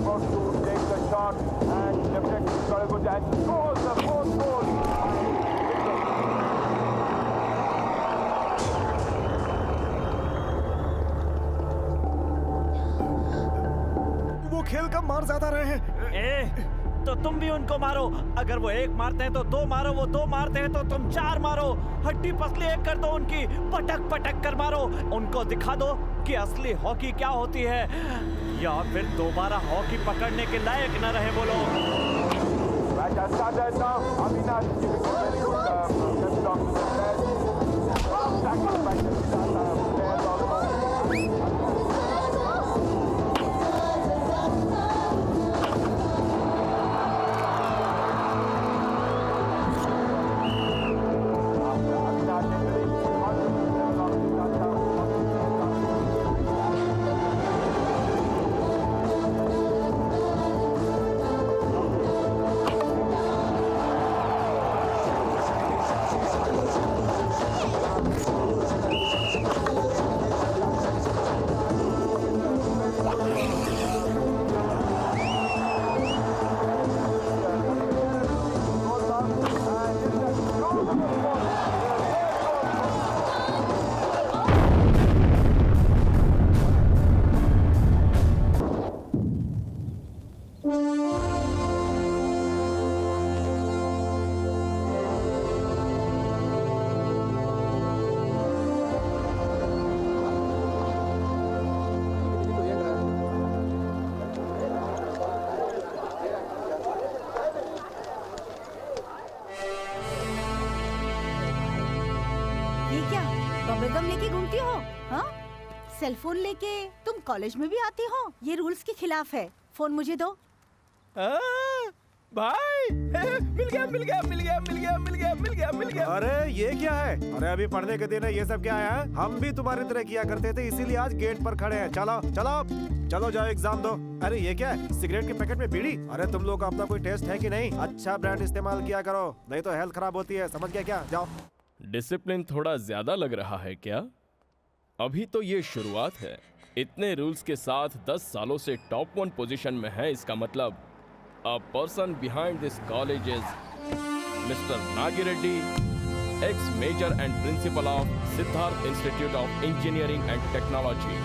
about to take the shot and definitely got a good and scores the fourth goal. वो खेल का मार ज्यादा रहे हैं। तो तुम भी उनको मारो। अगर वो एक मारते हैं तो दो मारो, वो दो मारते हैं तो तुम चार मारो। हड्डी पसली एक कर दो उनकी, पटक पटक कर मारो। उनको दिखा दो कि असली हॉकी क्या होती है, या फिर दोबारा हॉकी पकड़ने के लायक न रहे वो लोग। Match has started now. Avinash giving a very good left off to the players. Tackling by the players also. Bubblegum लेके घूमती हो? हाँ? सेलफोन लेके तुम कॉलेज में भी आती हो? ये रूल्स के खिलाफ है। फोन मुझे दो। भाई मिल गया। अरे ये क्या है? अरे अभी पढ़ने के दिन है, ये सब क्या है? हम भी तुम्हारी तरह किया करते थे, इसीलिए आज गेट पर खड़े हैं। चलो जाओ एग्जाम दो। अरे ये क्या है? सिगरेट के पैकेट में बीड़ी? अरे तुम लोग का अपना कोई टेस्ट है कि नहीं? अच्छा ब्रांड इस्तेमाल किया करो, नहीं तो हेल्थ खराब होती है। समझ गया क्या? जाओ। डिसिप्लिन थोड़ा ज्यादा लग रहा है क्या? अभी तो ये शुरुआत है। इतने रूल्स के साथ 10 सालों से टॉप 1 पोजीशन में है, इसका मतलब a person behind this college is mister Nagireddy, ex major and principal of Siddhartha institute of engineering and technology.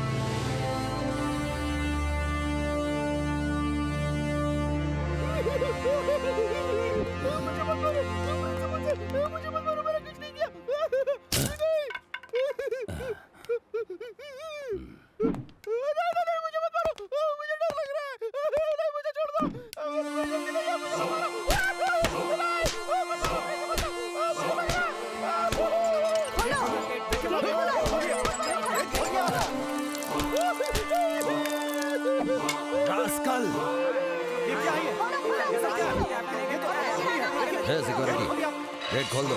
Security gate खोल दो।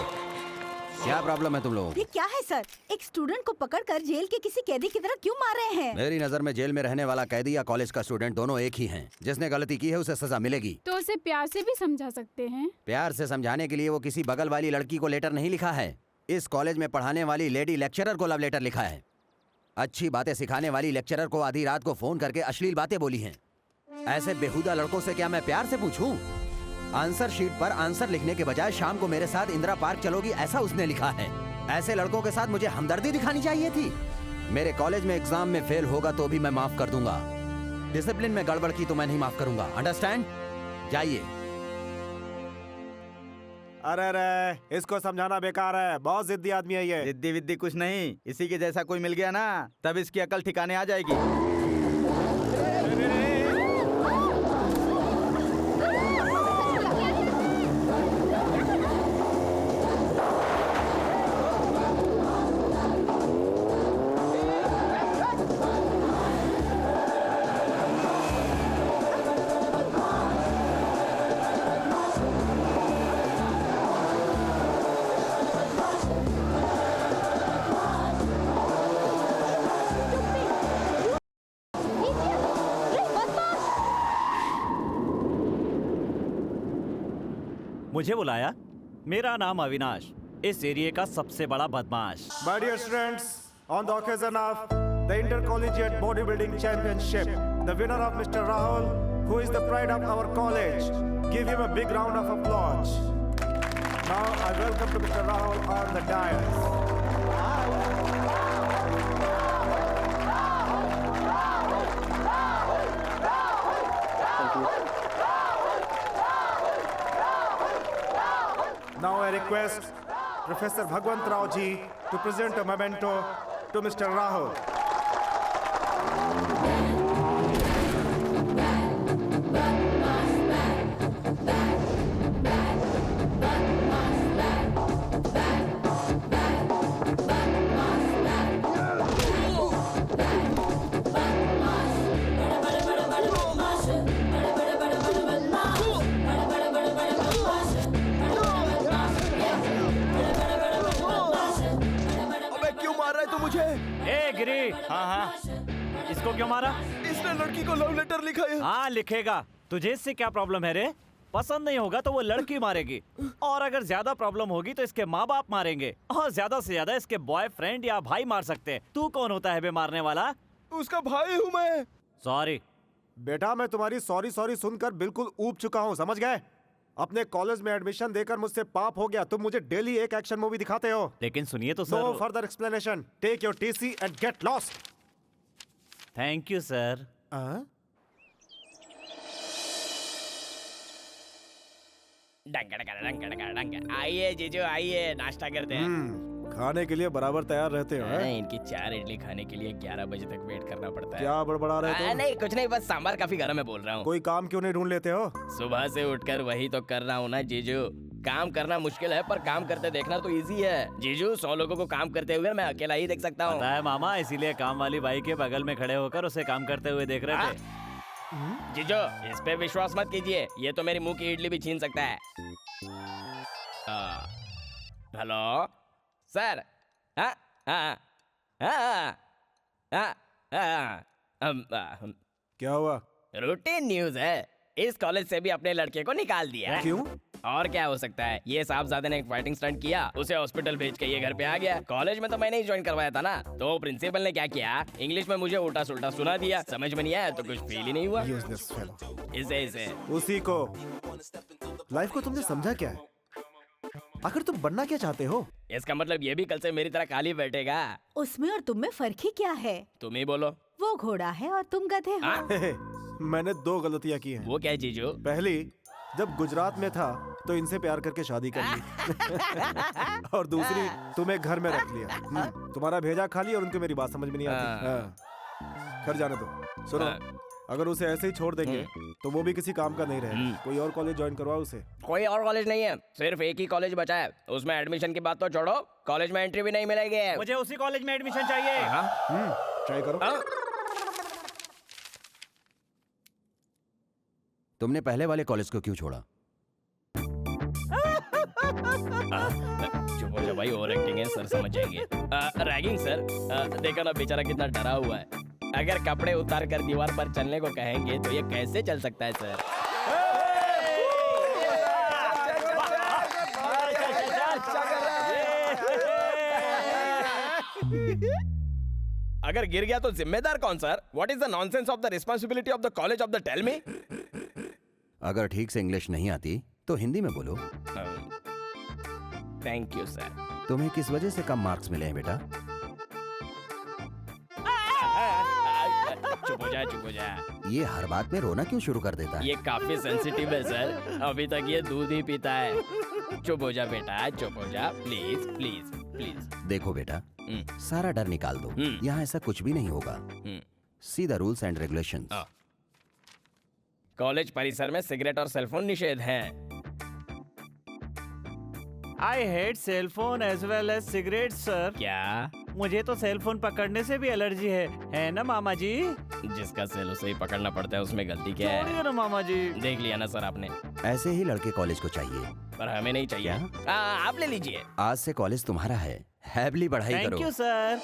क्या प्रॉब्लम है तुम लोगों को? ये क्या है सर? एक स्टूडेंट को पकड़कर जेल के किसी कैदी की तरह क्यों मार रहे हैं? मेरी नजर में जेल में रहने वाला कैदी या कॉलेज का स्टूडेंट दोनों एक ही हैं। जिसने गलती की है उसे सजा मिलेगी। तो उसे प्यार से भी समझा सकते हैं। प्यार से समझाने के लिए वो किसी बगल वाली लड़की को लेटर नहीं लिखा है। इस कॉलेज में पढ़ाने वाली लेडी लेक्चरर को लव लेटर लिखा है। अच्छी बातें सिखाने वाली लेक्चरर को आधी रात को फोन करके अश्लील बातें बोली हैं। ऐसे बेहुदा लड़कों से क्या मैं प्यार से पूछूं? आंसर शीट पर आंसर लिखने के बजाय शाम को मेरे साथ इंदिरा पार्क चलोगी, ऐसा उसने लिखा है। ऐसे लड़कों के साथ मुझे हमदर्दी दिखानी चाहिए थी। मेरे कॉलेज में एग्जाम में फेल होगा तो भी मैं माफ कर दूंगा। डिसिप्लिन में गड़बड़ की तो मैं नहीं माफ करूंगा। अंडरस्टैंड? जाइए। अरे इसको समझाना बेकार है, बहुत जिद्दी आदमी है ये। जिद्दी विद्दी कुछ नहीं, इसी के जैसा कोई मिल गया ना तब इसकी अकल ठिकाने आ जाएगी। मुझे बुलाया? मेरा नाम अविनाश, इस एरिया का सबसे बड़ा बदमाश। My dear students, on the occasion of the Intercollegiate Bodybuilding Championship, the winner of Mr. Rahul, who is the pride of our college. Give him a big round of applause. Now I welcome to Mr. Rahul on the dais. Now I request Professor Bhagwant Rao ji to present a memento to Mr. Rahul. अबे क्यों मार रहा है तू मुझे? ए गिरी, हाँ, इसको क्यों मारा? इसने लड़की को लव लेटर लिखा है। हाँ लिखेगा। तुझे इससे क्या प्रॉब्लम है रे? पसंद नहीं होगा तो वो लड़की मारेगी, और अगर ज्यादा प्रॉब्लम होगी तो इसके माँ बाप मारेंगे, और ज्यादा से ज्यादा इसके बॉयफ्रेंड या भाई मार सकते हैं। तू कौन होता है बे मारने वाला? उसका भाई हूँ मैं। सॉरी। बेटा मैं तुम्हारी सॉरी सुनकर बिल्कुल ऊब चुका हूँ, समझ गए? अपने कॉलेज में एडमिशन देकर मुझसे पाप हो गया। तुम मुझे डेली एक एक्शन मूवी दिखाते हो। लेकिन सुनिए तो no sir. Further explanation, take your TC and get lost. Thank you sir. आइए जीजू आइए, नाश्ता करते हैं। खाने के लिए बराबर तैयार रहते हो हैं? इनकी 4 इडली खाने के लिए 11 बजे तक वेट करना पड़ता है। क्या बड़बड़ा रहे हो? नहीं कुछ नहीं, बस सांभर काफी गर्म है बोल रहा हूँ। कोई काम क्यों नहीं ढूंढ लेते हो? सुबह से उठकर वही तो कर रहा हूँ ना जीजू। काम करना मुश्किल है पर काम करते देखना तो इजी है जीजू। 100 लोगों को काम करते हुए मैं अकेला ही देख सकता हूँ। पता है मामा, इसीलिए काम वाली बाई के बगल में खड़े होकर उसे काम करते हुए देख रहे थे। जीजू इस पे विश्वास मत कीजिए, ये तो मेरी मुंह की इडली भी छीन सकता है। Hello sir. हाँ हाँ हाँ हाँ हाँ। क्या हुआ? रूटीन न्यूज है, इस कॉलेज से भी अपने लड़के को निकाल दिया। क्यों? और क्या हो सकता है, ये साहबजादे ने एक फाइटिंग स्टंट किया, उसे हॉस्पिटल भेज के ये घर पे आ गया। कॉलेज में तो मैंने ही ज्वाइन करवाया था ना, तो प्रिंसिपल ने क्या किया, इंग्लिश में मुझे उल्टा सुल्टा सुना दिया। समझ में नहीं आया तो कुछ फील ही नहीं हुआ। Useless fellow। इसे उसी को। लाइफ को तुमने समझा क्या है? आखिर तुम बनना क्या चाहते हो? इसका मतलब ये भी कल से मेरी तरह खाली बैठेगा? उसमें और तुम में फर्क ही क्या है? तुम ही बोलो। वो घोड़ा है और तुम गधे हो। मैंने 2 गलतियां की हैं। वो क्या है जीजू? पहली, जब गुजरात में था तो इनसे प्यार करके शादी कर ली। और दूसरी, तुम्हें घर में रख लिया। तुम्हारा भेजा खा लिया और उनको मेरी बात समझ में नहीं आती। घर जाने दो। सुनो, अगर उसे ऐसे ही छोड़ देंगे तो वो भी किसी काम का नहीं रहेगा। कोई और कॉलेज ज्वाइन करवाओ उसे। कोई और कॉलेज नहीं है, सिर्फ एक ही कॉलेज बचा है। उसमें एडमिशन की बात तो छोड़ो, कॉलेज में एंट्री भी नहीं मिलेगी। मुझे उसी कॉलेज में एडमिशन चाहिए। ट्राई करो। तुमने पहले वाले कॉलेज को क्यों छोड़ा? चुप हो जा भाई, ओवर एक्टिंग है, सर समझ जाएंगे। Ragging sir. देखो ना बेचारा कितना डरा हुआ है। अगर कपड़े उतार कर दीवार पर चलने को कहेंगे तो ये कैसे चल सकता है सर? अगर गिर गया तो जिम्मेदार कौन sir? What is the nonsense of the responsibility of the college of the tell me? अगर ठीक से इंग्लिश नहीं आती तो हिंदी में बोलो। Thank you sir. तुम्हें किस वजह से कम मार्क्स मिले हैं बेटा? चुप हो जा, चुप हो जा। ये हर बात में रोना क्यों शुरू कर देता है? ये काफी सेंसिटिव है सर, अभी तक ये दूध ही पीता है। चुप हो जा बेटा, चुप हो जा, प्लीज प्लीज प्लीज। देखो बेटा, सारा डर निकाल दो। यहाँ ऐसा कुछ भी नहीं होगा। See the rules and regulations. College परिसर में सिगरेट और सेलफोन निषेध है। I hate cellphone as well as cigarette sir. क्या? मुझे तो सेलफोन पकड़ने से भी एलर्जी है ना मामा जी? जिसका सेल उसे ही पकड़ना पड़ता है, उसमें गलती क्या है? छोड़िए ना मामा जी। देख लिया ना सर आपने। ऐसे ही लड़के कॉलेज को चाहिए, पर हमें नहीं चाहिए। आप ले लीजिए। आज से कॉलेज तुम्हारा है, हैबली पढ़ाई करो। Thank you sir.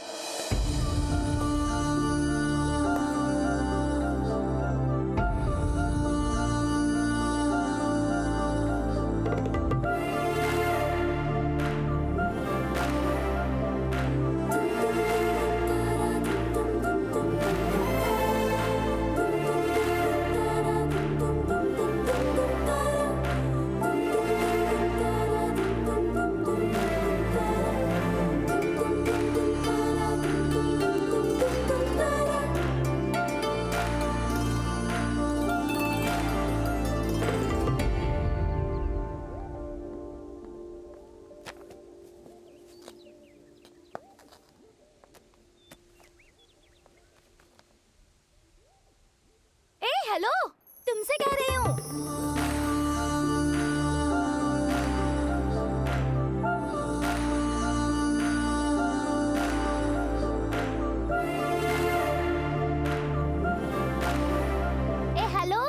तुमसे कह रही हूँ। ए हेलो,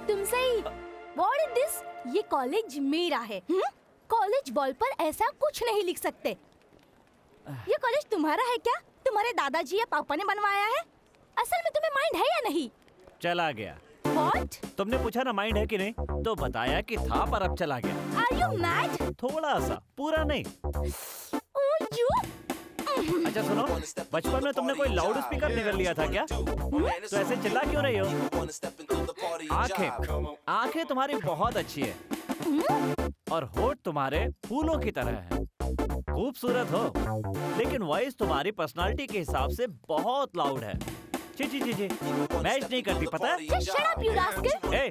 तुम सही। What is this? ये कॉलेज मेरा है। कॉलेज वॉल पर ऐसा कुछ नहीं लिख सकते। ये कॉलेज तुम्हारा है क्या? तुम्हारे दादाजी या पापा ने बनवाया है? असल में तुम्हें माइंड है या नहीं? चला गया। What? तुमने पूछा ना माइंड है कि नहीं, तो बताया कि था पर अब चला गया। Are you mad? थोड़ा सा, पूरा नहीं। Oh, you? अच्छा सुनो, बचपन में तुमने कोई लाउड स्पीकर निकल लिया था क्या? तो ऐसे चिल्ला क्यों रही हो? आंखें तुम्हारी बहुत अच्छी है और होठ तुम्हारे फूलों की तरह है। खूबसूरत हो, लेकिन वॉइस तुम्हारी पर्सनालिटी के हिसाब से बहुत लाउड है। ची ची ची ची, मैच नहीं करती, पता है? Just shut up, you rascal. ए,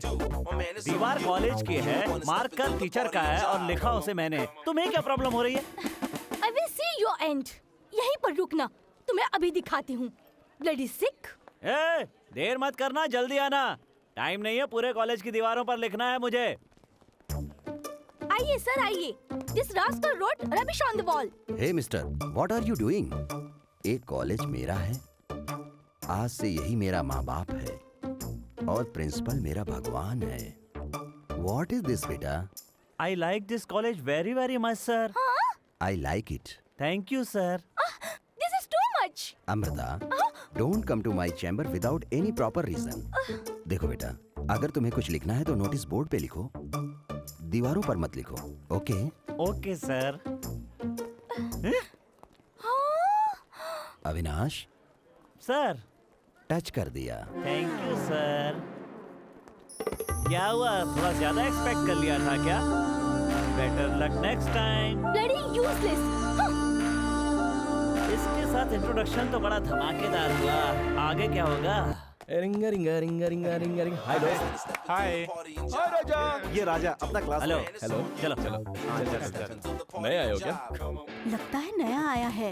दीवार कॉलेज की है, मार्कर टीचर का है और लिखा उसे मैंने। तुम्हें क्या प्रॉब्लम हो रही है? I will see your end. यहीं पर रुकना, तुम्हें अभी दिखाती हूँ। Bloody sick. ए, देर मत करना, जल्दी आना। टाइम नहीं है, पूरे कॉलेज की दीवारों पर लिखना है मुझे। आइए सर, आइए। This rascal wrote rubbish on the wall. Hey mister, what are you doing? एक कॉलेज मेरा है, आज से यही मेरा माँ बाप है और प्रिंसिपल मेरा भगवान है। व्हाट इज दिस बेटा? I like this college very very much, sir. I like it. Thank you, sir. This is too much. Amrita, don't come to my chamber without any proper reason. देखो बेटा, अगर तुम्हें कुछ लिखना है तो नोटिस बोर्ड पे लिखो, दीवारों पर मत लिखो, okay? Okay, sir. Avinash, Sir. Touch कर दिया। Thank you, sir. क्या हुआ? थोड़ा ज्यादा एक्सपेक्ट कर लिया था क्या? Better luck next time. Bloody useless. इसके साथ इंट्रोडक्शन तो बड़ा धमाकेदार हुआ। आगे क्या होगा? रिंगा रिंगा रिंगा रिंगा रिंगा रिंगा। हाय दोस्त। हाय ये राजा अपना क्लास हेलो हेलो। चलो चलो नए आए हो क्या? लगता है नया आया है।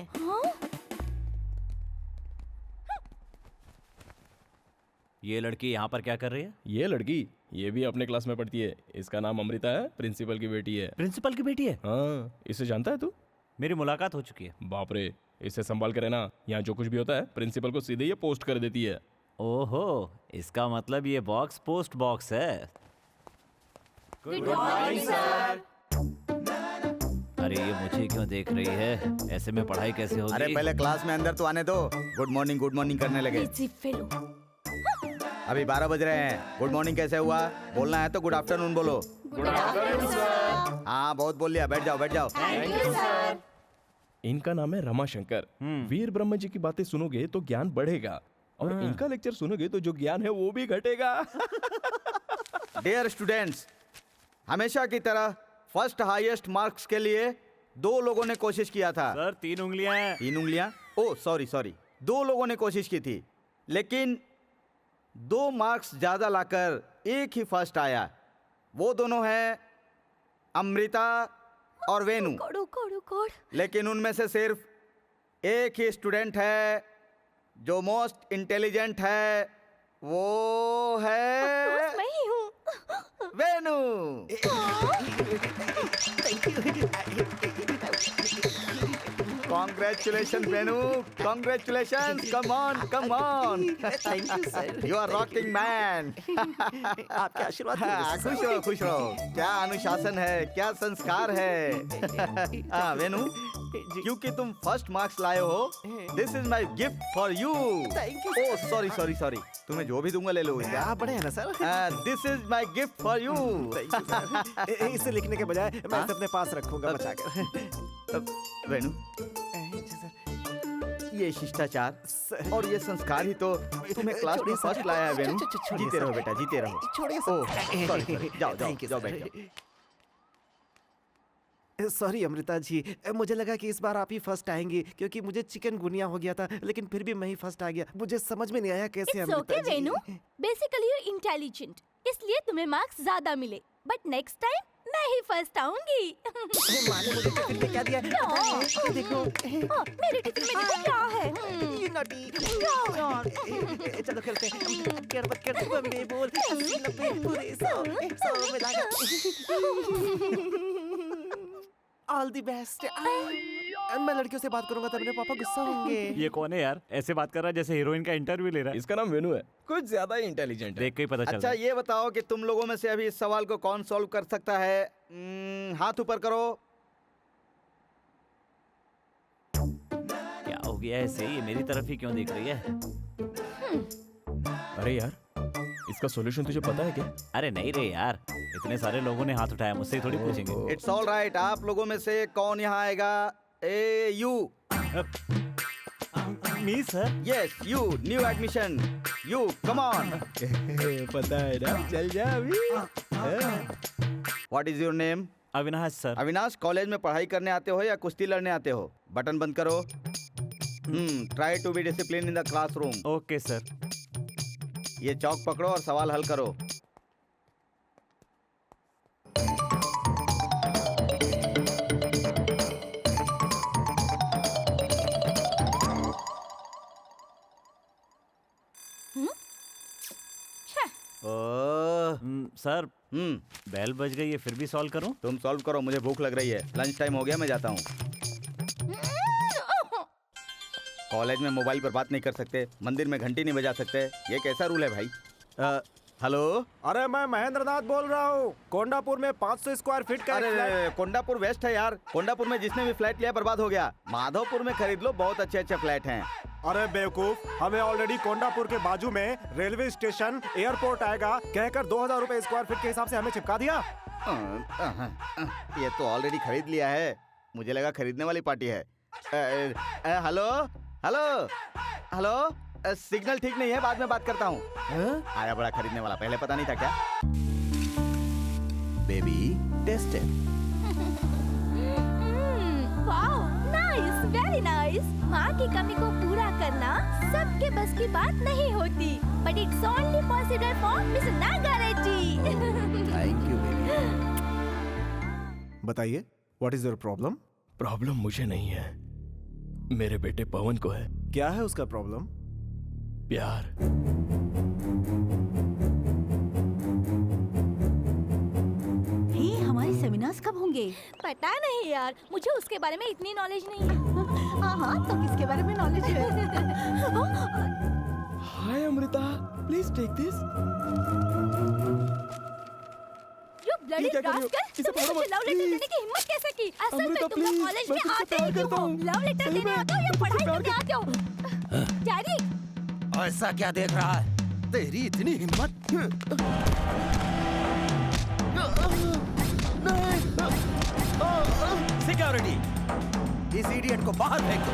ये लड़की यहाँ पर क्या कर रही है? ये लड़की, ये भी अपने क्लास में पढ़ती है। इसका नाम अमृता है, प्रिंसिपल की बेटी है। प्रिंसिपल की बेटी है? हाँ, इसे जानता है तू? मेरी मुलाकात हो चुकी है। बाप रे, इसे संभाल कर रहना। यहाँ जो कुछ भी होता है प्रिंसिपल को सीधे ये पोस्ट कर देती है। ओहो, इसका मतलब ये बॉक्स पोस्ट बॉक्स है। Good morning, sir. अरे ये मुझे क्यों देख रही है? ऐसे में पढ़ाई कैसे होगी? अरे पहले क्लास में अंदर तो आने दो। गुड मॉर्निंग करने लगे। Lazy fellow. अभी 12 बज रहे हैं। गुड मॉर्निंग कैसे हुआ? बोलना है तो गुड आफ्टरनून बोलो। Good afternoon, sir. हाँ, बहुत बोल लिया, बैठ जाओ। Thank you, sir. इनका नाम है रमाशंकर। वीर ब्रह्म जी की बातें सुनोगे तो ज्ञान बढ़ेगा और इनका लेक्चर सुनोगे तो जो ज्ञान है वो भी घटेगा। डियर स्टूडेंट्स, हमेशा की तरह फर्स्ट हाईएस्ट मार्क्स के लिए 2 लोगों ने कोशिश किया था। सर 3 उंगलियां हैं। 3 उंगलियां? ओह सॉरी 2 लोगों ने कोशिश की थी, लेकिन 2 मार्क्स ज्यादा लाकर एक ही फर्स्ट आया। वो दोनों हैं अमृता और वेनु। कोड। लेकिन उनमें से सिर्फ एक ही स्टूडेंट है जो मोस्ट इंटेलिजेंट है, वो है मैं ही हूँ। Venu. Congratulations, Venu. Congratulations. Come on. Thank you sir. You are rocking man. आपके आशीर्वाद खुश रहो। क्या अनुशासन है, क्या संस्कार है। हाँ वेनु, क्योंकि तुम फर्स्ट मार्क्स लाए हो, this is my gift for you. Thank you, oh sorry, तुम्हें जो भी दूंगा ले लो। आप बड़े हैं ना sir. This is my gift for you. इसे लिखने के बजाय मैं इसे अपने पास रखूंगा बचा कर। वेनु, ये शिष्टाचार और ये संस्कार ही तो तुम्हें क्लास में फर्स्ट लाया है वेनु। जीते रहो बेटा, जीते रहो। छोड़िए सॉरी, जाओ बैठ जाओ। सॉरी अमृता जी, मुझे लगा कि इस बार आप ही फर्स्ट आएंगी क्योंकि मुझे चिकनगुनिया हो गया था, लेकिन फिर भी मैं ही फर्स्ट आ गया। मुझे समझ में नहीं आया कैसे It's Amrita okay, ji. Venu. Basically you're intelligent, इसलिए तुम्हें मार्क्स ज्यादा मिले। But next time मैं ही फर्स्ट आऊंगी। माँ ने मुझे टिफिन में क्या दिया? ये देखो। मेरे टिफिन में देखो क्या है। ये नॉटी। चलो खेलते हैं। गड़बड़ कर दूंगा मैं बोल। 80 90 पूरे 100 मिलाकर। All the best. मैं लड़कियों से बात करूंगा तब मेरे पापा गुस्सा होंगे। ये कौन है यार? ऐसे बात कर रहा है जैसे हीरोइन का इंटरव्यू ले रहा है। इसका नाम वेनु है, कुछ ज्यादा ही इंटेलिजेंट है। देख के ही पता चल अच्छा रहा है। ये बताओ कि तुम लोगों में से अभी इस सवाल को कौन सॉल्व कर सकता है? हाथ ऊपर करो। क्या हो गया ऐसे? ये मेरी तरफ ही क्यों देख रही है? अरे यार, इसका सॉल्यूशन तुझे पता है क्या? अरे नहीं रे यार, इतने सारे लोगों ने हाथ उठाया, मुझसे ही थोड़ी पूछेंगे। It's all right. आप लोगों में से कौन यहाँ आएगा? ए you. Me sir. Yes you, new admission. You come on. पता है ना, चल जा अभी। What is your name? Avinash sir. Avinash, college में पढ़ाई करने आते हो या कुश्ती लड़ने आते हो? बटन बंद करो। Try to be discipline in the classroom. Okay sir. ये चौक पकड़ो और सवाल हल करो। सर बेल बज गई है, फिर भी सॉल्व करूं? तुम सॉल्व करो, मुझे भूख लग रही है। लंच टाइम हो गया, मैं जाता हूँ। कॉलेज में मोबाइल पर बात नहीं कर सकते, मंदिर में घंटी नहीं बजा सकते, ये कैसा रूल है भाई? हेलो। अरे मैं महेंद्र नाथ बोल रहा हूँ। कोंडापुर में 500 स्क्वायर फीट का एक फ्लैट। अरे कोंडापुर वेस्ट है यार। कोंडापुर में जिसने भी फ्लैट लिया बर्बाद हो गया। माधवपुर में खरीद लो, बहुत अच्छे अच्छे फ्लैट हैं। अरे बेवकूफ, हमें ऑलरेडी कोंडापुर के बाजू में रेलवे स्टेशन, एयरपोर्ट आएगा कहकर 2000 रुपए स्क्वायर फीट के हिसाब से हमें चिपका दिया। ये तो ऑलरेडी खरीद लिया है, मुझे लगा खरीदने वाली पार्टी है। हेलो हेलो हेलो, सिग्नल ठीक नहीं है, बाद में बात करता हूँ। आया बड़ा खरीदने वाला, पहले पता नहीं था क्या? Baby taste it. Wow, nice, very nice. माँ की कमी को पूरा करना सबके बस की बात नहीं होती, but it's only possible for miss Naga Reddy. Thank you baby. बताइए, what is your problem? Problem मुझे नहीं है, मेरे बेटे पवन को है। क्या है उसका प्रॉब्लम? प्यार। हमारे सेमिनार्स कब होंगे? पता नहीं यार, मुझे उसके बारे में इतनी नॉलेज नहीं है। हाँ, तो किसके बारे में नॉलेज है? Hi Amrita, please take this. You bloody क्या कर रही हो? rascal! इसे तुमने पकड़ो मुझे मत, लव लेटर please। देने की हिम्मत कैसे की? असल में अमृता, तुम लोग please, कॉलेज मैं में तुमसे आते प्यार ही क्यों करता हो? हूँ। लव लेटर सही देने में। आते हो या मैं पढ़ाई तुमसे करने आते हो? जारी, ऐसा क्या देख रहा है? तेरी इतनी हिम्मत? सिक्योरिटी, इस इडियट को बाहर फेंक दो।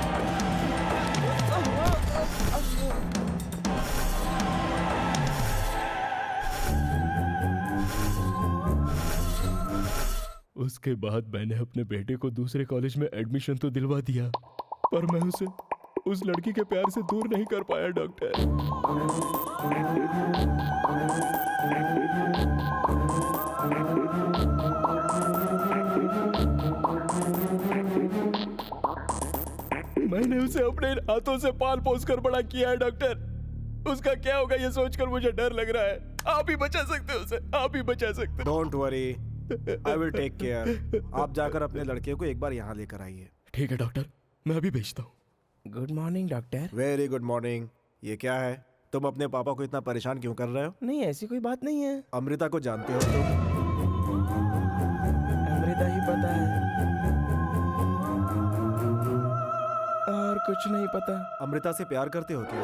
उसके बाद मैंने अपने बेटे को दूसरे कॉलेज में एडमिशन तो दिलवा दिया, पर मैं उसे उस लड़की के प्यार से दूर नहीं कर पाया डॉक्टर। मैंने उसे अपने हाथों से पाल पोस कर बड़ा किया है डॉक्टर। उसका क्या होगा ये सोचकर मुझे डर लग रहा है। आप ही बचा सकते हो उसे, आप ही बचा सकते हो। Don't worry, I will take care. आप जाकर अपने लड़के को एक बार यहाँ लेकर आइए। ठीक है डॉक्टर, मैं अभी भेजता हूँ। Good morning doctor. Very good morning. ये क्या है? तुम अपने पापा को इतना परेशान क्यों कर रहे हो? नहीं ऐसी कोई बात नहीं है। अमृता को जानते हो तुम? अमृता ही पता है, और कुछ नहीं पता। अमृता से प्यार करते हो क्या?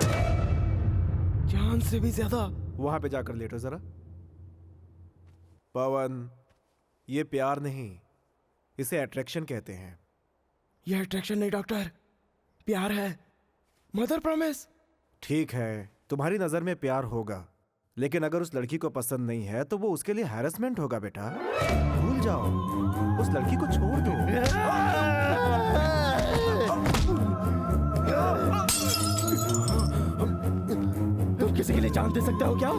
जान से भी ज्यादा। वहां पे जाकर लेटो जरा। पवन, ये प्यार नहीं, इसे अट्रैक्शन कहते हैं। ये अट्रैक्शन नहीं डॉक्टर, प्यार है। Mother promise. ठीक है, तुम्हारी नजर में प्यार होगा, लेकिन अगर उस लड़की को पसंद नहीं है तो वो उसके लिए हैरेसमेंट होगा बेटा। भूल जाओ, उस लड़की को छोड़ दो। तुम किसी के लिए जान दे सकते हो क्या?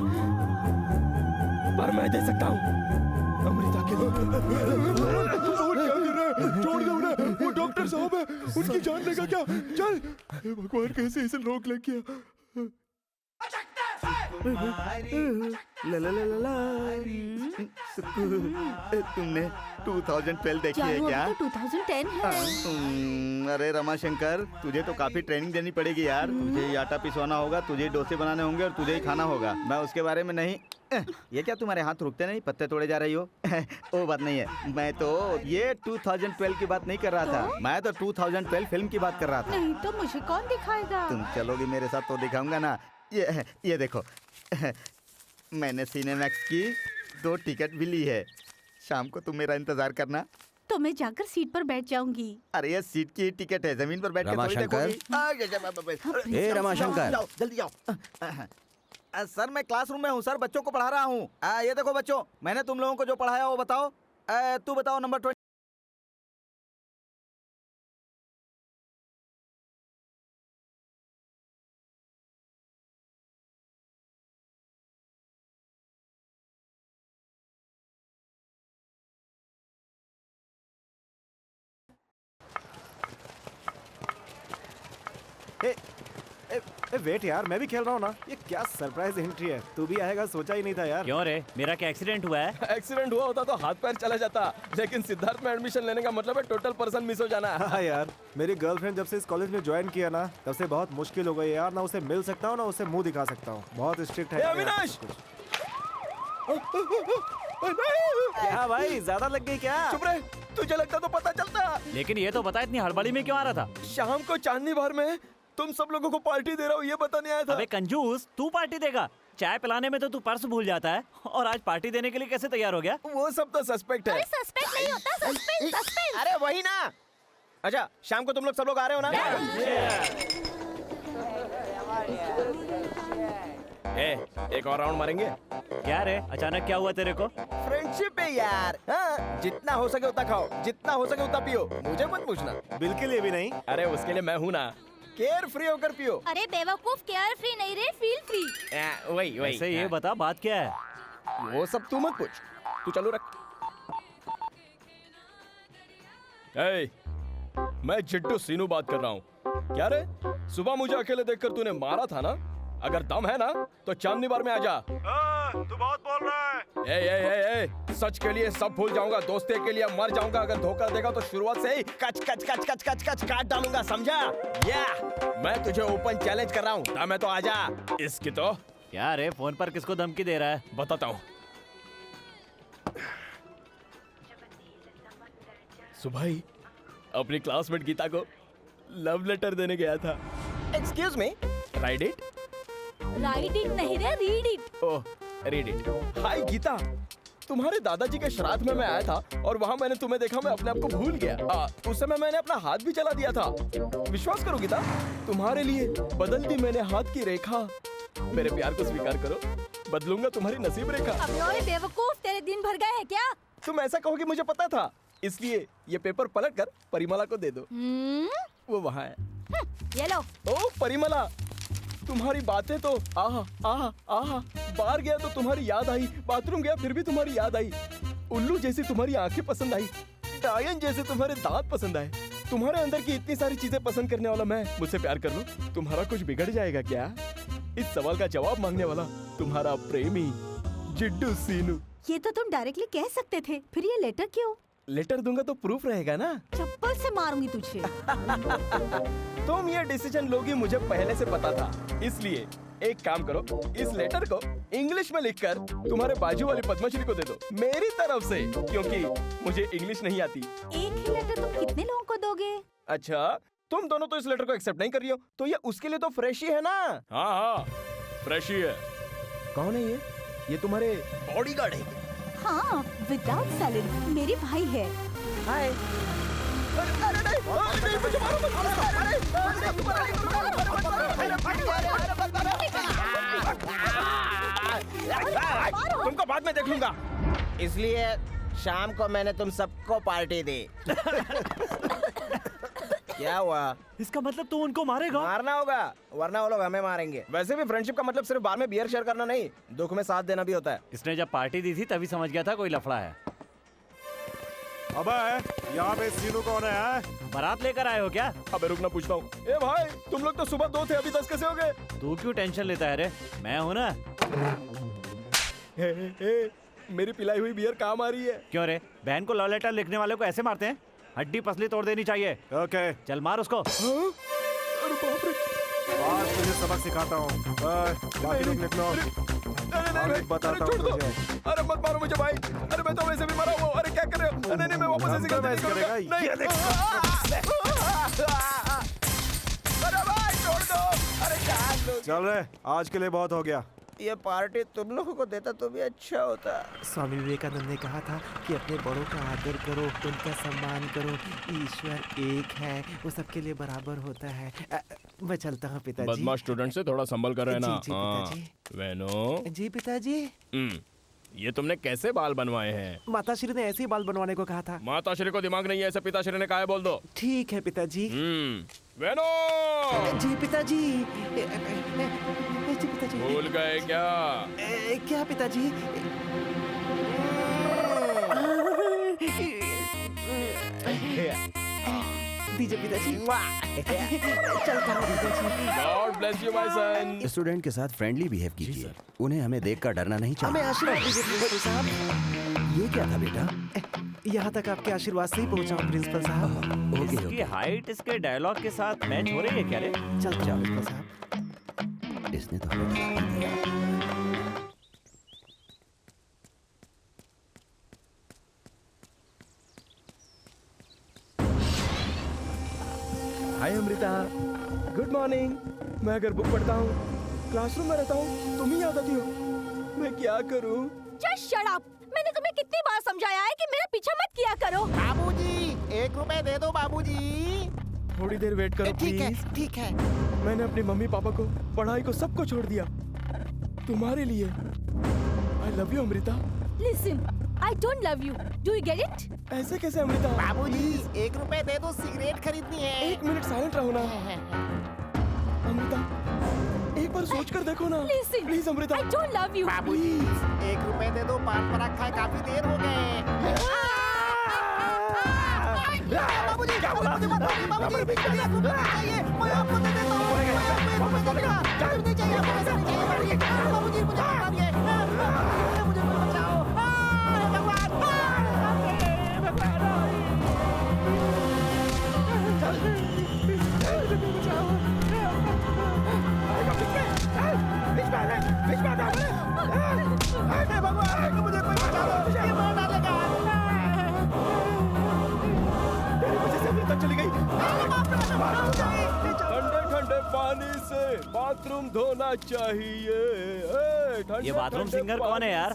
पर मैं दे सकता हूँ। अमृता के क्या कर रहा है? छोड़ दे उन्हें, वो डॉक्टर साहब है, उनकी जान लेगा क्या? चल। हे भगवान, कैसे इसे रोक ले किया? ला ला ला ला ला। तुमने 2012 देखी है जानू, क्या? अभी तो 2010 है। अरे रमाशंकर, तुझे तो काफी ट्रेनिंग देनी पड़ेगी यार। तुझे ही आटा पिसवाना होगा, तुझे ही डोसे बनाने होंगे और तुझे ही खाना होगा। मैं उसके बारे में नहीं। ये क्या तुम्हारे हाथ रुकते नहीं, पत्ते तोड़े जा रही हो? वो बात नहीं है, मैं तो ये 2012 की बात नहीं कर रहा था, मैं तो 2012 फिल्म की बात कर रहा था। नहीं तो मुझे कौन दिखाएगा? तुम चलोगी मेरे साथ तो दिखाऊंगा ना। ये देखो, मैंने सिनेमैक्स की 2 टिकट भी ली है। शाम को तुम मेरा इंतजार करना। तो मैं जाकर सीट पर बैठ जाऊंगी। अरे ये सीट की टिकट है, जमीन पर बैठ के थोड़ी देखोगी। ए रमाशंकर, जाओ, जल्दी जाओ। सर मैं क्लासरूम में हूँ सर, बच्चों को पढ़ा रहा हूँ। ये देखो बच्चों, मैंने तुम लोगों को जो पढ़ाया वो बताओ। तू बताओ नंबर 20। वेट यार, मैं भी खेल रहा हूँ ना। ये क्या सरप्राइज एंट्री है, तू भी आएगा सोचा ही नहीं था यार। क्यों रे, मेरा क्या एक्सीडेंट हुआ है? एक्सीडेंट हुआ होता तो हाथ पैर चला जाता, लेकिन सिद्धार्थ में एडमिशन लेने का मतलब है टोटल पर्सन मिस हो जाना। हाँ यार, मेरी गर्लफ्रेंड जब से इस कॉलेज में ज्वाइन किया ना, तब से बहुत मुश्किल हो गई यार। ना उसे मिल सकता हूँ, ना उसे मुंह दिखा सकता हूँ। बहुत स्ट्रिक्ट है। अविनाश! क्या भाई, ज्यादा लग गई क्या? चुप रहे, तुझे लगता तो पता चलता। लेकिन ये तो बता, इतनी हड़बड़ी में क्यों आ रहा था? शाम को चांदनी बार में तुम सब लोगों को पार्टी दे रहा हूँ, ये बताने आया था। अबे कंजूस, तू पार्टी देगा? चाय पिलाने में तो तू पर्स भूल जाता है, और आज पार्टी देने के लिए कैसे तैयार हो गया? वो सब तो सस्पेक्ट है। सस्पेक्ट नहीं होता, सस्पेंस। अरे वही ना। अच्छा, शाम को तुम लोग सब लोग आ रहे हो ना? एक और राउंड मारेंगे। क्या रे, अचानक क्या हुआ तेरे को? फ्रेंडशिप है यार। हाँ, जितना हो सके उतना खाओ, जितना हो सके उतना पियो, मुझे मत पूछना। बिल के लिए भी नहीं। अरे उसके लिए मैं हूँ ना, केयर फ्री होकर पियो। अरे बेवकूफ, केयर फ्री नहीं रे, फील फ्री। वही वही। ऐसे ये बता, बात क्या है? वो सब तू मत पूछ, तू चालू रख। मैं जिट्टू सीनू बात कर रहा हूँ। क्या रे, सुबह मुझे अकेले देखकर तूने मारा था ना? अगर दम है ना तो चांदनी बार में आ जा। तू बहुत बोल रहा है। सच के लिए सब भूल जाऊंगा, दोस्ती के लिए मर जाऊंगा। अगर धोखा देगा तो शुरुआत से ही कच कच कच कच कच कच काट डालूंगा, समझा? या मैं तुझे ओपन चैलेंज कर रहा हूँ, दम है तो आजा। इसकी तो क्या रे, फोन पर किसको धमकी दे रहा है? बताता हूँ। सुबह ही अपनी क्लासमेट गीता को लव लेटर देने गया था। Excuse me, right it? Right it नहीं रे, read it. Oh, read it. Hi Geeta, तुम्हारे दादाजी के श्राद्ध में मैं आया था और वहाँ मैंने तुम्हें देखा, मैं अपने आप को भूल गया। उस समय मैंने अपना हाथ भी चला दिया था। विश्वास करो गीता, तुम्हारे लिए बदल दी मैंने हाथ की रेखा। मेरे प्यार को स्वीकार करो, बदलूंगा तुम्हारी नसीब रेखा। अबे ओए बेवकूफ, तेरे दिन भर गए हैं क्या? तुम ऐसा कहोगे मुझे पता था, इसलिए ये पेपर पलट कर परिमला को दे दो। वो वहाँ है। ये लो। ओ परिमला, तुम्हारी बातें तो आहा आहा आहा। बाहर गया तो तुम्हारी याद आई, बाथरूम गया फिर भी तुम्हारी याद आई। उल्लू जैसी तुम्हारी आंखें पसंद आई, डायन जैसे तुम्हारे दांत पसंद आए। तुम्हारे अंदर की इतनी सारी चीजें पसंद करने वाला मैं, मुझसे प्यार कर लो, तुम्हारा कुछ बिगड़ जाएगा क्या? इस सवाल का जवाब मांगने वाला तुम्हारा प्रेमी जिड्डू सीनू। ये तो तुम डायरेक्टली कह सकते थे, फिर ये लेटर क्यों? लेटर दूंगा तो प्रूफ रहेगा ना। चप्पल से मारूंगी तुझे। तुम ये डिसीजन लोगी मुझे पहले से पता था, इसलिए एक काम करो, इस लेटर को इंग्लिश में लिखकर तुम्हारे बाजू वाली पद्मश्री को दे दो, मेरी तरफ से, क्योंकि मुझे इंग्लिश नहीं आती। एक ही लेटर तुम कितने लोगों को दोगे? अच्छा, तुम दोनों तो इस लेटर को एक्सेप्ट नहीं कर रही हो, तो ये उसके लिए तो फ्रेश ही है ना? हाँ, फ्रेश ही है। कौन है ये? ये तुम्हारे बॉडीगार्ड है? हाँ, विदाउट सैलरी, मेरे भाई है। हाय। तुमको बाद में देख लूंगा। इसलिए शाम को मैंने तुम सबको पार्टी दी। क्या हुआ? इसका मतलब तू उनको मारेगा? मारना होगा, वरना वो लोग हमें मारेंगे। वैसे भी फ्रेंडशिप का मतलब सिर्फ बार में बियर शेयर करना नहीं, दुख में साथ देना भी होता है। इसने जब पार्टी दी थी तभी समझ गया था कोई लफड़ा है। अबे यहाँ पे सीनू कौन है? बारात लेकर आए हो क्या? अबे रुकना पूछता हूँ। ए भाई, तुम लोग तो सुबह 2 थे, अभी 10 कैसे हो गए? तू क्यों टेंशन लेता है रे? मैं हूँ ना। मेरी पिलाई हुई बियर काम आ रही है। क्यों रे? बहन को लव लेटर लिखने वाले को ऐसे मारते हैं? हड्डी पसली तोड़ देनी चाहिए। ओके, चल मार उसको। अरे बाप रे। आज तुझे सबक सिखाता हूँ। बाकी लोग लिख लो। अरे बताता हूँ तुझे। अरे मत मारो मुझे भाई। अरे मैं तो वैसे भी मरा हुआ। अरे क्या कर रहे हो? नहीं मैं वापस ऐसे गलती नहीं करूंगा। नहीं। अरे भाई छोड़ दो। अरे जान लो। चल रहे, आज के लिए बहुत हो गया। ये पार्टी तुम लोगों को देता तो भी अच्छा होता। स्वामी विवेकानंद ने कहा था कि अपने बड़ों का आदर करो, उनका सम्मान करो। ईश्वर एक है, वो सबके लिए बराबर होता है। मैं चलता हूँ पिताजी। बदमाश स्टूडेंट से थोड़ा संभल कर रहना। जी पिताजी। वेनो। जी पिताजी। ये तुमने कैसे बाल बनवाए हैं? माताश्री ने ऐसे ही बाल बनवाने को कहा था। माताश्री को दिमाग नहीं है, ऐसे पिताश्री ने कहा है, बोल दो। ठीक है पिताजी। वेनो। जी पिताजी। जी पिताजी। भूल गए क्या? क्या पिताजी? दीजिए पिताजी। चलता हूँ पिताजी। God bless you my son. Student के साथ फ्रेंडली बिहेव कीजिए। उन्हें हमें देखकर डरना नहीं चाहिए। हमें आशीर्वाद दीजिए प्रिंसिपल साहब। ये क्या था बेटा? यहाँ तक आपके आशीर्वाद से ही पहुँचा हूँ प्रिंसिपल साहब। इसकी हाइट इसके डायलॉग के साथ मैच हो रही है क्या रे? चल प्रिंसिपल साहब। इसने तो हमें धोखा दिया। हाय अमृता, गुड मॉर्निंग। मैं अगर बुक पढ़ता हूँ, क्लासरूम में रहता हूँ, तुम ही याद आती हो। मैं क्या करूँ? Just shut up. मैंने तुम्हें कितनी बार समझाया है कि मेरा पीछा मत किया करो। बाबूजी 1 रुपए दे दो बाबूजी। थोड़ी देर वेट करो प्लीज। ठीक है। मैंने अपनी मम्मी पापा को, पढ़ाई को, सबको छोड़ दिया तुम्हारे लिए। I love you Amrita. Listen, I don't love you. Do you get it? ऐसे कैसे अमृता? बाबूजी 1 रुपए दे दो, सिगरेट खरीदनी है। 1 मिनट साइलेंट रहो ना। अमृता, एक बार सोच कर देखो ना। Listen, please Amrita. I don't love you. बाबूजी 1 रुपए दे दो, पान पराग खाए काफी देर हो गए। बाबूजी क्या बोला? बाबूजी चाहिए, मैं आपको दे देता हूँ। नहीं चाहिए, आपको पैसा नहीं चाहिए। बाबूजी मुझे बता दिए, मुझे बचाओ। चली गई। ठंडे ठंडे पानी से बाथरूम धोना चाहिए। ये बाथरूम सिंगर कौन है यार?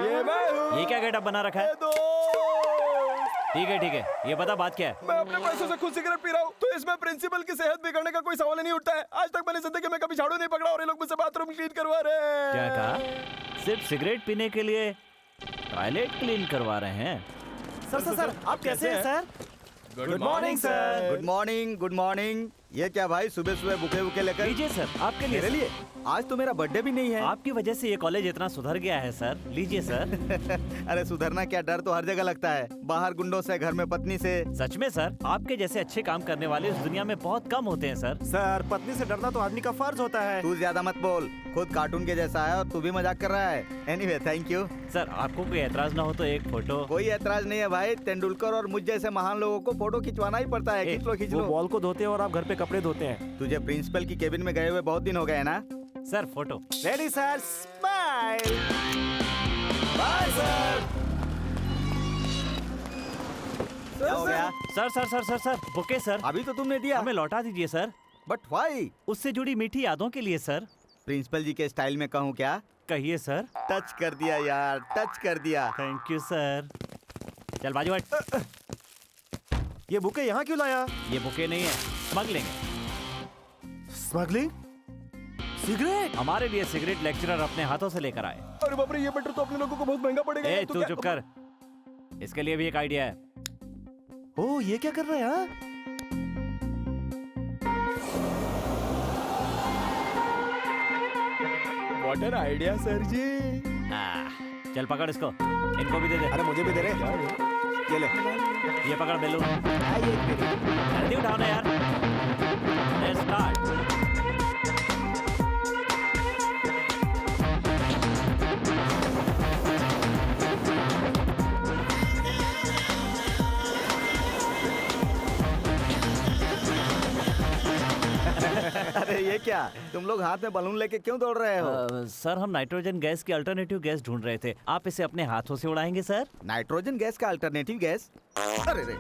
ये मैं हूँ। ये क्या गेटअप बना रखा है? ठीक है, ये बता बात क्या है? मैं अपने पैसों से खुद सिगरेट पी रहा हूँ, तो इसमें प्रिंसिपल की सेहत बिगड़ने का कोई सवाल ही नहीं उठता है। आज तक मैंने जिंदगी में कभी झाड़ू नहीं पकड़ा और ये लोग मुझसे बाथरूम क्लीन करवा रहे हैं। क्या कहा? सिर्फ सिगरेट पीने के लिए टॉयलेट क्लीन करवा रहे हैं? सर आप कैसे हैं sir? Good morning sir. Good morning, good morning. ये क्या भाई, सुबह सुबह बुके लेकर? लीजिए सर, आपके लिए। मेरे लिए? आज तो मेरा बर्थडे भी नहीं है। आपकी वजह से ये कॉलेज इतना सुधर गया है सर। लीजिए सर। अरे सुधरना क्या, डर तो हर जगह लगता है। बाहर गुंडों से, घर में पत्नी से। सच में सर, आपके जैसे अच्छे काम करने वाले इस दुनिया में बहुत कम होते हैं सर। सर, पत्नी से डरना तो आदमी का फर्ज होता है। तू ज्यादा मत बोल, खुद कार्टून के जैसा है और तू भी मजाक कर रहा है। Anyway thank you. सर, आपको कोई एतराज ना हो तो एक फोटो। कोई एतराज नहीं है भाई, तेंदुलकर और मुझ जैसे महान लोगों को फोटो खिंचवाना ही पड़ता है। खींच लो। वो बॉल को धोते हैं और आप घर पे कपड़े धोते हैं। तुझे प्रिंसिपल की केबिन में गए हुए बहुत दिन हो गए ना? Sir photo ready sir, smile. Bye sir. क्या हो गया? Sir bouquet sir. अभी तो तुमने दिया। हमें लौटा दीजिए सर। But why? उससे जुड़ी मीठी यादों के लिए सर। प्रिंसिपल जी के स्टाइल में कहूँ क्या? कहिए सर। टच कर दिया यार, टच कर दिया। Thank you sir. चल बाजू हट। ये बुके यहाँ क्यों लाया? ये बुके नहीं है, स्मगलिंग। स्मगलिंग? सिगरेट? हमारे लिए सिगरेट लेक्चरर अपने हाथों से लेकर आए। अरे बाप रे, ये बेटर तो अपने लोगों को बहुत महंगा पड़ेगा। ए तू चुप कर। इसके लिए भी एक आइडिया है। ओ, ये क्या कर रहे हैं? हाँ? What an idea सर जी। चल पकड़ इसको, इनको भी दे दे। अरे मुझे भी दे रहे। ये ले। ये पकड़ बेलून। ये एक मिनट। जल्दी उठाओ ना यार। Let's start. अरे ये क्या, तुम लोग हाथ में बलून लेके क्यों दौड़ रहे हो? सर हम नाइट्रोजन गैस की अल्टरनेटिव गैस ढूंढ रहे थे। आप इसे अपने हाथों से उड़ाएंगे सर? नाइट्रोजन गैस का अल्टरनेटिव गैस? अरे रे,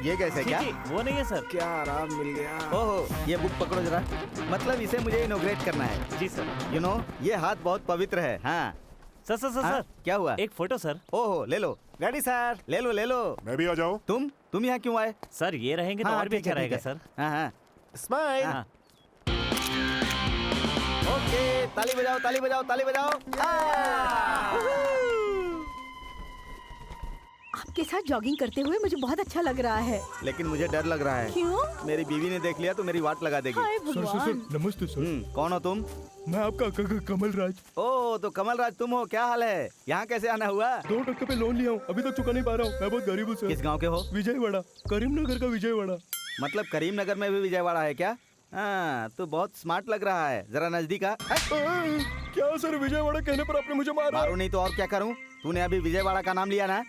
ये गैस है क्या? जी, वो नहीं है सर। क्या आराम मिल गया। ओहो, ये बुक पकड़ो जरा। मतलब इसे मुझे इनोग्रेट करना है। जी सर। यू नो, ये हाथ बहुत पवित्र है। हाँ सर सर सर हाँ? सर क्या हुआ? एक फोटो सर। ओहो, ले लो। Ready sir. ले लो ले लो। मैं भी आ जाऊं? तुम यहाँ क्यों आए? सर ये रहेंगे तो हाँ, और भी ठीक है, अच्छा रहेगा ठीक है। सर। हाँ हाँ। स्माइल। हाँ। ओके, ताली बजाओ ताली बजाओ ताली बजाओ। आपके साथ जॉगिंग करते हुए मुझे बहुत अच्छा लग रहा है। लेकिन मुझे डर लग रहा है। क्यों? मेरी बीवी ने देख लिया तो मेरी वाट लगा देगी। हाय भगवान। नमस्ते सर। कौन हो तुम? मैं आपका कमल राज। ओह, तो कमल राज तुम हो। क्या हाल है? यहाँ कैसे आना हुआ? 2% पे लोन लिया हूँ, अभी तक चुका नहीं पा रहा हूँ। मैं बहुत गरीब हूँ सर। किस गांव के हो? विजयवाड़ा, करीमनगर का विजयवाड़ा। मतलब करीमनगर में भी विजयवाड़ा है क्या? हाँ, तो बहुत स्मार्ट लग रहा है। जरा नजदीक आ। क्या सर, विजयवाड़ा कहने पर आपने मुझे मारा? मारो नहीं तो और क्या करूँ? तूने अभी विजयवाड़ा का नाम लिया ना?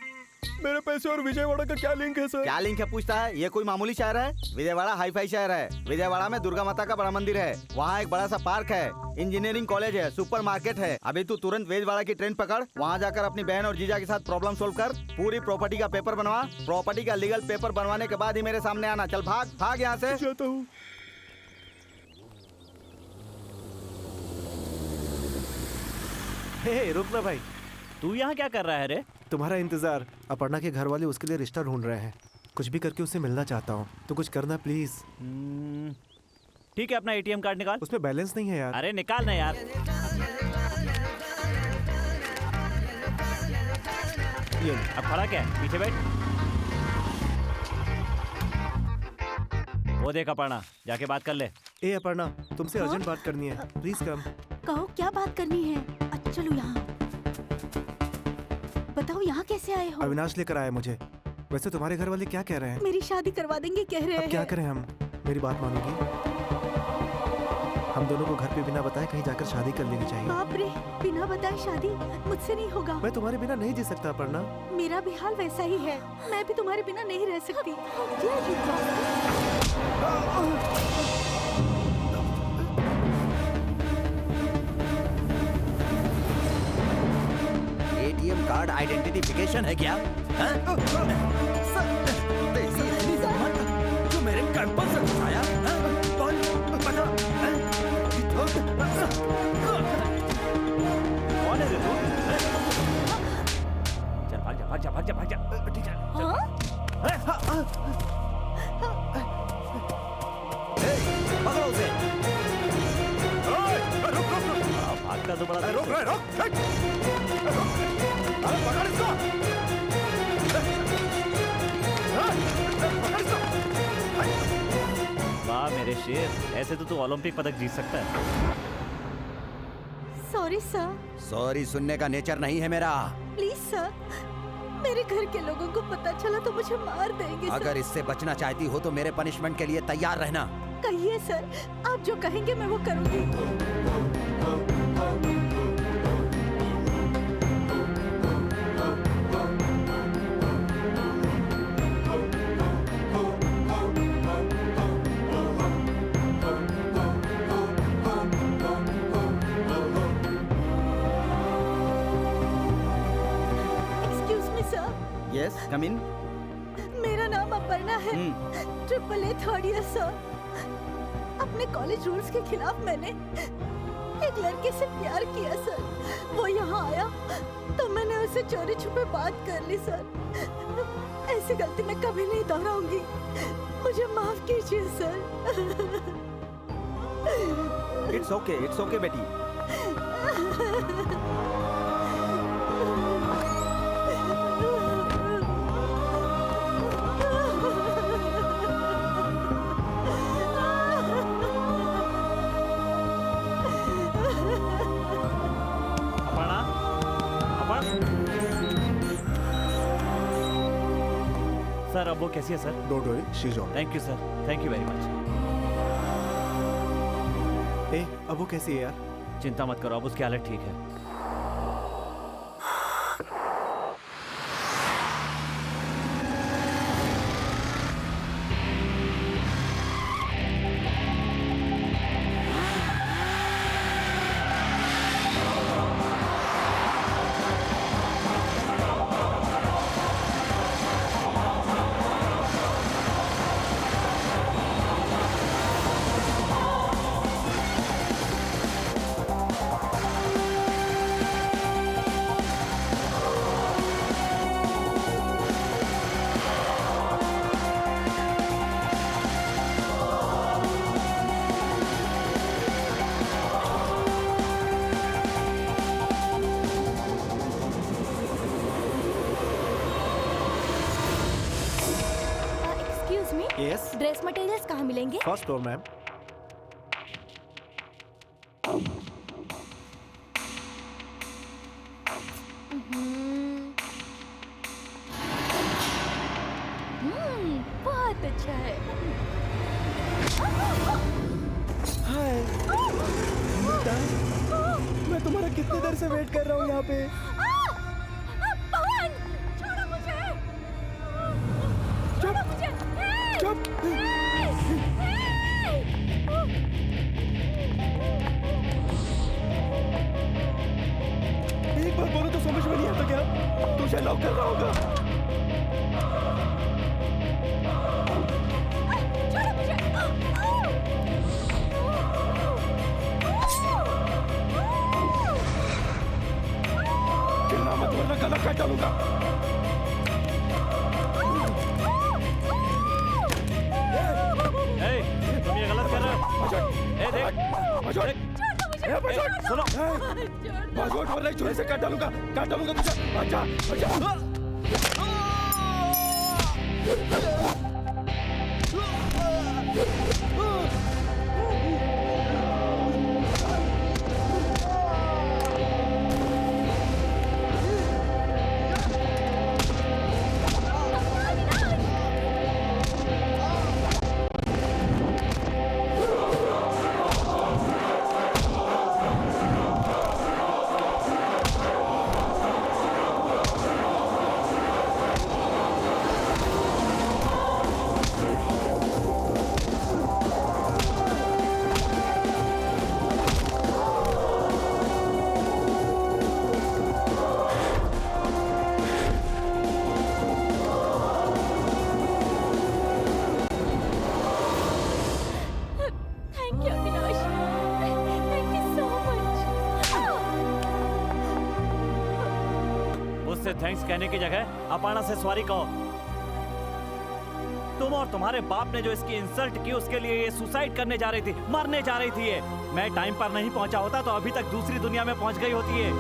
मेरे पैसे और विजयवाड़ा का क्या लिंक है सर? क्या लिंक है पूछता है? ये कोई मामूली शहर है? विजयवाड़ा हाई फाई शहर है। विजयवाड़ा में दुर्गा माता का बड़ा मंदिर है। वहाँ एक बड़ा सा पार्क है, इंजीनियरिंग कॉलेज है, सुपर मार्केट है। अभी तू तुरंत विजयवाड़ा की ट्रेन पकड़, वहाँ जाकर अपनी बहन और जीजा के साथ प्रॉब्लम सोल्व कर, पूरी प्रॉपर्टी का पेपर बनवा। प्रॉपर्टी का लीगल पेपर बनवाने के बाद ही मेरे सामने आना। चल भाग भाग यहाँ से। जाता हूँ। हे रुक ना भाई। तू यहाँ क्या कर रहा है रे? तुम्हारा इंतजार। अपर्णा के घर वाले उसके लिए रिश्ता ढूंढ रहे हैं। कुछ भी करके उससे मिलना चाहता हूँ, तो कुछ करना प्लीज। ठीक है, अपना एटीएम कार्ड निकाल। उसमें बैलेंस नहीं है यार। अरे निकाल ना यार। ये अब खड़ा क्या है? पीछे बैठ। वो देख अपर्णा, जाके बात कर ले। ए अपर्णा, तुमसे अर्जेंट बात करनी है, प्लीज कम। कहो क्या बात करनी है? अच्छा चलो यहाँ। बताओ यहाँ कैसे आए हो? अविनाश लेकर आया मुझे। वैसे तुम्हारे घर वाले क्या कह रहे हैं? मेरी शादी करवा देंगे कह रहे हैं। अब क्या करें हम? मेरी बात मानोगी? हम दोनों को घर पे बिना बताए कहीं जाकर शादी कर लेनी चाहिए। बाप रे, बिना बताए शादी मुझसे नहीं होगा। मैं तुम्हारे बिना नहीं जी सकता अपर्णा। मेरा भी हाल वैसा ही है। मैं भी तुम्हारे बिना नहीं रह सकती। एटीएम कार्ड आइडेंटिफिकेशन है क्या? हाँ? जो मेरे कैंपस से घुसाया? हाँ? कौन? बता। कौन है रे तू? चल भाग जा भाग जा भाग जा भाग जा। ठीक है। पकड़ो उसे। भागता तो बड़ा। रोक पकड़ इसको। वाह मेरे शेर, ऐसे तो तू ओलंपिक पदक जीत सकता है। Sorry sir. सॉरी सुनने का नेचर नहीं है मेरा। प्लीज सर, मेरे घर के लोगों को पता चला तो मुझे मार देंगे। अगर इससे बचना चाहती हो तो मेरे पनिशमेंट के लिए तैयार रहना। कहिए सर, आप जो कहेंगे मैं वो करूंगी। Excuse me sir. यस, कम इन। मेरा नाम अपर्णा है। AAA third year sir. अपने कॉलेज रूल्स के खिलाफ मैंने एक लड़के से प्यार किया सर। वो यहाँ आया तो मैंने उससे चोरी छुपे बात कर ली सर। ऐसी गलती मैं कभी नहीं दोहराऊंगी। मुझे माफ कीजिए सर। इट्स ओके बेटी। सर अब वो कैसी है sir? Don't worry, she is all. Thank you sir, thank you very much. ए, अब वो कैसी है यार? चिंता मत करो, अब उसकी हालत ठीक है। यस, ड्रेस मटेरियल्स कहाँ मिलेंगे? First floor ma'am. बहुत अच्छा है। हाय मैं तुम्हारा कितनी देर से वेट कर रहा हूँ यहाँ पे। पवन, छोड़ो मुझे। छोड़ो मुझे। चुप। एक बार बोलो तो समझ में नहीं आता क्या? तुझे लॉक कर रहा होगा। चिल्ला मत वरना गला काट डालूंगा। तुम ये गलत कर रहे हो। ए देख, सुनो, पासवर्ड वरना छुरी से काट डालूंगा तुझे। अच्छा अच्छा। थैंक्स कहने की जगह अपर्णा से सॉरी कहो। तुम और तुम्हारे बाप ने जो इसकी इंसल्ट की उसके लिए ये सुसाइड करने जा रही थी, मरने जा रही थी ये। मैं टाइम पर नहीं पहुंचा होता तो अभी तक दूसरी दुनिया में पहुंच गई होती है।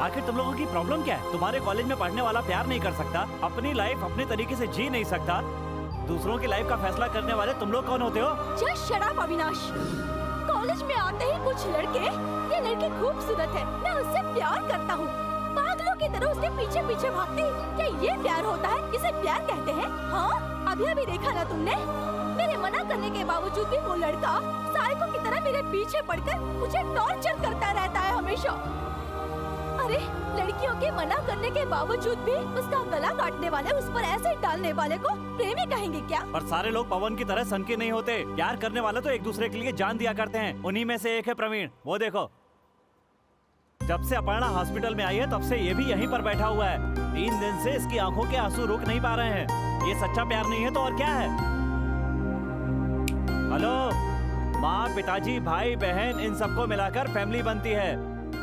आखिर तुम लोगों की प्रॉब्लम क्या है? तुम्हारे कॉलेज में पढ़ने वाला प्यार नहीं कर सकता, अपनी लाइफ अपने तरीके से जी नहीं सकता, दूसरों की लाइफ का फैसला करने वाले तुम लोग कौन होते हो? Just shut up Avinash. College में आते ही कुछ लड़के, ये लड़की खूबसूरत है, मैं उससे प्यार करता हूँ, पागलों की तरह उसके पीछे पीछे भागती। क्या ये प्यार होता है? इसे प्यार कहते हैं? हाँ, अभी देखा ना तुमने? मेरे मना करने के बावजूद भी वो लड़का साइको की तरह मेरे पीछे पड़कर मुझे टॉर्चर करता रहता है हमेशा। अरे लड़कियों के मना करने के बावजूद भी उसका गला काटने वाले, उस पर एसिड डालने वाले को प्रेमी कहेंगे क्या? पर सारे लोग पवन की तरह सनकी नहीं होते। प्यार करने वाले तो एक दूसरे के लिए जान दिया करते हैं। उन्हीं में से एक है प्रवीण। वो देखो, जब से अपर्णा हॉस्पिटल में आई है तब से ये भी यहीं पर बैठा हुआ है। 3 दिन से इसकी आंखों के आंसू रुक नहीं पा रहे हैं। ये सच्चा प्यार नहीं है तो और क्या है? हेलो, माँ, पिताजी, भाई, बहन, इन सबको मिलाकर फैमिली बनती है।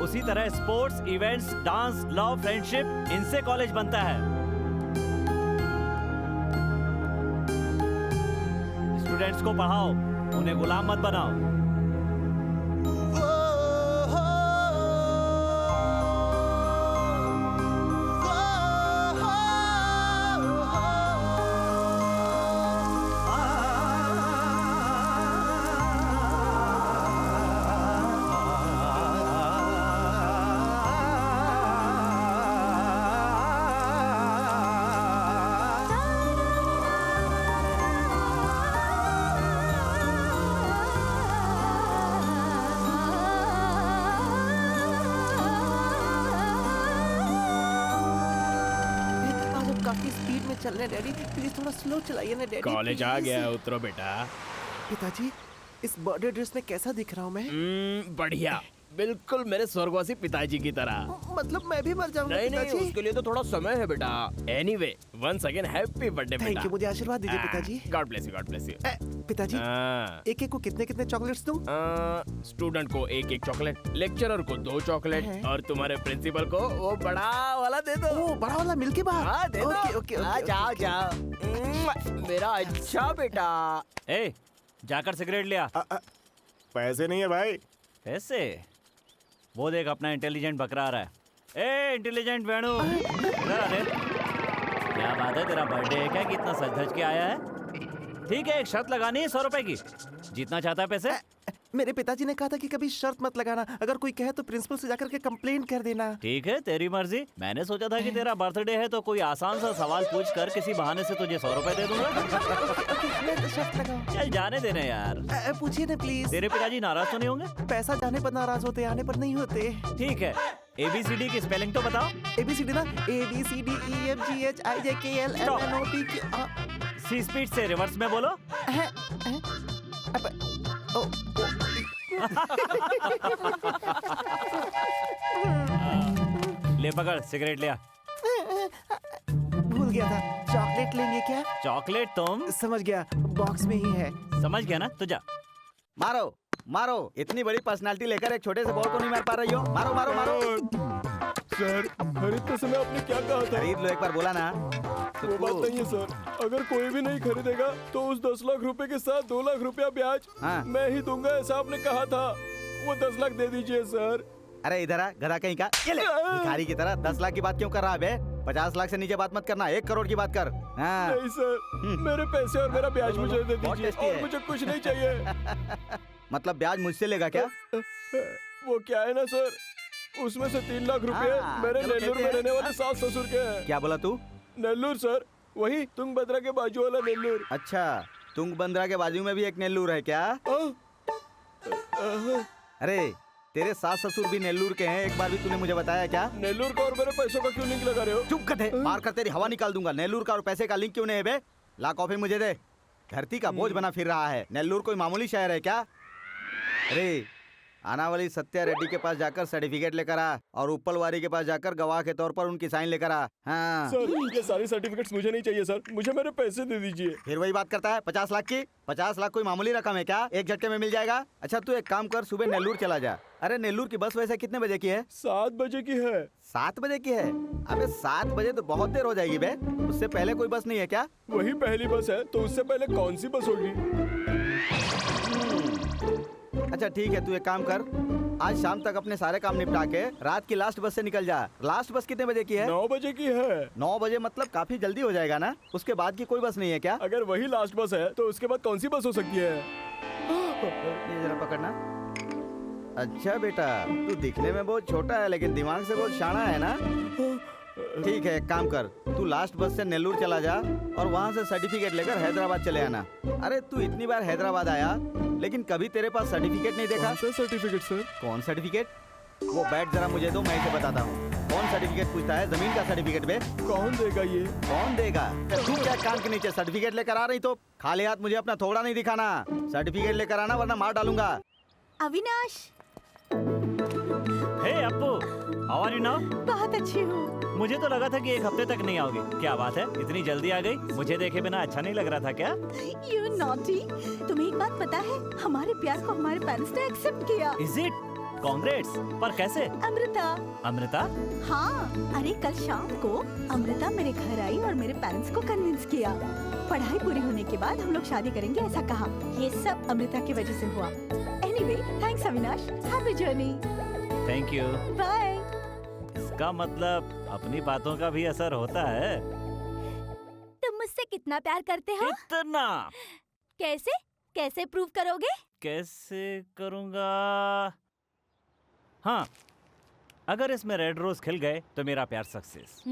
उसी तरह sports, events, dance, love, friendship, इनसे कॉलेज बनता है। स्टूडेंट्स को पढ़ाओ, उन्हें गुलाम मत बनाओ। काफी स्पीड में चल रहे हैं डैडी, प्लीज थोड़ा स्लो चलाइए ना डैडी। College uh please। गया है, उतरो बेटा। पिताजी, इस बर्थडे ड्रेस में कैसा दिख रहा हूँ मैं? बढ़िया, बिल्कुल मेरे स्वर्गवासी पिताजी की तरह। मतलब मैं भी मर जाऊंगा नहीं नहीं, पिताजी? उसके लिए तो थोड़ा समय है बेटा। Anyway, once again happy birthday thank बेटा। यू, मुझे आशीर्वाद दीजिए पिताजी। God bless you, God bless you. पिताजी, एक एक को कितने कितने चॉकलेट्स दूं? स्टूडेंट को एक एक चॉकलेट, लेक्चरर को 2 चॉकलेट है। और तुम्हारे प्रिंसिपल को वो बड़ा वाला दे दो। ओ, बड़ा वाला मिल के बाद? हाँ, दे दो। ओके, ओके, हाँ, ओके, जाओ ओके। जाओ। मेरा अच्छा बेटा। ए, जाकर सिगरेट लिया। पैसे नहीं है भाई। पैसे? वो देख, अपना इंटेलिजेंट बकरा आ रहा है। ए इंटेलिजेंट वेणु, इधर आ दे। क्या बात है, तेरा बर्थडे है क्या कि इतना सज धज के आया है? ठीक है, एक शर्त लगानी है 100 रुपए की। जीतना चाहता है पैसे? मेरे पिताजी ने कहा था कि कभी शर्त मत लगाना, अगर कोई कहे तो प्रिंसिपल से जाकर के कंप्लेंट कर देना। ठीक है, तेरी मर्जी। मैंने सोचा था कि तेरा बर्थडे है तो कोई आसान सा सवाल पूछ कर किसी बहाने से तुझे 100 रुपए दे दूंगा। मैं तो शर्त लगाऊं। चल जाने देना यार। पूछिए ना प्लीज। तेरे पिताजी नाराज तो नहीं होंगे? पैसा जाने पर नाराज होते, आने पर नहीं होते। ठीक है, ABCD की स्पेलिंग तो बताओ। ABCD ना, ABCDEFGHIJKL MNOP सी स्पीड से रिवर्स में बोलो। ले पकड़, सिगरेट लिया। भूल गया था, चॉकलेट लेंगे क्या? चॉकलेट तुम? समझ गया, बॉक्स में ही है। समझ गया ना, तो जा। मारो मारो, इतनी बड़ी पर्सनालिटी लेकर एक छोटे से बॉल को नहीं मार पा रही हो। मारो मारो मारो। सर, खरीदते समय आपने क्या कहा था? खरीद लो, एक बार बोला ना। वो बात नहीं है सर, अगर कोई भी नहीं खरीदेगा तो उस 10 लाख रुपए के साथ 2 लाख रुपया ब्याज हाँ। मैं ही दूंगा, ऐसा आपने कहा था। वो 10 लाख दे दीजिए सर। अरे इधर आ, गधा कहीं का। ये ले, भिखारी की तरह 10 लाख की बात क्यों कर रहा है बे? 50 लाख से नीचे बात मत करना, 1 करोड़ की बात कर। हाँ। नहीं सर, मेरे पैसे और मेरा ब्याज मुझे दे बहुत दीजिए, टेस्टी और है। मुझे कुछ नहीं चाहिए। मतलब ब्याज मुझसे लेगा क्या? वो क्या है ना सर, उसमें से 3 लाख रुपए हाँ, मेरे चलो नेल्लूर कहते में हैं। रहने वाले सास ससुर के हैं। क्या बोला तू? नेल्लूर सर, वही तुंगभद्रा के बाजू वाला नेल्लूर। अच्छा, तुंगभद्रा के बाजू में भी एक नेल्लूर है क्या? अरे तेरे सास ससुर भी नेल्लूर के हैं, एक बार भी तूने मुझे बताया क्या? नेल्लूर का और मेरे पैसों का क्यों लिंक लगा रहे हो? चुप गधे, मार कर तेरी हवा निकाल दूंगा। नेल्लूर का और पैसे का लिंक क्यों नहीं है बे? ला कॉफी मुझे दे। धरती का बोझ बना फिर रहा है। नेल्लूर कोई मामूली शहर है क्या? अरे आना वाली सत्या रेड्डी के पास जाकर सर्टिफिकेट लेकर आ, और उपलवारी के पास जाकर गवाह के तौर पर उनकी साइन लेकर आ। हाँ। सर, ये सारे सर्टिफिकेट्स मुझे नहीं चाहिए सर, मुझे मेरे पैसे दे दीजिए। फिर वही बात करता है 50 लाख की। 50 लाख कोई मामूली रकम है क्या? एक झटके में मिल जाएगा। अच्छा तू एक काम कर, सुबह नेल्लूर चला जा। अरे नेल्लूर की बस वैसे कितने बजे की है? 7 बजे की है। 7 बजे की है? अबे 7 बजे तो बहुत देर हो जाएगी बे। उससे पहले कोई बस नहीं है क्या? वही पहली बस है, तो उससे पहले कौन सी बस होगी? अच्छा ठीक है, तू एक काम कर, आज शाम तक अपने सारे काम निपटा के रात की लास्ट बस से निकल जा। लास्ट बस कितने बजे की है? 9 बजे की है। 9 बजे मतलब काफी जल्दी हो जाएगा ना? उसके बाद की कोई बस नहीं है क्या? अगर वही लास्ट बस है तो उसके बाद कौन सी बस हो सकती है? ये जरा पकड़ना। अच्छा बेटा, तू दिखने में बहुत छोटा है लेकिन दिमाग से बहुत शाना है ना? ठीक है, एक काम कर, तू लास्ट बस से नेल्लूर चला जा और वहाँ से सर्टिफिकेट लेकर हैदराबाद चले आना। अरे तू इतनी बार हैदराबाद आया लेकिन कभी तेरे पास सर्टिफिकेट नहीं देखा। कौन सा सर्टिफिकेट सर? कौन सर्टिफिकेट? वो बैठ जरा मुझे दो, मैं इसे बताता हूँ। कौन सर्टिफिकेट पूछता है? जमीन का सर्टिफिकेट बे। कौन देगा ये? कौन देगा? तू क्या कान के नीचे सर्टिफिकेट लेकर आ रही तो खाली हाथ मुझे अपना थोड़ा नहीं दिखाना। सर्टिफिकेट लेकर आना वरना मार डालूंगा। Avinash, hey Appu, how are you now? बहुत अच्छी हूँ। मुझे तो लगा था कि 1 हफ्ते तक नहीं आओगे। क्या बात है, इतनी जल्दी आ गई? मुझे देखे बिना अच्छा नहीं लग रहा था क्या? You naughty। तुम्हें एक बात पता है, हमारे प्यार को हमारे पेरेंट्स ने एक्सेप्ट किया। Is it? Congrats। पर कैसे? अमृता। अमृता? हाँ, अरे कल शाम को अमृता मेरे घर आई और मेरे पेरेंट्स को कन्विंस किया। पढ़ाई पूरी होने के बाद हम लोग शादी करेंगे ऐसा कहा। ये सब अमृता की वजह से हुआ। Anyway, thanks Avinash. Happy journey। Thank you. Bye। इसका मतलब अपनी बातों का भी असर होता है। तुम मुझसे कितना प्यार करते हो? कितना? कैसे कैसे प्रूव करोगे? कैसे करूँगा? हाँ, अगर इसमें रेड रोज खिल गए तो मेरा प्यार सक्सेस।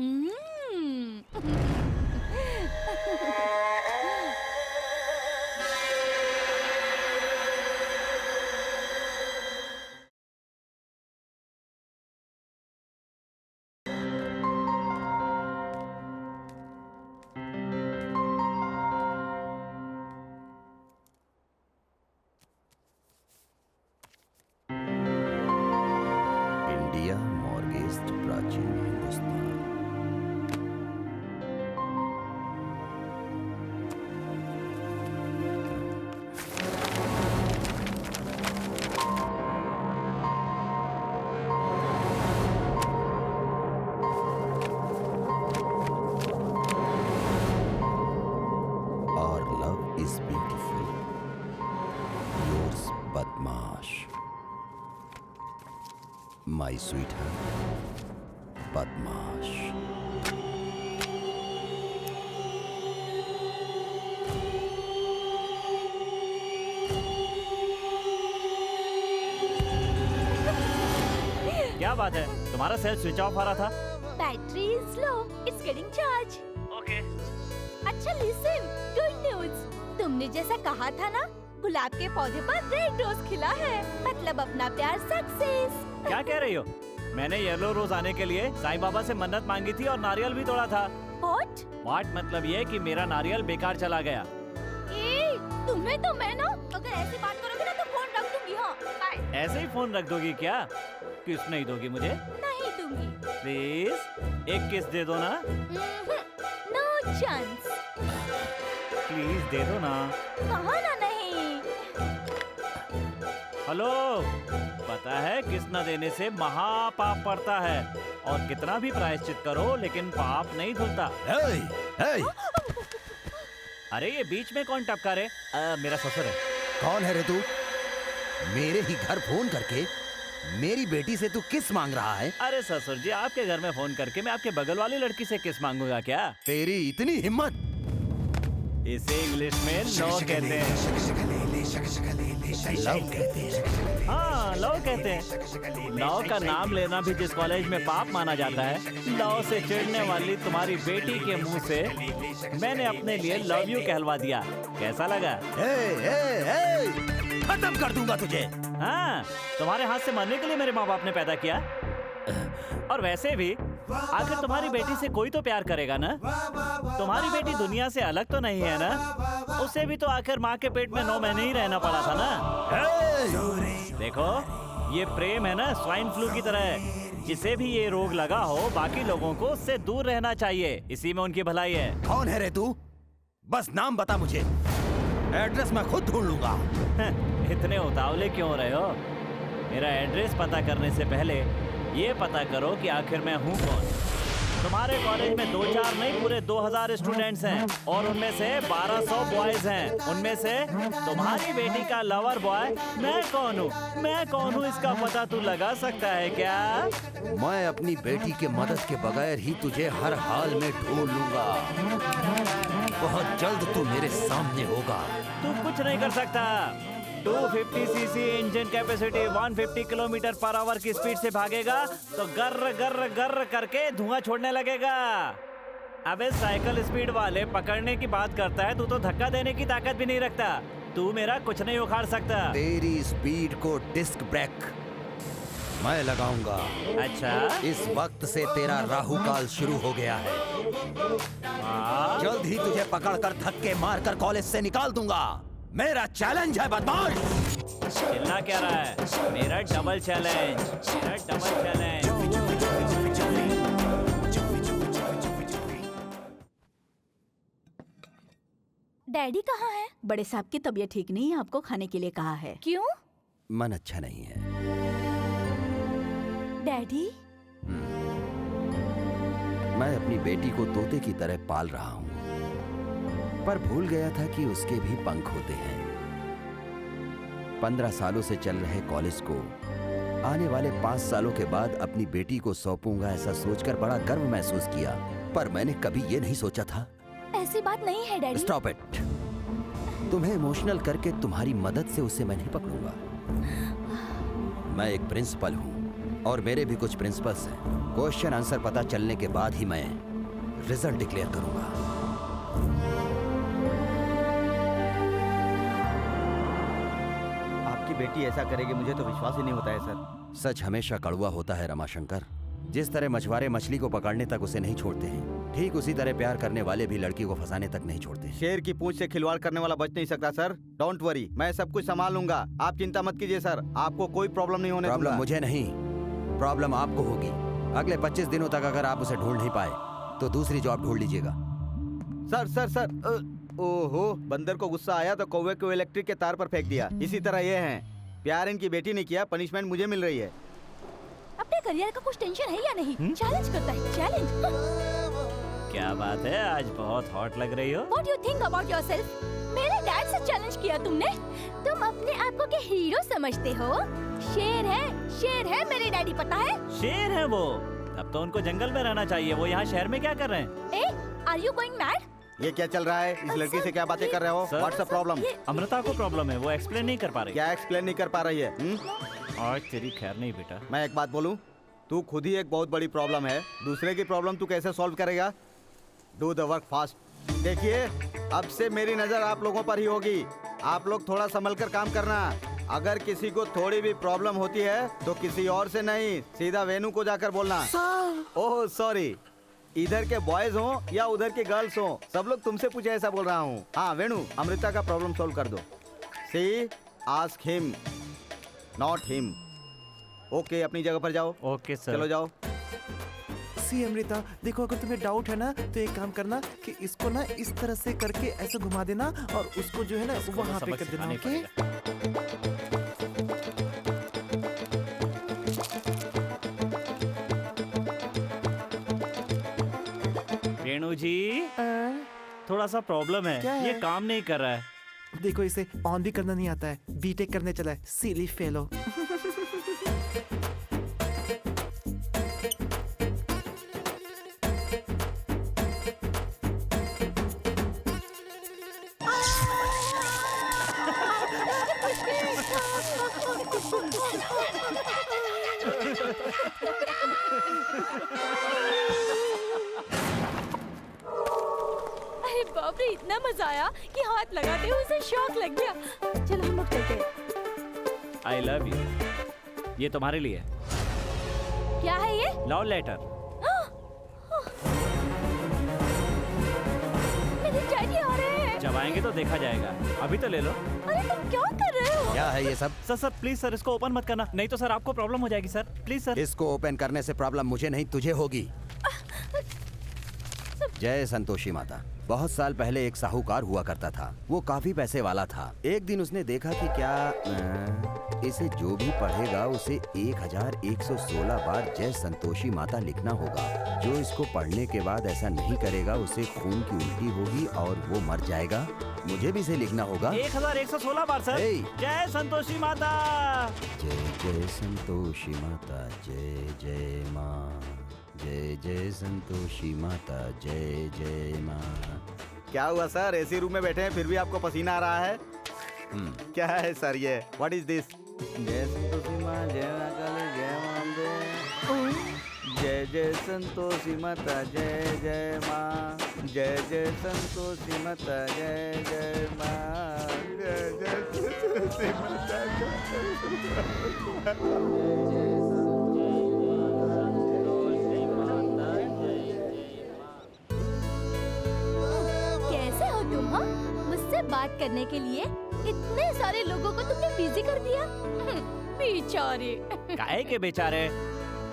माई स्वीट बदमाश। क्या बात है, तुम्हारा सेल स्विच ऑफ आ रहा था? Battery is low, it's getting charge. Okay. अच्छा लिसन, गुड न्यूज, तुमने जैसा कहा था ना, गुलाब के पौधे पर रेड रोज खिला है, मतलब अपना प्यार सक्सेस। क्या कह रही हो? मैंने येलो रोज आने के लिए साईं बाबा से मन्नत मांगी थी और नारियल भी तोड़ा था। व्हाट मतलब ये कि मेरा नारियल बेकार चला गया। ए, तुम्हें तो मैं ना, अगर ऐसी बात करोगे ना तो फोन रख दूंगी। हाँ, बाय। ऐसे ही फोन रख दोगी क्या? किस नहीं दोगी मुझे? नहीं दूंगी। प्लीज एक किस दे दो ना। No chance. प्लीज दे दो ना। कहा ना नहीं। हेलो, पता है किस न देने से महापाप पड़ता है, और कितना भी प्रायश्चित करो लेकिन पाप नहीं धुलता। अरे ये बीच में कौन टपका रे? मेरा ससुर है। कौन है रे तू? मेरे ही घर फोन करके मेरी बेटी से तू किस मांग रहा है? अरे ससुर जी, आपके घर में फोन करके मैं आपके बगल वाली लड़की से किस मांगूंगा क्या? तेरी इतनी हिम्मत? इसे इंग्लिश में लव कहते हैं। लव कहते हैं? हाँ, लव कहते हैं। लव का नाम लेना भी जिस कॉलेज में पाप माना जाता है, लव से चिढ़ने वाली तुम्हारी बेटी के मुंह से मैंने अपने लिए लव यू कहलवा दिया। कैसा लगा? खत्म कर दूंगा तुझे। हाँ, तुम्हारे हाथ से मरने के लिए मेरे माँ बाप ने पैदा किया। और वैसे भी आखिर तुम्हारी बेटी से कोई तो प्यार करेगा ना? तुम्हारी बेटी दुनिया से अलग तो नहीं है ना? उसे भी तो आखिर माँ के पेट में 9 महीने ही रहना पड़ा था ना? देखो, ये प्रेम है ना, स्वाइन फ्लू की तरह है। जिसे भी ये रोग लगा हो, बाकी लोगों को उससे दूर रहना चाहिए। इसी में उनकी भलाई है। कौन है रे तू? बस नाम बता मुझे, एड्रेस मैं खुद ढूंढ लूंगा। इतने उतावले क्यों रहे हो? मेरा एड्रेस पता करने से पहले ये पता करो कि आखिर मैं हूँ कौन। तुम्हारे कॉलेज में 2-4 नहीं, पूरे 2000 स्टूडेंट्स हैं, और उनमें से 1200 बॉयज हैं। उनमें से तुम्हारी बेटी का लवर बॉय मैं कौन हूँ? मैं कौन हूँ इसका पता तू लगा सकता है क्या? मैं अपनी बेटी के मदद के बगैर ही तुझे हर हाल में ढूंढ लूंगा। बहुत जल्द तू मेरे सामने होगा। तू कुछ नहीं कर सकता। 250 CC engine capacity 150 kilometre per hour की स्पीड से भागेगा तो गर्र गर्र गर्र करके धुआं छोड़ने लगेगा। अबे साइकिल स्पीड वाले पकड़ने की बात करता है, तू तो धक्का देने की ताकत भी नहीं रखता। तू मेरा कुछ नहीं उखाड़ सकता। तेरी स्पीड को डिस्क ब्रेक मैं लगाऊंगा। अच्छा, इस वक्त से तेरा राहु काल शुरू हो गया है। जल्द ही तुझे पकड़कर धक्के मारकर कॉलेज से निकाल दूंगा। मेरा चैलेंज है बदमाश। चिल्ला क्या रहा है? मेरा डबल चैलेंज, मेरा डबल चैलेंज। डैडी कहाँ है? बड़े साहब की तबीयत ठीक नहीं है, आपको खाने के लिए कहा है। क्यों? मन अच्छा नहीं है। डैडी, मैं अपनी बेटी को तोते की तरह पाल रहा हूँ, पर भूल गया था कि उसके भी पंख होते हैं। 15 सालों से चल रहे कॉलेज को आने वाले 5 सालों के बाद अपनी बेटी को सौंपूंगा, ऐसा सोचकर बड़ा गर्व महसूस किया। पर मैंने कभी ये नहीं सोचा था। ऐसी बात नहीं है डैडी। Stop it. तुम्हें इमोशनल करके तुम्हारी मदद से उसे मैं नहीं पकड़ूंगा। मैं एक प्रिंसिपल हूँ और मेरे भी कुछ प्रिंसिपल्स हैं। क्वेश्चन आंसर पता चलने के बाद ही मैं रिजल्ट डिक्लेयर करूंगा। आपकी बेटी ऐसा करेगी मुझे तो विश्वास ही नहीं होता है सर। सच हमेशा कड़वा होता है रमाशंकर। जिस तरह मछुआरे मछली को पकड़ने तक उसे नहीं छोड़ते हैं, ठीक उसी तरह प्यार करने वाले भी लड़की को फंसाने तक नहीं छोड़ते। शेर की पूंछ से खिलवाड़ करने वाला बच नहीं सकता सर। डोंट वरी, मैं सब कुछ संभाल लूंगा। आप चिंता मत कीजिए सर, आपको कोई प्रॉब्लम नहीं होने दूंगा। प्रॉब्लम मुझे नहीं, प्रॉब्लम आपको होगी। अगले 25 दिनों तक अगर आप उसे ढूंढ नहीं पाए तो दूसरी जॉब ढूंढ लीजिएगा। सर सर सर, ओहो, बंदर को गुस्सा आया तो कौवे को इलेक्ट्रिक के तार पर फेंक दिया। इसी तरह ये हैं। प्यार इनकी बेटी ने किया, पनिशमेंट मुझे मिल रही है। अपने करियर का कुछ टेंशन है या नहीं? चैलेंज करता है, चैलेंज। क्या बात है, आज बहुत हॉट लग रही हो। What do you think about yourself? मेरे डैड से चैलेंज किया तुमने? तुम अपने आप को के हीरो समझते हो? शेर है मेरे डैडी, पता है? शेर है वो। अब तो उनको जंगल में रहना चाहिए, वो यहाँ शहर में क्या कर रहे हैं? Are you going mad? ये क्या चल रहा है? इस लड़की से क्या बातें कर रहे हो? Sir, what's the problem? Amrita को प्रॉब्लम है, वो एक्सप्लेन नहीं कर पा रही। क्या एक्सप्लेन नहीं कर पा रही है? आज तेरी खैर नहीं बेटा। मैं एक बात बोलूं, तू खुद ही एक बहुत बड़ी प्रॉब्लम है। दूसरे की प्रॉब्लम तू कैसे सॉल्व करेगा? Do the work fast. देखिए, अब से मेरी नजर आप लोगों पर ही होगी। आप लोग थोड़ा संभल कर काम करना। अगर किसी को थोड़ी भी प्रॉब्लम होती है तो किसी और से नहीं, सीधा वेणु को जाकर बोलना। ओह सॉरी, इधर के बॉयज हो या उधर के गर्ल्स हो, सब लोग तुमसे पूछे ऐसा बोल रहा हूँ। हाँ वेणु, अमृता का प्रॉब्लम सॉल्व कर दो। See ask him not him. Okay, अपनी जगह पर जाओ। Okay sir. चलो जाओ। सी अमृता, देखो अगर तुम्हें डाउट है ना तो एक काम करना कि इसको ना इस तरह से करके ऐसे घुमा देना और उसको जो है ना वहाँ पे कर देना। ओके? वेणु जी, थोड़ा सा प्रॉब्लम है, क्या है? ये काम नहीं कर रहा है। देखो इसे ऑन भी करना नहीं आता है, बीटेक करने चला है, सिली फेलो। अरे बाप रे, इतना मजा आया कि हाथ लगाते हुए उसे शॉक लग गया। चलो हम लोग चलते हैं। आई लव यू, ये तुम्हारे लिए। क्या है ये? Love letter. मेरे डैडी आ रहे हैं। जब आएंगे तो देखा जाएगा, अभी तो ले लो। अरे तुम क्या कर रहे हो? क्या है ये सब? सर प्लीज सर, इसको ओपन मत करना, नहीं तो सर आपको प्रॉब्लम हो जाएगी सर। Please sir. इसको ओपन करने से प्रॉब्लम मुझे नहीं तुझे होगी। जय संतोषी माता। बहुत साल पहले एक साहूकार हुआ करता था। वो काफी पैसे वाला था। एक दिन उसने देखा कि क्या इसे जो भी पढ़ेगा उसे 1116 बार जय संतोषी माता लिखना होगा। जो इसको पढ़ने के बाद ऐसा नहीं करेगा उसे खून की उल्टी होगी और वो मर जाएगा। मुझे भी इसे लिखना होगा 1116 बार सर। जय संतोषी माता। जय जय संतोषी माता, जय जय माँ। जय जय संतोषी माता, जय जय माँ। क्या हुआ सर, एसी रूम में बैठे हैं फिर भी आपको पसीना आ रहा है? क्या है सर ये? What is this? जय संतोषी माँ, जय काली, जय माँ, जय जय संतोषी माता, जय जय माँ। जय जय संतोषी माता, जय जय माँ। जय जय संतोषी माता, कैसे हो तुम? हाँ, मुझसे बात करने के लिए इतने सारे लोगों को तुमने बिजी कर दिया। बेचारे। काहे के बेचारे?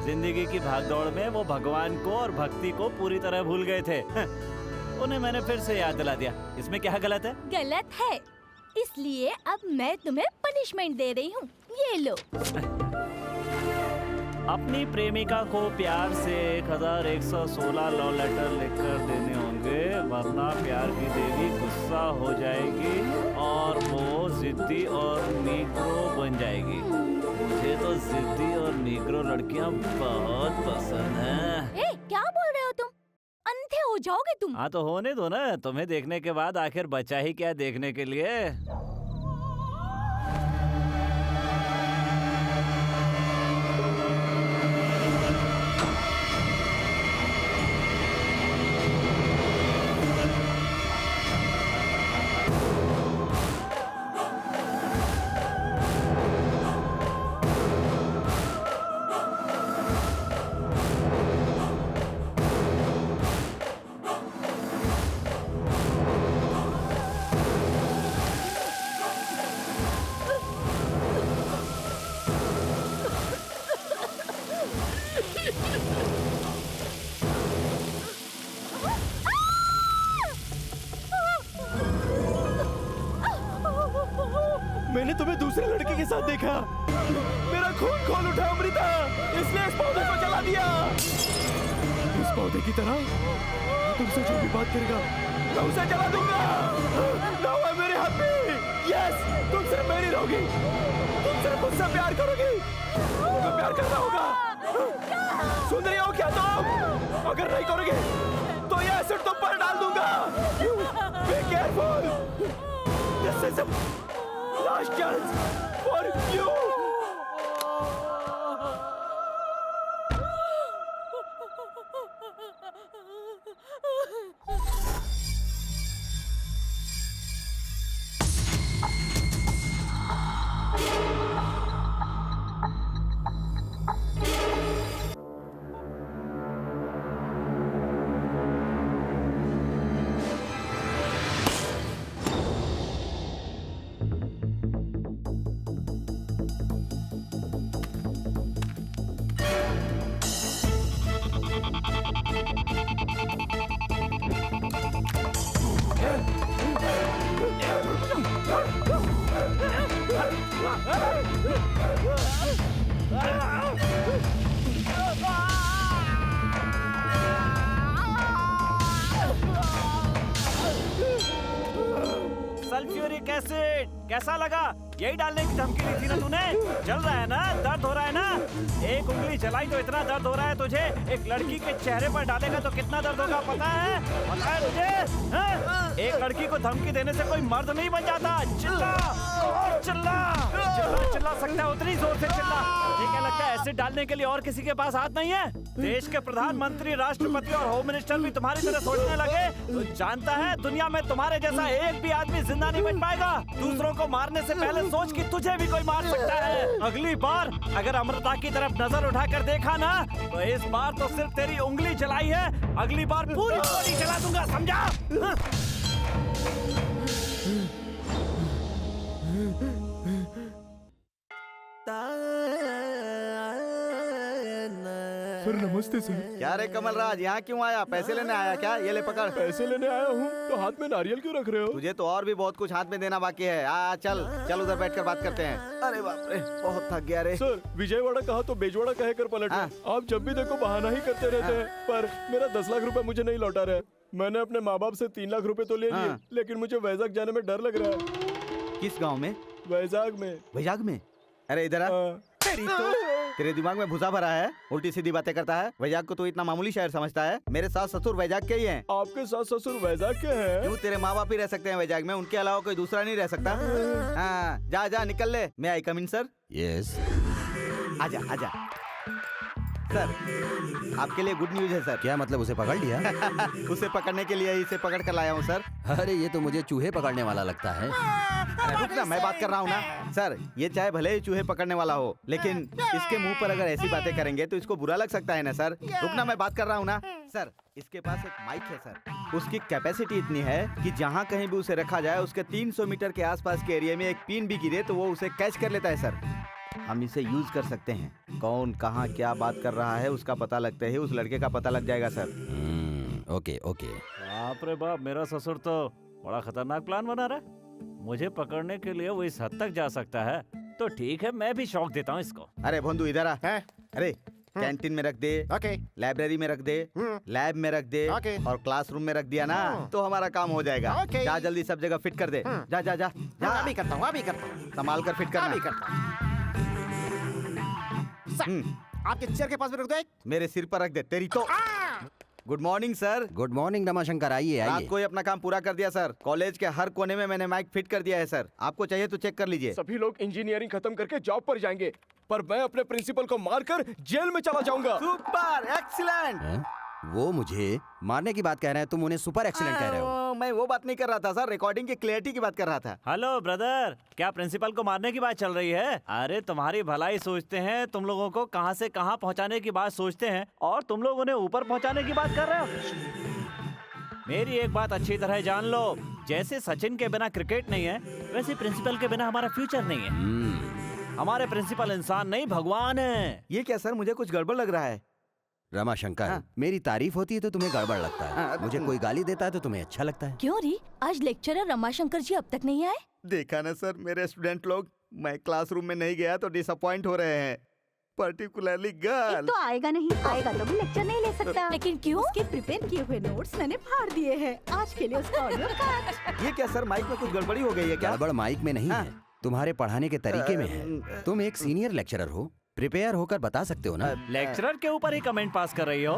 जिंदगी की भागदौड़ में वो भगवान को और भक्ति को पूरी तरह भूल गए थे। उन्हें मैंने फिर से याद दिला दिया। इसमें क्या गलत है? गलत है, इसलिए अब मैं तुम्हें पनिशमेंट दे रही हूँ। ये लो। अपनी प्रेमिका को प्यार से 1116 लव लेटर लिखकर देने होंगे, वरना प्यार की देवी गुस्सा हो जाएगी और वो जिद्दी और नीग्रो बन जाएगी। मुझे तो जिद्दी और नीग्रो लड़कियां बहुत पसंद हैं। क्या बोल रहे हो तुम? अंधे हो जाओगे तुम। हाँ तो होने दो ना, तुम्हें देखने के बाद आखिर बचा ही क्या देखने के लिए। मैंने तुम्हें दूसरे लड़के के साथ देखा। मेरा खून खोल उठा अमृता, इसलिए इस पौधे को जला दिया। इस पौधे की तरह तुमसे जो भी बात करेगा मैं उसे जला दूंगा। Now I am very happy. Yes, तुम सिर्फ मेरी रहोगी, तुम सिर्फ मुझसे प्यार करोगी, तुम्हें प्यार करना होगा। सुन रही हो क्या तुम? अगर नहीं करोगे तो ये एसिड तुम पर डाल दूंगा। You be careful. This is a last chance for you. Sulphuric acid कैसा लगा? यही डालने की धमकी दी थी ना तूने? जल रहा है ना? दर्द हो रहा है ना? एक उंगली जलाई तो इतना दर्द हो रहा है तुझे? एक लड़की के चेहरे पर डालेगा तो कितना दर्द होगा पता है? पता है तुझे? हाँ? एक लड़की को धमकी देने से कोई मर्द नहीं बन जाता। चिल्ला और चिल्ला, जितना चिल्ला सकता है उतनी जोर से चिल्ला। ये क्या लगता है एसिड डालने के लिए और किसी के पास हाथ नहीं है? देश के प्रधानमंत्री, राष्ट्रपति और होम मिनिस्टर भी तुम्हारी तरह सोचने लगे तो जानता है दुनिया में तुम्हारे जैसा एक भी आदमी जिंदा नहीं बच पाएगा। दूसरों को मारने से पहले सोच कि तुझे भी कोई मार सकता है। अगली बार अगर अमृता की तरफ नजर उठाकर देखा ना तो इस बार तो सिर्फ तेरी उंगली जलाई है, अगली बार पूरी बॉडी जला दूंगा, समझा? सर नमस्ते सर। क्या रे कमल राज, यहाँ क्यों आया? पैसे लेने आया क्या? ये ले पकड़। पैसे लेने आया हूँ तो हाथ में नारियल क्यों रख रहे हो? तुझे तो और भी बहुत कुछ हाथ में देना बाकी है। चल चल उधर बैठकर बात करते हैं। अरे बाप रे, बहुत थक गया रे। सर विजयवाड़ा कहा तो बेजवाड़ा कहे कर पलट। आप जब भी देखो बहाना ही करते रहते हैं। पर मेरा 10 लाख रुपए मुझे नहीं लौटा रहे। मैंने अपने माँ बाप से 3 लाख रुपए तो ले लिए, लेकिन मुझे वैजाग जाने में डर लग रहा है। किस गाँव में? वैजाग में। वैजाग में? अरे इधर आ। तेरे दिमाग में भूसा भरा है, उल्टी सीधी बातें करता है। वैजाग को तो इतना मामूली शहर समझता है। मेरे सास ससुर वैजाग के ही हैं। आपके सास ससुर वैजाग के हैं? क्यों, तेरे माँ बाप ही रह सकते हैं वैजाग में, उनके अलावा कोई दूसरा नहीं रह सकता। हाँ, जा जा निकल ले। मैं आई कम इन सर? यस। आजा आजा। सर आपके लिए गुड न्यूज है सर। क्या मतलब, उसे पकड़ लिया? उसे पकड़ने के लिए इसे पकड़ कर लाया हूँ सर। अरे ये तो मुझे चूहे पकड़ने वाला लगता है। अरे रुक ना, मैं बात कर रहा हूँ ना। सर ये चाहे भले ही चूहे पकड़ने वाला हो, लेकिन इसके मुंह पर अगर ऐसी बातें करेंगे तो इसको बुरा लग सकता है ना सर। रुक ना, मैं बात कर रहा हूँ ना। सर इसके पास एक माइक है सर। उसकी कैपेसिटी इतनी है कि जहाँ कहीं भी उसे रखा जाए उसके 300 मीटर के आसपास के एरिया में एक पिन भी गिरे तो वो उसे कैच कर लेता है सर। हम इसे यूज कर सकते हैं। कौन कहाँ क्या बात कर रहा है उसका पता लगते ही उस लड़के का पता लग जाएगा सर। Okay okay. बाप रे बाप, मेरा ससुर तो बड़ा खतरनाक प्लान बना रहा है। मुझे पकड़ने के लिए वो इस हद तक जा सकता है तो ठीक है, मैं भी शौक देता हूँ इसको। अरे भोंदू इधर आ। अरे कैंटीन में रख दे, लाइब्रेरी में रख दे, लैब में रख दे, और क्लासरूम में रख दिया ना तो हमारा काम हो जाएगा। जा जल्दी सब जगह फिट कर दे। जा जा जा जा। अभी करता हूँ, अभी करता हूँ, संभाल कर फिट करना। अभी करता हूँ। आपके चेयर के पास में रख दो। मेरे सिर पर रख दे तेरी तो। Good morning sir. Good morning Ramashankar, आइए रात आइए। को ही अपना काम पूरा कर दिया सर। कॉलेज के हर कोने में मैंने माइक फिट कर दिया है सर। आपको चाहिए तो चेक कर लीजिए। सभी लोग इंजीनियरिंग खत्म करके जॉब पर जाएंगे, पर मैं अपने प्रिंसिपल को मारकर जेल में चला जाऊंगा। Super excellent. वो मुझे मारने की बात कह रहे हैं, तुम उन्हें सुपर एक्सीलेंट कह रहे हो। मैं वो बात नहीं कर रहा था सर, रिकॉर्डिंग की क्लैरिटी की बात कर रहा था। हेलो ब्रदर, क्या प्रिंसिपल को मारने की बात चल रही है? अरे तुम्हारी भलाई सोचते हैं, तुम लोगों को कहां से कहां पहुंचाने की बात सोचते हैं और तुम लोग उन्हें ऊपर पहुंचाने की बात कर रहे हो। मेरी एक बात अच्छी तरह जान लो, जैसे सचिन के बिना क्रिकेट नहीं है, वैसे प्रिंसिपल के बिना हमारा फ्यूचर नहीं है। हमारे प्रिंसिपल इंसान नहीं, भगवान है। ये क्या सर, मुझे कुछ गड़बड़ लग रहा है। रमाशंकर, मेरी तारीफ होती है तो तुम्हें गड़बड़ लगता है, मुझे कोई गाली देता है तो तुम्हें अच्छा लगता है। क्यों री, आज लेक्चरर रमाशंकर जी अब तक नहीं आए? देखा ना सर, मेरे स्टूडेंट लोग, मैं क्लासरूम में नहीं गया तो डिसअपॉइंट हो रहे हैं। पर्टिकुलरली एक गर्ल। तो आएगा नहीं, आएगा तो भी लेक्चर नहीं ले सकता। लेकिन क्यों? उसके प्रिपेयर किए हुए नोट्स मैंने फाड़ दिए हैं। आज के लिए उसका ऑडियो कट। ये क्या सर, माइक में कुछ गड़बड़ी हो गई है क्या? गड़बड़ माइक में नहीं है, तुम्हारे पढ़ाने के तरीके में है। तुम एक सीनियर लेक्चरर हो, प्रिपेयर होकर बता सकते हो ना। लेक्चरर के ऊपर ही कमेंट पास कर रही हो?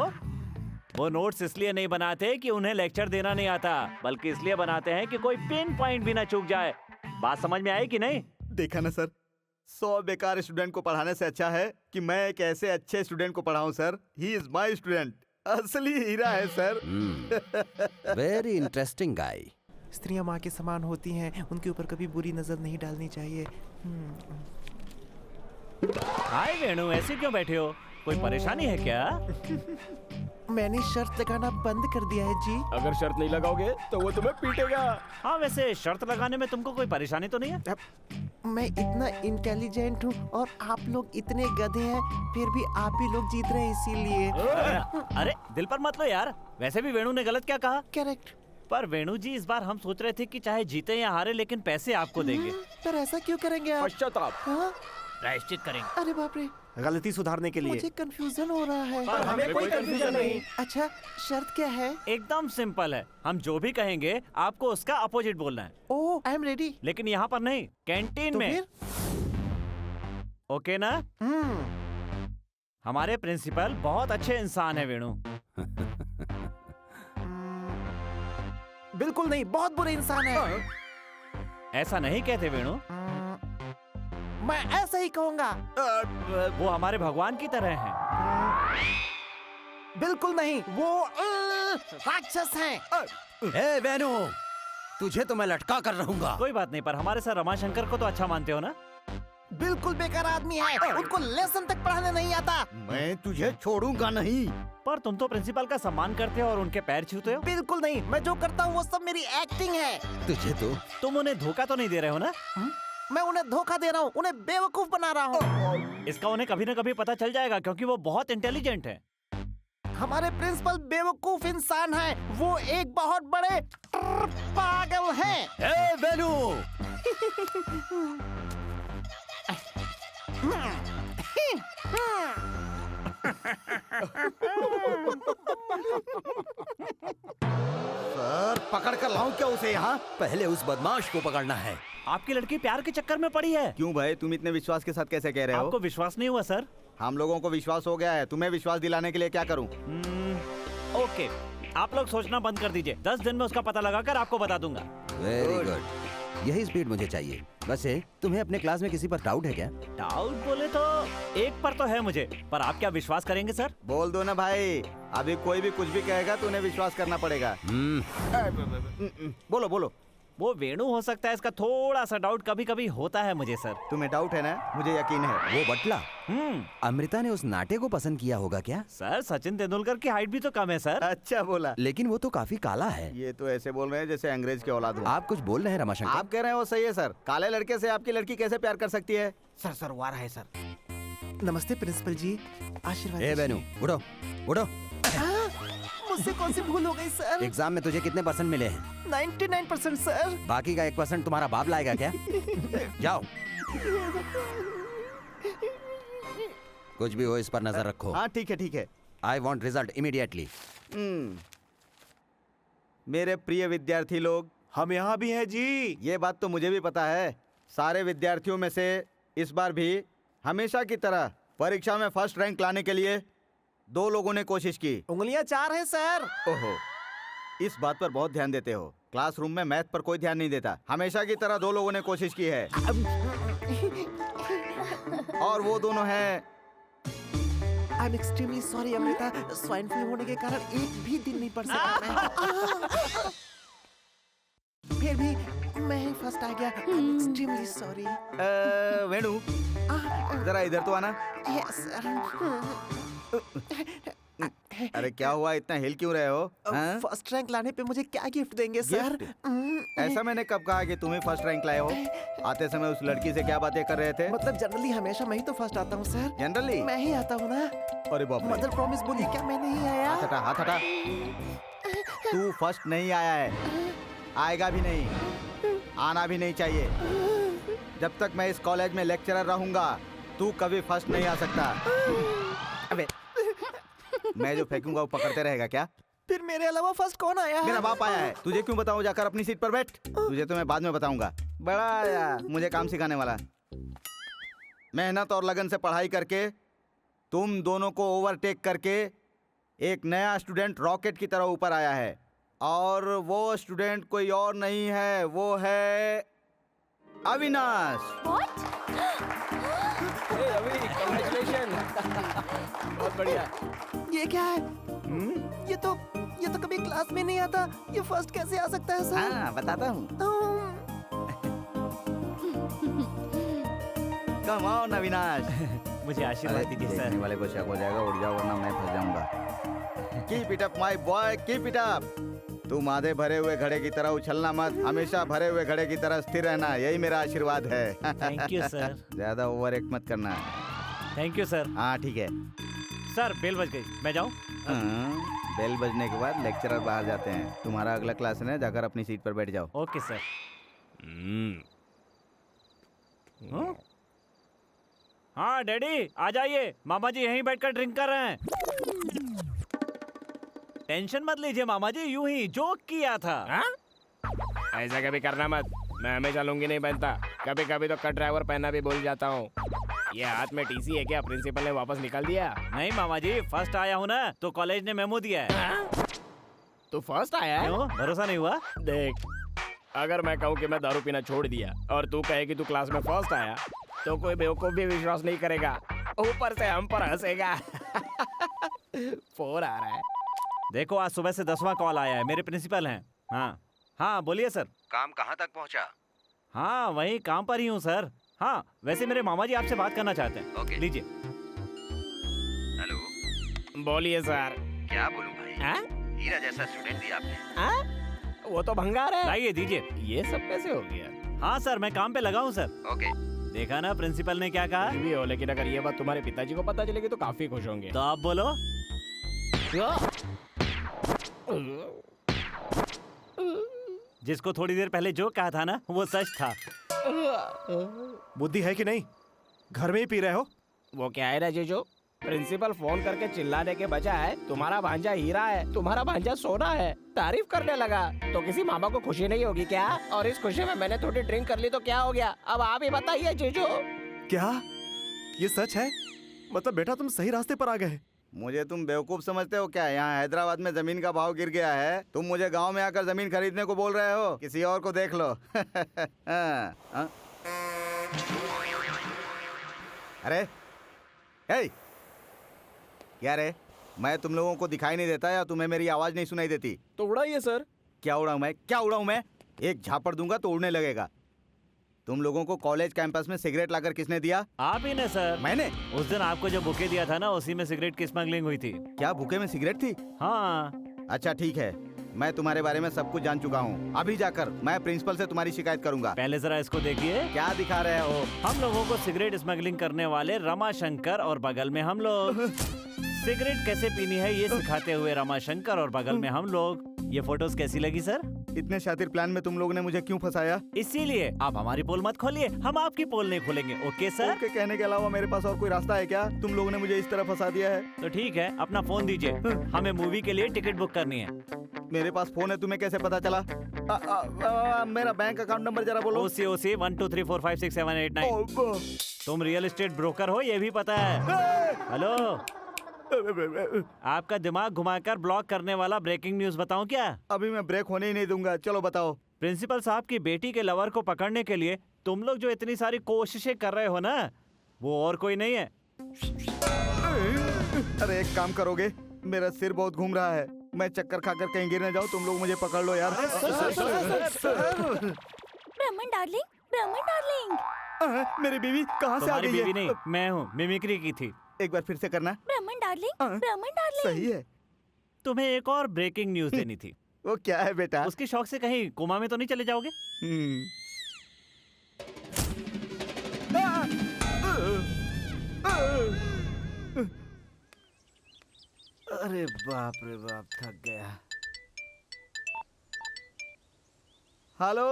वो नोट्स इसलिए नहीं बनाते कि उन्हें लेक्चर देना नहीं आता, बल्कि इसलिए बनाते हैं कि कोई पिन पॉइंट भी ना चूक जाए। बात समझ में आई कि नहीं? देखा ना सर, 100 बेकार स्टूडेंट को पढ़ाने से अच्छा है कि मैं एक ऐसे अच्छे स्टूडेंट को पढ़ाऊं sir. He is my student, असली हीरा है सर। वेरी इंटरेस्टिंग गाय। स्त्रियां माँ के समान होती हैं, उनके ऊपर कभी बुरी नजर नहीं डालनी चाहिए। हाय वेणु, ऐसे क्यों बैठे हो? कोई परेशानी है क्या? मैंने शर्त लगाना बंद कर दिया है जी। अगर शर्त नहीं लगाओगे तो वो तुम्हें पीटेगा। हाँ, वैसे शर्त लगाने में तुमको कोई परेशानी तो नहीं है? मैं इतना इंटेलिजेंट हूँ और आप लोग इतने गधे हैं, फिर भी आप ही लोग जीत रहे हैं इसीलिए। अरे दिल पर मत लो यार, वैसे भी वेणु ने गलत क्या कहा? करेक्ट। पर वेणु जी, इस बार हम सोच रहे थे कि चाहे जीते या हारे, लेकिन पैसे आपको देंगे। पर ऐसा क्यों करेंगे आप? पश्चाताप। हाँ? प्रायश्चित करेंगे। अरे बाप रे, गलती सुधारने के लिए। मुझे कंफ्यूजन हो रहा है। पर हमें कोई कंफ्यूजन नहीं। अच्छा, शर्त क्या है? एकदम सिंपल है, हम जो भी कहेंगे आपको उसका अपोजिट बोलना है। ओह, आई एम रेडी। लेकिन यहाँ पर नहीं, कैंटीन तो में। फिर? ओके ना? हमारे प्रिंसिपल बहुत अच्छे इंसान है वेणु। बिल्कुल नहीं, बहुत बुरे इंसान है। ऐसा नहीं कहते वेणु, मैं ऐसा ही कहूँगा। वो हमारे भगवान की तरह हैं। बिल्कुल नहीं, वो राक्षस हैं। ए वेनु, तुझे तो मैं लटका कर रहूंगा। कोई बात नहीं, पर हमारे सर रमाशंकर को तो अच्छा मानते हो ना? बिल्कुल बेकार आदमी है, उनको लेसन तक पढ़ाने नहीं आता। मैं तुझे छोड़ूंगा नहीं। पर तुम तो प्रिंसिपल का सम्मान करते हो और उनके पैर छूते हो। बिल्कुल नहीं, मैं जो करता हूँ वो सब मेरी एक्टिंग है। तुझे तो तुम उन्हें धोखा तो नहीं दे रहे हो ना? मैं उन्हें धोखा दे रहा हूँ, उन्हें बेवकूफ बना रहा हूँ। इसका उन्हें कभी न कभी पता चल जाएगा, क्योंकि वो बहुत इंटेलिजेंट है। हमारे प्रिंसिपल बेवकूफ इंसान हैं, वो एक बहुत बड़े पागल हैं। ए वेनु, सर, पकड़ कर लाऊं क्या उसे यहाँ? पहले उस बदमाश को पकड़ना है। आपकी लड़की प्यार के चक्कर में पड़ी है। क्यों भाई, तुम इतने विश्वास के साथ कैसे कह रहे हो? आपको विश्वास नहीं हुआ सर? हम लोगों को विश्वास हो गया है, तुम्हें विश्वास दिलाने के लिए क्या करूं? ओके, आप लोग सोचना बंद कर दीजिए। 10 दिन में उसका पता लगाकर आपको बता दूंगा। वेरी गुड, यही स्पीड मुझे चाहिए। वैसे तुम्हें अपने क्लास में किसी पर डाउट है क्या? डाउट बोले तो एक पर तो है मुझे, पर आप क्या विश्वास करेंगे सर? बोल दो ना भाई, अभी कोई भी कुछ भी कहेगा तो उन्हें विश्वास करना पड़ेगा। बोलो बोलो। वो वेणु हो सकता है, इसका थोड़ा सा डाउट कभी कभी होता है मुझे सर। तुम्हें डाउट है ना? मुझे यकीन है। वो बटला अमृता ने उस नाटे को पसंद किया होगा क्या? सर, सचिन तेंदुलकर की हाइट भी तो कम है सर। अच्छा बोला। लेकिन वो तो काफी काला है। ये तो ऐसे बोल रहे हैं जैसे अंग्रेज के औलाद हो। आप कुछ बोल रहे हैं रमाशंकर? आप कह रहे हैं वो सही है सर। काले लड़के से आपकी लड़की कैसे प्यार कर सकती है? सर सर वार है सर। नमस्ते प्रिंसिपल जी, आशीर्वाद। ए वेनु, उठो उठो। मुझसे कौन सी भूल हो गई सर? एग्जाम में तुझे कितने % मिले हैं? 99% सर। बाकी का 1% तुम्हारा बाप लाएगा क्या? जाओ, कुछ भी हो इस पर नजर रखो। हाँ ठीक है ठीक है। I want result immediately. मेरे प्रिय विद्यार्थी लोग, हम यहाँ भी हैं जी। ये बात तो मुझे भी पता है। सारे विद्यार्थियों में से इस बार भी हमेशा की तरह परीक्षा में फर्स्ट रैंक लाने के लिए 2 लोगों ने कोशिश की। उंगलियां 4 हैं सर। ओहो, इस बात पर बहुत ध्यान देते हो। क्लासरूम में मैथ पर कोई ध्यान नहीं देता। हमेशा की तरह 2 लोगों ने कोशिश की है और वो दोनों हैं। आई am extremely sorry Amrita, swine flu होने के कारण एक भी दिन नहीं पढ़ सका मैं। फिर भी मैं ही फर्स्ट आ गया। I am extremely sorry. Venu, जरा इधर तो आना। Yes sir. अरे क्या हुआ, इतना हिल क्यों रहे हो? फर्स्ट रैंक लाने पे मुझे क्या गिफ्ट देंगे सर? ऐसा मैंने कब कहा कि तुम्हें फर्स्ट रैंक लाए हो? आते समय उस लड़की से क्या बातें कर रहे थे? मतलब जनरली हमेशा मैं ही तो फर्स्ट आता हूँ सर। जनरली मैं ही आता हूँ ना। अरे बाप रे। मदर प्रॉमिस बोली क्या मैं नहीं आया? हाथ हटा, हाथ हटा। तू फर्स्ट नहीं आया है, आएगा भी नहीं, आना भी नहीं चाहिए। जब तक मैं इस कॉलेज में लेक्चरर रहूंगा तू कभी फर्स्ट नहीं आ सकता। अबे मैं जो फेंकूंगा वो पकड़ते रहेगा क्या? फिर मेरे अलावा फर्स्ट कौन आया है? मेरा बाप आया है। तुझे क्यों बताऊं? जाकर अपनी सीट पर बैठ। तुझे तो मैं बाद में बताऊंगा। बड़ा आया मुझे काम सिखाने वाला। मेहनत और लगन से पढ़ाई करके तुम दोनों को ओवरटेक करके एक नया स्टूडेंट रॉकेट की तरह ऊपर आया है, और वो स्टूडेंट कोई और नहीं है, वो है अविनाश। बहुत बढ़िया। ये क्या है? ये तो कभी क्लास में नहीं आता। ये फर्स्ट कैसे आ सकता है सर? हाँ बताता हूँ। Come on Avinash. मुझे आशीर्वाद दीजिए सर। देखने वाले को शक हो जाएगा, उड़ जाओ वरना मैं फंस जाऊंगा। Keep it up my boy, keep it up. तुम आधे भरे हुए घड़े की तरह उछलना मत, हमेशा भरे हुए घड़े की तरह स्थिर रहना, यही मेरा आशीर्वाद है। Thank you sir. ज्यादा ओवर एक्ट मत करना। Thank you sir. हाँ ठीक है। सर बेल बज गई, मैं जाऊँ? बेल बजने के बाद लेक्चरर बाहर जाते हैं। तुम्हारा अगला क्लास है, जाकर अपनी सीट पर बैठ जाओ। Okay sir. हाँ डैडी आ जाइए, मामा जी यहीं बैठकर ड्रिंक कर रहे हैं। टेंशन मत लीजिए मामा जी, यूं ही जोक किया था। ऐसा कभी करना मत, मैं हमेशा लुंगी नहीं पहनता। कभी कभी तो कट ड्राइवर पहनना भी भूल जाता हूँ। ये हाथ में टीसी है क्या? प्रिंसिपल ने वापस निकाल दिया? नहीं मामा जी, फर्स्ट आया हूँ ना तो कॉलेज ने मेमो दिया है। तो फर्स्ट आया है? क्यों, भरोसा नहीं हुआ? देख, अगर मैं कहूँ कि मैं दारू पीना छोड़ दिया और तू कहे कि तू क्लास में फर्स्ट आया, तो कोई बेवकूफ भी विश्वास नहीं करेगा, ऊपर से हम पर हंसेगा। 4 आ रहा है। देखो आज सुबह से 10वां कॉल आया है, मेरे प्रिंसिपल हैं। हाँ बोलिए सर। काम कहाँ तक पहुँचा? हाँ वही काम पर ही हूँ सर। हाँ वैसे मेरे मामा जी आपसे बात करना चाहते हैं। ओके। लीजिए। हेलो। बोलिए सर। क्या बोलूं भाई? हीरा जैसा स्टूडेंट दिया आपने। वो तो भंगार है। लाइए दीजिए। ये सब कैसे हो गया? हाँ सर मैं काम पे लगा हूँ सर। ओके। देखा ना प्रिंसिपल ने क्या कहा? कुछ भी हो, लेकिन अगर ये बात तुम्हारे पिताजी को पता चलेगी तो काफी खुश होंगे। तो आप बोलो। जिसको थोड़ी देर पहले जो कहा था ना वो सच था। बुद्धि है कि नहीं? घर में ही पी रहे हो? वो क्या है राजेशो, प्रिंसिपल फोन करके चिल्लाने के बजाय तुम्हारा भांजा हीरा है, तुम्हारा भांजा सोना है, तारीफ करने लगा। तो किसी मामा को खुशी नहीं होगी क्या? और इस खुशी में मैंने थोड़ी ड्रिंक कर ली तो क्या हो गया? अब आप ही बताइए जीजू। क्या ये सच है? मतलब बेटा तुम सही रास्ते पर आ गए। मुझे तुम बेवकूफ समझते हो क्या? यहाँ हैदराबाद में जमीन का भाव गिर गया है, तुम मुझे गांव में आकर जमीन खरीदने को बोल रहे हो? किसी और को देख लो। अरे हे, क्या रे, मैं तुम लोगों को दिखाई नहीं देता या तुम्हें मेरी आवाज नहीं सुनाई देती? तो उड़ाइए सर। क्या उड़ाऊं मैं? क्या उड़ाऊं मैं? एक झापड़ दूंगा तो उड़ने लगेगा। तुम लोगों को कॉलेज कैंपस में सिगरेट लाकर किसने दिया? आप ही ने सर। मैंने? उस दिन आपको जो बुके दिया था ना उसी में सिगरेट की स्मगलिंग हुई थी। क्या बुके में सिगरेट थी? हाँ। अच्छा ठीक है, मैं तुम्हारे बारे में सब कुछ जान चुका हूँ। अभी जाकर मैं प्रिंसिपल से तुम्हारी शिकायत करूंगा। पहले जरा इसको देखिए। क्या दिखा रहे हो? हम लोगों को सिगरेट स्मगलिंग करने वाले रमाशंकर और बगल में हम लोग। सिगरेट कैसे पीनी है ये सिखाते हुए रमाशंकर और बगल में हम लोग। ये फोटोज कैसी लगी सर? इतने शातिर प्लान में तुम लोगों ने मुझे क्यों फंसाया? इसीलिए आप हमारी पोल मत खोलिए, हम आपकी पोल नहीं खोलेंगे। Okay sir? ओके कहने के अलावा मेरे पास और कोई रास्ता है क्या? तुम लोगों ने मुझे इस तरह फंसा दिया है। तो ठीक है, अपना फोन दीजिए, हमें मूवी के लिए टिकट बुक करनी है। मेरे पास फोन है, तुम्हें कैसे पता चला? मेरा बैंक अकाउंट नंबर जरा बोलो। OC 1 2 3 4 5 6 7 8 9। तुम रियल एस्टेट ब्रोकर हो ये भी पता है। हेलो, आपका दिमाग घुमाकर ब्लॉक करने वाला ब्रेकिंग न्यूज बताऊं क्या? अभी मैं ब्रेक होने ही नहीं दूंगा, चलो बताओ। प्रिंसिपल साहब की बेटी के लवर को पकड़ने के लिए तुम लोग जो इतनी सारी कोशिशें कर रहे हो ना, वो और कोई नहीं है। अरे एक काम करोगे, मेरा सिर बहुत घूम रहा है, मैं चक्कर खाकर कहीं गिर न जाऊं, तुम लोग मुझे पकड़ लो यार। ब्रह्मन डार्लिंग, ब्रह्मन डार्लिंग। मेरी बीवी कहाँ से आ गई है? बीवी नहीं, मैं हूँ, मिमिक्री की थी। एक बार फिर से करना। ब्रह्मन डार्लिंग, ब्रह्मन डार्लिंग। सही है। तुम्हें एक और ब्रेकिंग न्यूज देनी थी। वो क्या है बेटा? उसके शौक से कहीं कोमा में तो नहीं चले जाओगे? अरे बाप रे बाप, थक गया। हेलो।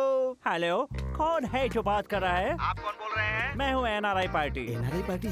हेलो, कौन है जो बात कर रहा है? आप कौन बोल रहे हैं? मैं हूँ NRI पार्टी। NRI party?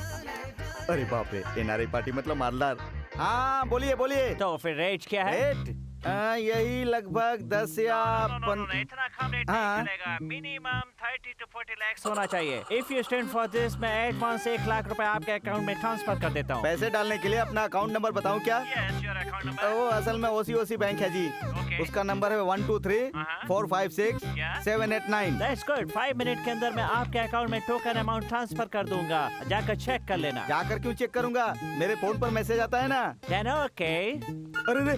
अरे बाप रे, NRI पार्टी मतलब मालदार। हाँ बोलिए बोलिए। तो फिर रेट क्या है? रेट यही लगभग 10 या इतना कम रेट नहीं चलेगा। मिनिमम 30 to 40 lakhs होना चाहिए। If you stand for this, मैं एडवांस 1 लाख रुपए आपके अकाउंट में ट्रांसफर कर देता हूँ। पैसे डालने के लिए अपना अकाउंट नंबर बताऊँ क्या? Yes, your account number। वो असल में OCOC बैंक है जी। Okay। उसका नंबर है 123456789। That's good। 5 मिनट के अंदर मैं आपके अकाउंट में टोकन अमाउंट ट्रांसफर कर दूंगा। जाकर चेक कर लेना। जाकर क्यों चेक करूंगा? मेरे फोन पर मैसेज आता है ना। Then okay। अरे रे,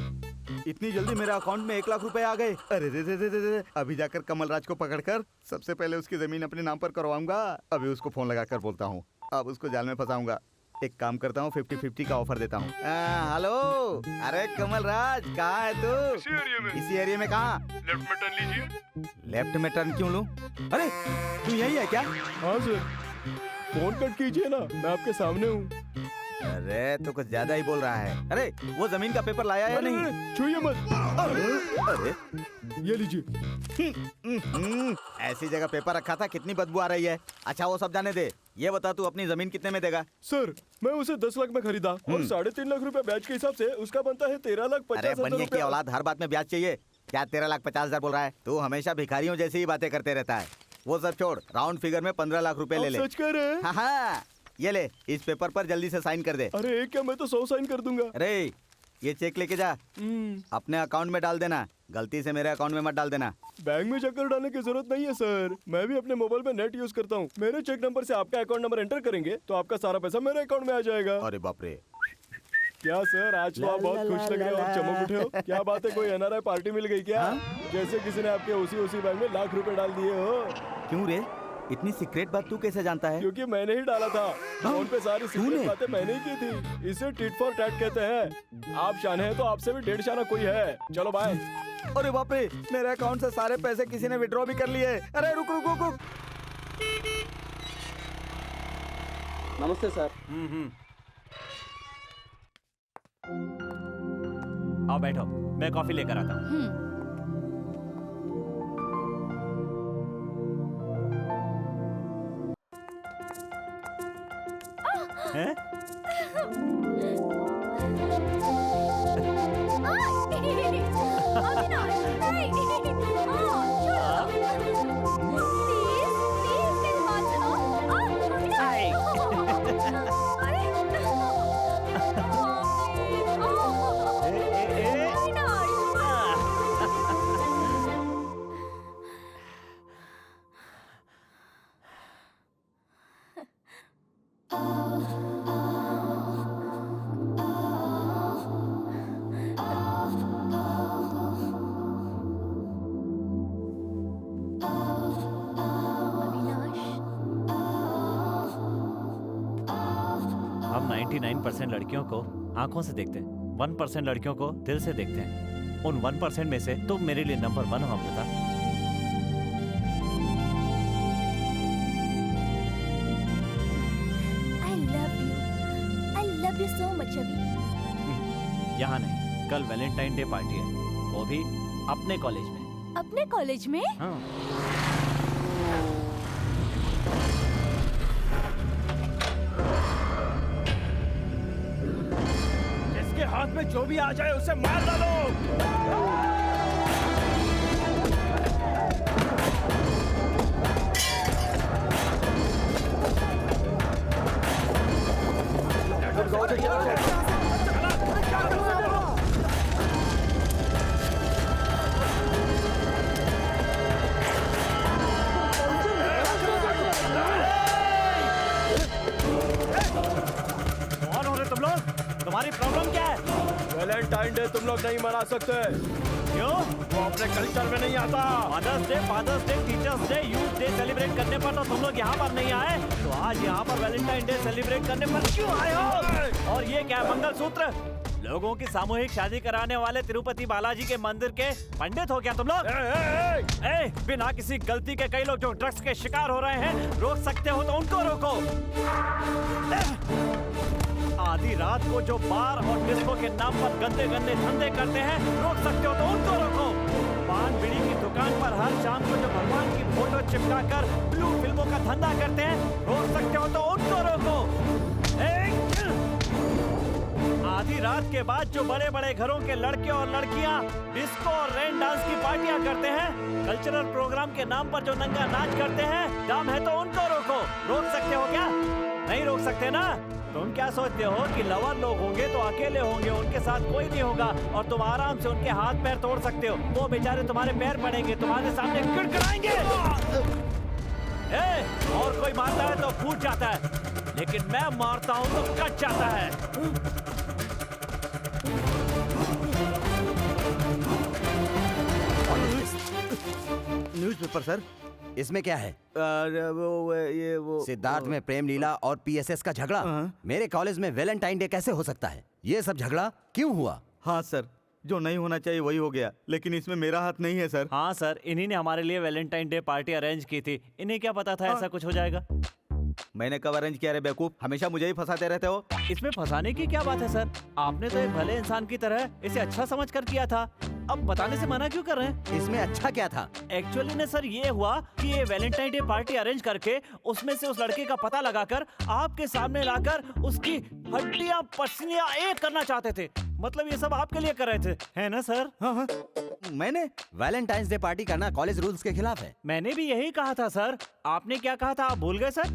इतनी जल्दी मेरे अकाउंट में 1 लाख रुपए आ गए। अरे रे रे रे रे रे। अभी जाकर कमल राज को पकड़कर सबसे पहले उसकी जमीन अपने नाम पर करवाऊंगा। अभी उसको फोन लगाकर बोलता हूँ, अब उसको जाल में फंसाऊंगा। एक काम करता हूँ, 50-50 का ऑफर देता हूँ। हेलो, अरे कमल राज कहाँ है तू? इसी एरिया में कहाँ? लेफ्ट में टर्न लीजिए। लेफ्ट में टर्न क्यों लूँ? अरे तू यही है क्या? हाँ सर, फोन कट कीजिए ना, मैं आपके सामने हूँ। अरे तो कुछ ज्यादा ही बोल रहा है। अरे वो जमीन का पेपर लाया या नहीं? छूइए मत। अरे ये लीजिए। ऐसी जगह पेपर रखा था, कितनी बदबू आ रही है। अच्छा वो सब जाने दे, ये बता तू अपनी जमीन कितने में देगा? सर मैं उसे 10 लाख में खरीदा और 3.5 लाख रुपए ब्याज के हिसाब से उसका बनता है 13,50,000 बनिए की रुपए। औलाद, हर बात में ब्याज चाहिए क्या? 13,50,000 बोल रहा है तू? हमेशा भिखारियों जैसी ही बातें करते रहता है। वो सब छोड़, राउंड फिगर में 15 लाख रुपए ले ले। सच कह रहे हैं? हाँ, ये ले, इस पेपर पर जल्दी से साइन कर दे। अरे एक क्या, मैं तो 100 साइन कर दूंगा। अरे ये चेक लेके जा, अपने अकाउंट में डाल देना, गलती से मेरे अकाउंट में मत डाल देना। बैंक में चक्कर डालने की जरूरत नहीं है सर, मैं भी अपने मोबाइल में नेट यूज करता हूँ। मेरे चेक नंबर से आपका अकाउंट नंबर एंटर करेंगे तो आपका सारा पैसा मेरे अकाउंट में आ जाएगा। अरे बाप रे, क्या सर, आज तो आप बहुत खुश लग रहे हो और चमक उठे हो। क्या बात है, कोई NRI पार्टी मिल गई क्या? जैसे किसी ने आपके उसी बैंक में लाख रुपए डाल दिए हो। क्यों रे, इतनी सीक्रेट बात तू कैसे जानता है? क्योंकि मैंने ही डाला था। फोन पे सारी सीक्रेट बातें मैंने ही की थी। इसे टिट फॉर टैट कहते हैं। आप शाने हैं तो आपसे भी 1.5 शाना कोई है। चलो बाय। अरे बाप रे, मेरे अकाउंट से सारे पैसे किसी ने विड्रॉ भी कर लिए। अरे रुक रुक रुक रुक। नमस्ते सर। आओ बैठो, मैं कॉफी लेकर आता हूँ। हैं? हम 99% लड़कियों को आंखों से देखते हैं, 1% लड़कियों को दिल से देखते हैं। उन 1% में से तुम मेरे लिए नंबर 1 हो Amrita. I love you so much अभी। यहाँ नहीं, कल वैलेंटाइन डे पार्टी है, वो भी अपने कॉलेज में। अपने कॉलेज में? हाँ। जिसके हाथ में जो भी आ जाए उसे मार डालो। कौन हो रहे तुम लोग? तुम्हारी प्रॉब्लम क्या है? वैलेंटाइन डे तुम लोग नहीं मना सकते। क्यों? वो अपने कल्चर में नहीं आता। Father's day, teacher's day, youth day celebrate करने पर तो तुम लोग यहाँ पर नहीं आए, तो आज यहाँ पर वैलेंटाइन डे सेलिब्रेट करने पर क्यों आए हो? और ये क्या है, मंगलसूत्र? लोगों की सामूहिक शादी कराने वाले तिरुपति बालाजी के मंदिर के पंडित हो क्या तुम लोग? बिना किसी गलती के कई लोग जो ड्रग्स के शिकार हो रहे हैं, रोक सकते हो तो उनको रोको। आधी रात को जो बार और डिस्को के नाम पर गंदे गंदे धंधे करते हैं, रोक सकते हो तो उनको रोको। पान बीड़ी की दुकान पर हर शाम को जो भगवान की फोटो चिपका कर ब्लू फिल्मों का धंधा करते हैं, रोक सकते हो तो उनको रोको। आधी रात के बाद जो बड़े बड़े घरों के लड़के और लड़कियां डिस्को और रेन डांस की पार्टियां करते हैं, कल्चरल प्रोग्राम के नाम पर जो नंगा नाच करते हैं, दम है तो उनको रोको। रोक सकते हो क्या? नहीं रोक सकते ना? तुम क्या सोचते हो कि लवर लोग होंगे तो अकेले होंगे, उनके साथ कोई नहीं होगा और तुम आराम से उनके हाथ पैर तोड़ सकते हो। वो बेचारे तुम्हारे पैर पड़ेंगे, तुम्हारे सामने गिड़गिड़ाएंगे। और कोई मारता है तो फूट जाता है, लेकिन मैं मारता हूँ तो कट जाता है। Newspaper sir. इसमें क्या है? वो सिद्धार्थ में प्रेम लीला और पीएसएस का झगड़ा। मेरे कॉलेज में वैलेंटाइन डे कैसे हो सकता है? ये सब झगड़ा क्यों हुआ? हाँ सर, जो नहीं होना चाहिए वही हो गया, लेकिन इसमें मेरा हाथ नहीं है सर। हाँ सर, इन्हीं ने हमारे लिए वैलेंटाइन डे पार्टी अरेंज की थी। इन्हें क्या पता था ऐसा कुछ हो जाएगा? मैंने कब अरेंज किया रे बेवकूफ? हमेशा मुझे ही फंसाते रहते हो। इसमें फंसाने की क्या बात है सर? आपने तो एक भले इंसान की तरह इसे अच्छा समझ कर किया था, अब बताने से मना क्यों कर रहे हैं? इसमें अच्छा क्या था? एक्चुअली ने सर ये हुआ कि ये वैलेंटाइन डे पार्टी अरेंज करके उसमें से उस लड़के का पता लगाकर आपके सामने लाकर उसकी हड्डियां पसलियां एक करना चाहते थे। मतलब ये सब आपके लिए कर रहे थे, है ना सर? हाँ। मैंने वैलेंटाइंस डे पार्टी करना कॉलेज रूल्स के खिलाफ है। मैंने भी यही कहा था सर। आपने क्या कहा था, आप भूल गए सर?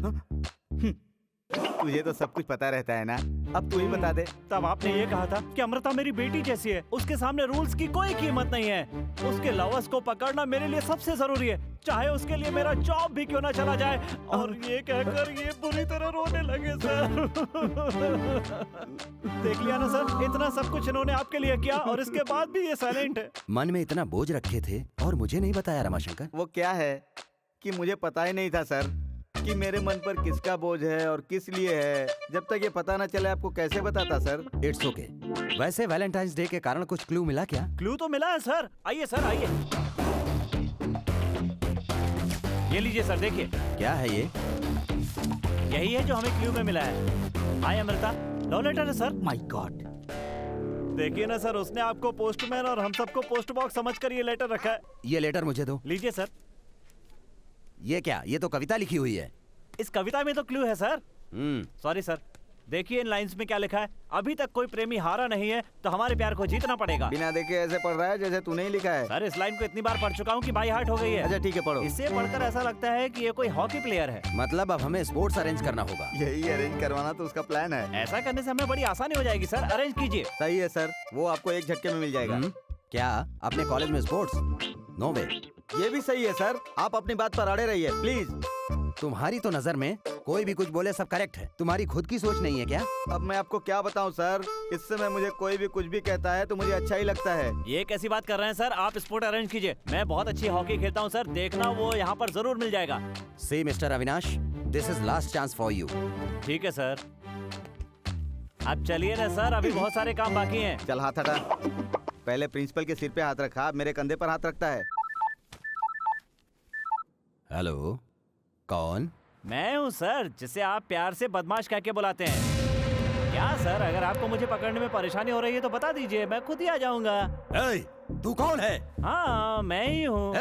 तुझे तो सब कुछ पता रहता है ना, अब तू ही बता दे। तब आपने ये कहा था कि अमृता मेरी बेटी जैसी है, उसके सामने रूल्स की कोई कीमत नहीं है, उसके लवर्स को पकड़ना मेरे लिए सबसे जरूरी है, चाहे उसके लिए मेरा जॉब भी क्यों ना चला जाए। और ये कहकर ये बुरी तरह रोने लगे सर। देख लिया ना सर, इतना सब कुछ इन्होंने आपके लिए किया और इसके बाद भी ये साइलेंट है। मन में इतना बोझ रखे थे और मुझे नहीं बताया रमाशंकर। वो क्या है कि मुझे पता ही नहीं था सर कि मेरे मन पर किसका बोझ है और किस लिए है। जब तक ये पता न चले आपको कैसे बताता सर? It's okay. वैसे वैलेंटाइंस डे के कारण कुछ क्लू मिला क्या? क्लू तो मिला है सर, आइए सर आइए। ये लीजिए सर, देखिए। क्या है ये? यही है जो हमें क्लू में मिला है। हाय अमृता, लव लेटर है सर। My God. देखिए ना सर, उसने आपको पोस्टमैन और हम सबको पोस्ट बॉक्स समझकर ये लेटर रखा है। ये लेटर मुझे दो। लीजिए सर। ये क्या? ये तो कविता लिखी हुई है। इस कविता में तो क्लू है सर। सॉरी सर, देखिए इन लाइंस में क्या लिखा है। अभी तक कोई प्रेमी हारा नहीं है तो हमारे प्यार को जीतना पड़ेगा। बिना देखे ऐसे पढ़ रहा है जैसे तूने ही लिखा है। सर इस लाइन को इतनी बार पढ़ चुका हूँ कि बाई हार्ट हो गई है। अच्छा ठीक है, पढ़ो। इसे पढ़कर ऐसा लगता है कि ये कोई हॉकी प्लेयर है। मतलब अब हमें स्पोर्ट्स अरेंज करना होगा। यही अरेंज करवाना तो उसका प्लान है। ऐसा करने से हमें बड़ी आसानी हो जाएगी सर, अरेंज कीजिए। सही है सर, वो आपको एक झटके में मिल जाएगा। क्या अपने कॉलेज में स्पोर्ट्स? नो वे। ये भी सही है सर, आप अपनी बात पर अड़े रहिए प्लीज। तुम्हारी तो नजर में कोई भी कुछ बोले सब करेक्ट है, तुम्हारी खुद की सोच नहीं है क्या? अब मैं आपको क्या बताऊं सर, इस समय मुझे कोई भी कुछ भी कहता है तो मुझे अच्छा ही लगता है। ये कैसी बात कर रहे हैं सर? आप स्पोर्ट अरेंज कीजिए। मैं बहुत अच्छी हॉकी खेलता हूँ सर, देखना वो यहाँ पर जरूर मिल जाएगा। See mister Avinash, this is last chance for you. ठीक है सर, अब चलिए ना सर, अभी बहुत सारे काम बाकी हैं। चल हाथ हटा। पहले प्रिंसिपल के सिर पे हाथ रखा, अब मेरे कंधे पर हाथ रखता है। हेलो, कौन? मैं हूँ सर, जिसे आप प्यार से बदमाश कह के बुलाते हैं। क्या सर, अगर आपको मुझे पकड़ने में परेशानी हो रही है तो बता दीजिए, मैं खुद ही आ जाऊंगा। तू कौन है? हाँ मैं ही हूँ।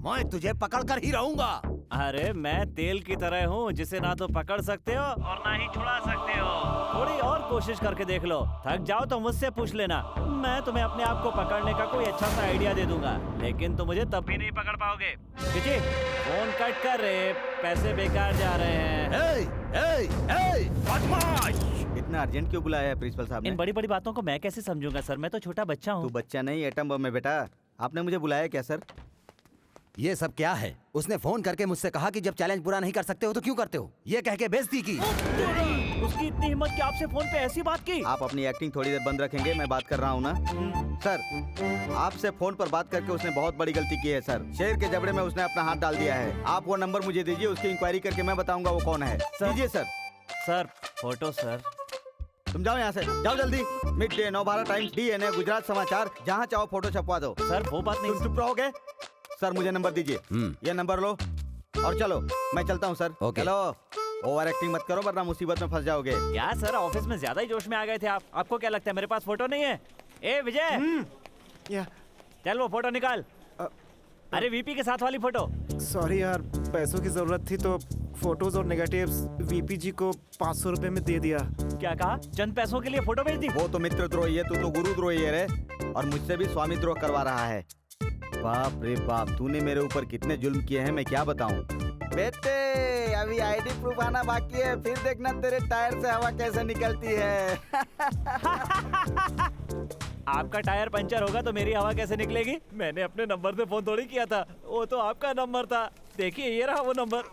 मैं तुझे पकड़ कर ही रहूंगा। अरे मैं तेल की तरह हूँ, जिसे ना तो पकड़ सकते हो और ना ही छुड़ा सकते हो। थोड़ी और कोशिश करके देख लो, थक जाओ तो मुझसे पूछ लेना, मैं तुम्हें अपने आप को पकड़ने का कोई अच्छा सा आइडिया दे दूंगा, लेकिन तुम मुझे तब भी नहीं पकड़ पाओगे। जी फोन कट कर रहे, पैसे बेकार जा रहे हैं। बदमाश! इतना अर्जेंट क्यों बुलाया है प्रिंसिपल साहब ने? इन बड़ी बड़ी बातों को मैं कैसे समझूंगा सर, मैं तो छोटा बच्चा हूँ। तू बच्चा नहीं, एटम बम है बेटा। आपने मुझे बुलाया क्या सर? ये सब क्या है? उसने फोन करके मुझसे कहा कि जब चैलेंज पूरा नहीं कर सकते हो तो क्यों करते हो, ये कह के बेइज्जती की। उसकी इतनी हिम्मत कि आपसे फोन पे ऐसी बात की। आप अपनी एक्टिंग थोड़ी देर बंद रखेंगे, मैं बात कर रहा हूँ ना। सर, आपसे फोन पर बात करके उसने बहुत बड़ी गलती की है सर। शेर के जबड़े में उसने अपना हाथ डाल दिया है। आप वो नंबर मुझे दीजिए, उसकी इंक्वायरी करके मैं बताऊंगा वो कौन है। दीजिए सर। Sir photo sir. तुम जाओ यहाँ से, जाओ जल्दी। Mid day 9/12 times, DNA, Gujarat समाचार, जहाँ चाहो फोटो छपवा दो। सर वो बात नहीं। तुम चुप रहोगे? सर मुझे नंबर दीजिए। ये नंबर लो और चलो, मैं चलता हूँ सर। चलो, ओवर एक्टिंग मत करो वरना मुसीबत में फंस जाओगे। क्या सर, ऑफिस में ज्यादा ही जोश में आ गए थे आप। आपको क्या लगता है मेरे पास फोटो नहीं है? ए विजय, चल वो फोटो निकाल। अरे वीपी के साथ वाली फोटो। सॉरी यार, पैसों की जरूरत थी तो फोटोज और नेगेटिव्स वीपी जी को 500 रुपए में दे दिया। क्या कहा? चंद पैसों के लिए फोटो भेज दी? वो तो मित्रद्रोही है, तू तो गुरुद्रोही है रे, और मुझसे भी स्वामी द्रोह करवा रहा है। बाप रे बाप, तूने मेरे ऊपर कितने जुल्म किए हैं मैं क्या बताऊं। बेटे अभी आईडी प्रूफ आना बाकी है, फिर देखना तेरे टायर से हवा कैसे निकलती है। आपका टायर पंचर होगा तो मेरी हवा कैसे निकलेगी? मैंने अपने नंबर से फोन थोड़ी किया था, वो तो आपका नंबर था। देखिए ये रहा वो नंबर।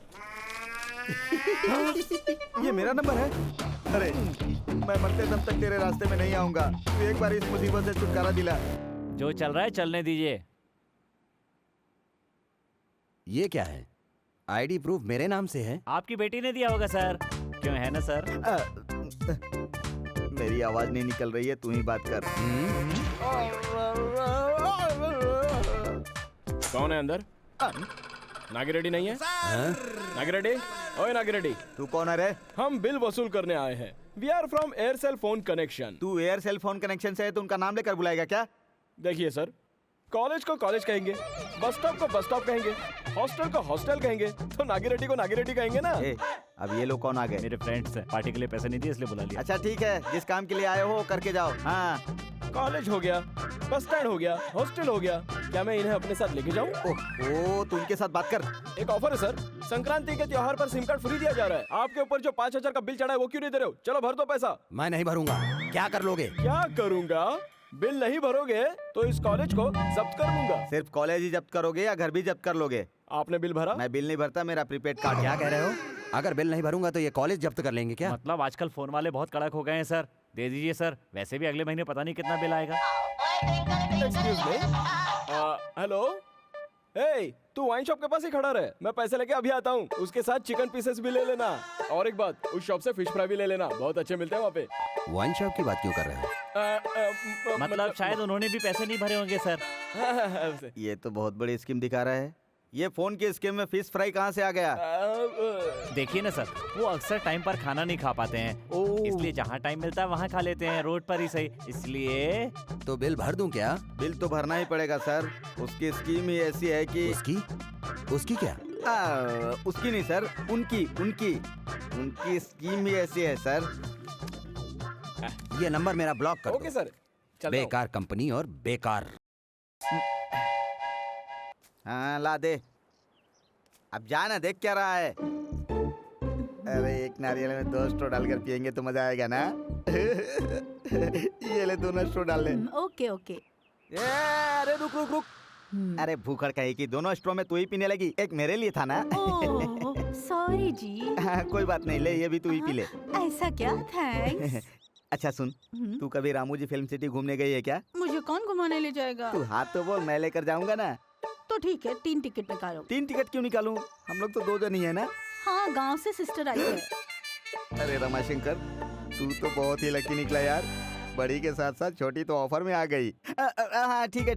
ये मेरा नंबर है? अरे मैं मरते दम तक तेरे रास्ते में नहीं आऊंगा, तू एक बार इस मुसीबत से छुटकारा दिला। जो चल रहा है चलने दीजिए। ये क्या है? आईडी प्रूफ मेरे नाम से है? आपकी बेटी ने दिया होगा सर। क्यों, है ना सर? मेरी आवाज नहीं निकल रही है, तू ही बात कर। कौन है अंदर? नागिरेड्डी नहीं है? नागिरेड्डी, ओए नागिरेड्डी। तू कौन है रे? हम बिल वसूल करने आए हैं। We are from Aircel phone connection. तू एयरसेल फोन कनेक्शन से है तो उनका नाम लेकर बुलाएगा क्या? देखिए सर, कॉलेज को कॉलेज कहेंगे, बस स्टॉप को बस स्टॉप कहेंगे, हॉस्टल को हॉस्टल कहेंगे, तो नागिरेड्डी को नागिरेड्डी कहेंगे ना। अब ये लोग कौन आ गए? मेरे फ्रेंड्स हैं, पार्टी के लिए पैसे नहीं दिए इसलिए बुला लिया। अच्छा ठीक है, जिस काम के लिए आए हो करके जाओ। हाँ, कॉलेज हो गया, बस स्टैंड हो गया, हॉस्टल हो गया, क्या मैं इन्हें अपने साथ लेके जाऊं? ओह, तू उनके साथ बात कर। एक ऑफर है सर, संक्रांति के त्योहार पर सिम कार्ड फ्री दिया जा रहा है। आपके ऊपर जो 5000 का बिल चढ़ा है वो क्यों नहीं दे रहे हो? चलो भर दो पैसा। मैं नहीं भरूंगा। क्या कर लोगे? क्या करूंगा? बिल नहीं भरोगे तो इस कॉलेज को जब्त कर लूंगा। सिर्फ कॉलेज ही जब्त करोगे या घर भी जब्त कर लोगे? आपने बिल भरा? मैं बिल नहीं भरता, मेरा प्रीपेड कार्ड। क्या कह रहे हो? अगर बिल नहीं भरूंगा तो ये कॉलेज जब्त कर लेंगे क्या? मतलब आजकल फोन वाले बहुत कड़क हो गए हैं सर। दे दीजिए सर, वैसे भी अगले महीने पता नहीं कितना बिल आएगा। एक्सक्यूज मी, हेलो, हे, तू वाइन शॉप के पास ही खड़ा रहे, मैं पैसे लेके अभी आता हूँ। उसके साथ चिकन पीसेस भी ले लेना, और एक बात, उस शॉप से फिश फ्राई भी ले लेना, बहुत अच्छे मिलते हैं वहाँ पे। वाइन शॉप की बात क्यों कर रहे हो? मतलब शायद उन्होंने भी पैसे नहीं भरे होंगे सर। ये तो बहुत बड़ी स्कीम दिखा रहा है। ये फोन की स्कीम में फिश फ्राई कहाँ से आ गया? देखिए ना सर, वो अक्सर टाइम पर खाना नहीं खा पाते हैं, इसलिए जहाँ टाइम मिलता है वहाँ खा लेते हैं, रोड पर ही सही, इसलिए। तो बिल भर दूं क्या? बिल तो भरना ही पड़ेगा सर, उसकी स्कीम ही ऐसी है कि। उसकी क्या? उसकी नहीं सर, उनकी स्कीम ही ऐसी है सर। ये नंबर मेरा ब्लॉक कर दो। ओके सर, बेकार कंपनी और बेकार। हाँ ला दे, अब जाना, देख क्या रहा है। अरे एक नारियल में 2 स्ट्रॉ डालकर पियेंगे तो मजा आएगा ना। ये ले, दोनों स्ट्रॉ डाल ले। Okay okay. अरे रुक रुक रुक, अरे भूखड़ कहीं की, दोनों स्ट्रॉ में तू ही पीने लगी, एक मेरे लिए था ना। सॉरी जी। हाँ, कोई बात नहीं, ले ये भी तू ही पी ले। ऐसा क्या? थैंक्स। अच्छा सुन, तू कभी रामू जी फिल्म सिटी घूमने गई है क्या? मुझे कौन घुमाने ले जाएगा? तू हाथ तो बोल, मैं लेकर जाऊंगा ना। तो ठीक है, 3 टिकट निकालो। 3 टिकट क्यों निकालूं? हम लोग तो 2 जन ही है ना। हाँ, गांव से सिस्टर आई है। अरे रमाशंकर, तू तो बहुत ही लकी निकला यार, बड़ी के साथ साथ छोटी तो ऑफर में आ गई। हाँ ठीक है,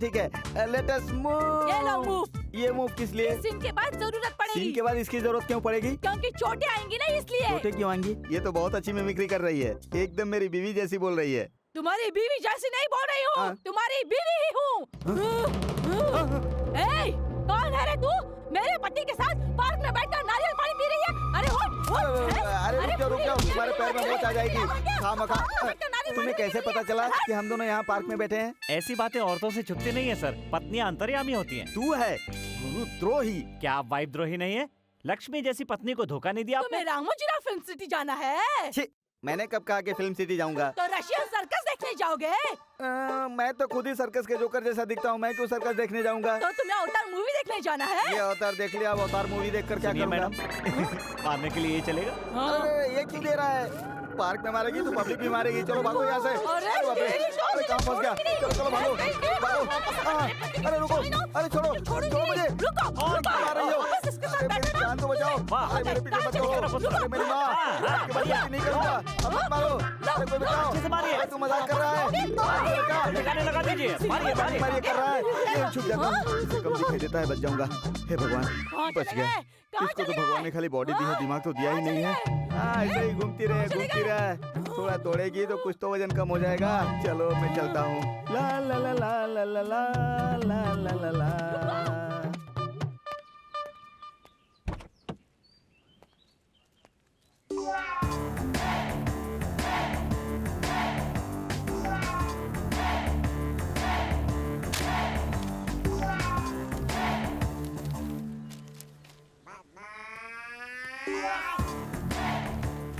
लेट अस मूव। ये लो मूव। ये मूव किस लिए? सीन के बाद जरूरत पड़ेगी। सीन के बाद इसकी जरूरत क्यों पड़ेगी? क्योंकि चोटें आएंगी ना, इसलिए। चोटें क्यों आएंगी? ये तो बहुत अच्छी मिमिक्री कर रही है, एकदम मेरी बीवी जैसी बोल रही है। तुम्हारी बीवी जैसी नहीं बोल रही हूँ, तुम्हारी बीवी ही हूँ। कौन है रे तू? मेरे पति के साथ पार्क में बैठकर नारियल पानी पी रही है? अरे अरे रुक जाओ, तुम्हारे पैर में मोच आ जाएगी। खामखा, तुम्हें कैसे पता चला कि हम दोनों यहाँ पार्क में बैठे हैं? ऐसी बातें औरतों से छुपती नहीं है सर, पत्नियां अंतर्यामी होती हैं। तू है गुरुद्रोही। क्या आप वाइफ द्रोही नहीं है? लक्ष्मी जैसी पत्नी को धोखा नहीं दिया आपने? तुम्हें रामोजी फिल्म सिटी जाना है? मैंने कब कहा कि फिल्म सिटी जाऊंगा? तो रशियन सर्कस देखने जाओगे? मैं तो खुद ही सर्कस के जोकर जैसा दिखता हूँ, मैं क्यों सर्कस देखने जाऊंगा? तो तुम्हें अवतार मूवी देखने जाना है? ये अवतार देख लिया, अब अवतार मूवी देखकर क्या करूँगा? मारने के लिए ये चलेगा? अरे ये क्यों दे रहा है? पार्क में मारेगी तो पब्लिक भी मारेगी। चलो भागो यहाँ से। अरे कहाँ फंस गया? चलो भागो। अरे रुको, अरे छोड़ो मुझे। मार रही हो? अरे मेरी जान तो बचाओ। अरे मेरे पीछे मत करो। अरे मेरी माँ, आपके बाद गलती नहीं करूँगा। अब मत मारो। अरे कोई बचाओ। अरे तू मजाक कर रहा है? ठिकाने लगा दीजिए। मारिए कर रहा है। ये छुप जाता हूँ, कम दिखाई देता है, बच जाऊंगा। हे भगवान, बच गया। इसको तो भगवान ने खाली बॉडी दी है, दिमाग तो दिया ही नहीं है। ऐसे ही घूमती रहे। थोड़ा दौड़ेगी तो कुछ तो वजन कम हो जाएगा। चलो मैं चलता हूँ। ला ला ला ला ला ला ला ला ला ला ला।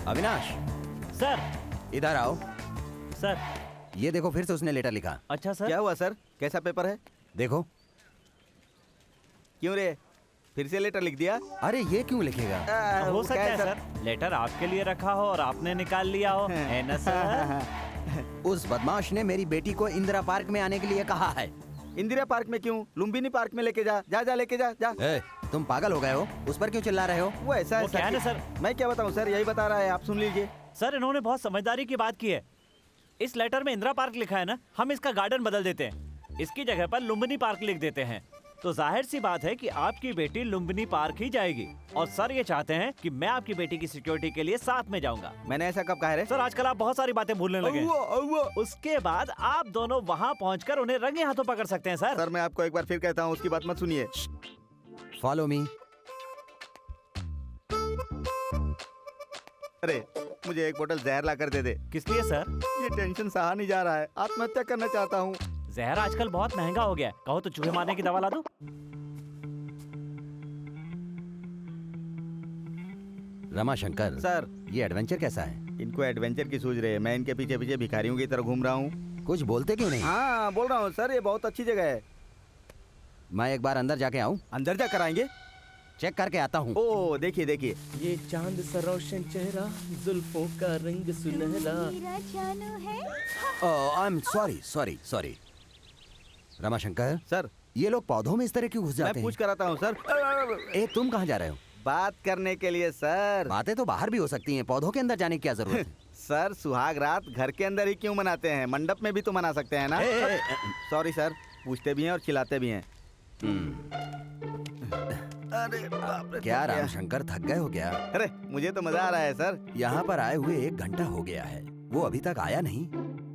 अविनाश, सर। इधर आओ। सर। ये देखो, फिर से उसने लेटर लिखा। अच्छा सर। क्या हुआ सर? कैसा पेपर है? देखो। क्यों रे, फिर से लेटर लिख दिया? अरे ये क्यों लिखेगा? हो सकता है सर लेटर आपके लिए रखा हो और आपने निकाल लिया हो, है ना सर? उस बदमाश ने मेरी बेटी को इंदिरा पार्क में आने के लिए कहा है। इंदिरा पार्क में क्यों? लुम्बिनी पार्क में लेके जा। जा लेके जा। ए, तुम पागल हो गए हो? उस पर क्यों चिल्ला रहे हो? वो ऐसा है क्या है ना सर? मैं क्या बताऊं सर, यही बता रहा है, आप सुन लीजिए। सर इन्होंने बहुत समझदारी की बात की है। इस लेटर में इंदिरा पार्क लिखा है ना, हम इसका गार्डन बदल देते हैं, इसकी जगह पर लुम्बिनी पार्क लिख देते हैं, तो जाहिर सी बात है कि आपकी बेटी लुम्बिनी पार्क ही जाएगी। और सर ये चाहते हैं कि मैं आपकी बेटी की सिक्योरिटी के लिए साथ में जाऊंगा। मैंने ऐसा कब कहा है? सर आजकल आप बहुत सारी बातें भूलने लगे हैं। उसके बाद आप दोनों वहाँ पहुँचकर उन्हें रंगे हाथों पकड़ सकते हैं। सर मैं आपको एक बार फिर कहता हूँ, उसकी बात मत सुनिए। Follow me. अरे मुझे एक बोतल जहर ला कर दे दे। किस लिए सर? ये टेंशन सहा नहीं जा रहा है, आत्महत्या करना चाहता हूँ। जहर आजकल बहुत महंगा हो गया है, कहो तो चूहे मारने की दवा ला दूं? रमाशंकर सर, ये एडवेंचर कैसा है? इनको एडवेंचर की सूझ रही है, मैं इनके पीछे पीछे भिखारियों की तरह घूम रहा हूँ। कुछ बोलते क्यों नहीं? हाँ बोल रहा हूँ सर, ये बहुत अच्छी जगह है। मैं एक बार अंदर जाके आऊँ? अंदर जा कर आएंगे? चेक करके आता हूँ। ओ देखिए देखिए, ये चांद सा रोशन चेहरा, जुल्फों का रंग सुनहरा। मेरा जानू है। आई एम सॉरी। रमाशंकर सर, ये लोग पौधों में इस तरह क्यों घुस जाते हैं? मैं पूछ कर आता हूँ सर। ए, तुम कहाँ जा रहे हो? बात करने के लिए सर। बातें तो बाहर भी हो सकती हैं, पौधों के अंदर जाने की क्या जरूरत है? सर सुहाग रात घर के अंदर ही क्यों मनाते हैं? मंडप में भी तो मना सकते हैं ना। सॉरी सर, पूछते भी हैं और खिलाते भी हैं। अरे बाप रे, क्या रामशंकर, थक गए हो क्या? अरे मुझे तो मजा आ रहा है सर। यहाँ पर आए हुए 1 घंटा हो गया है, वो अभी तक आया नहीं।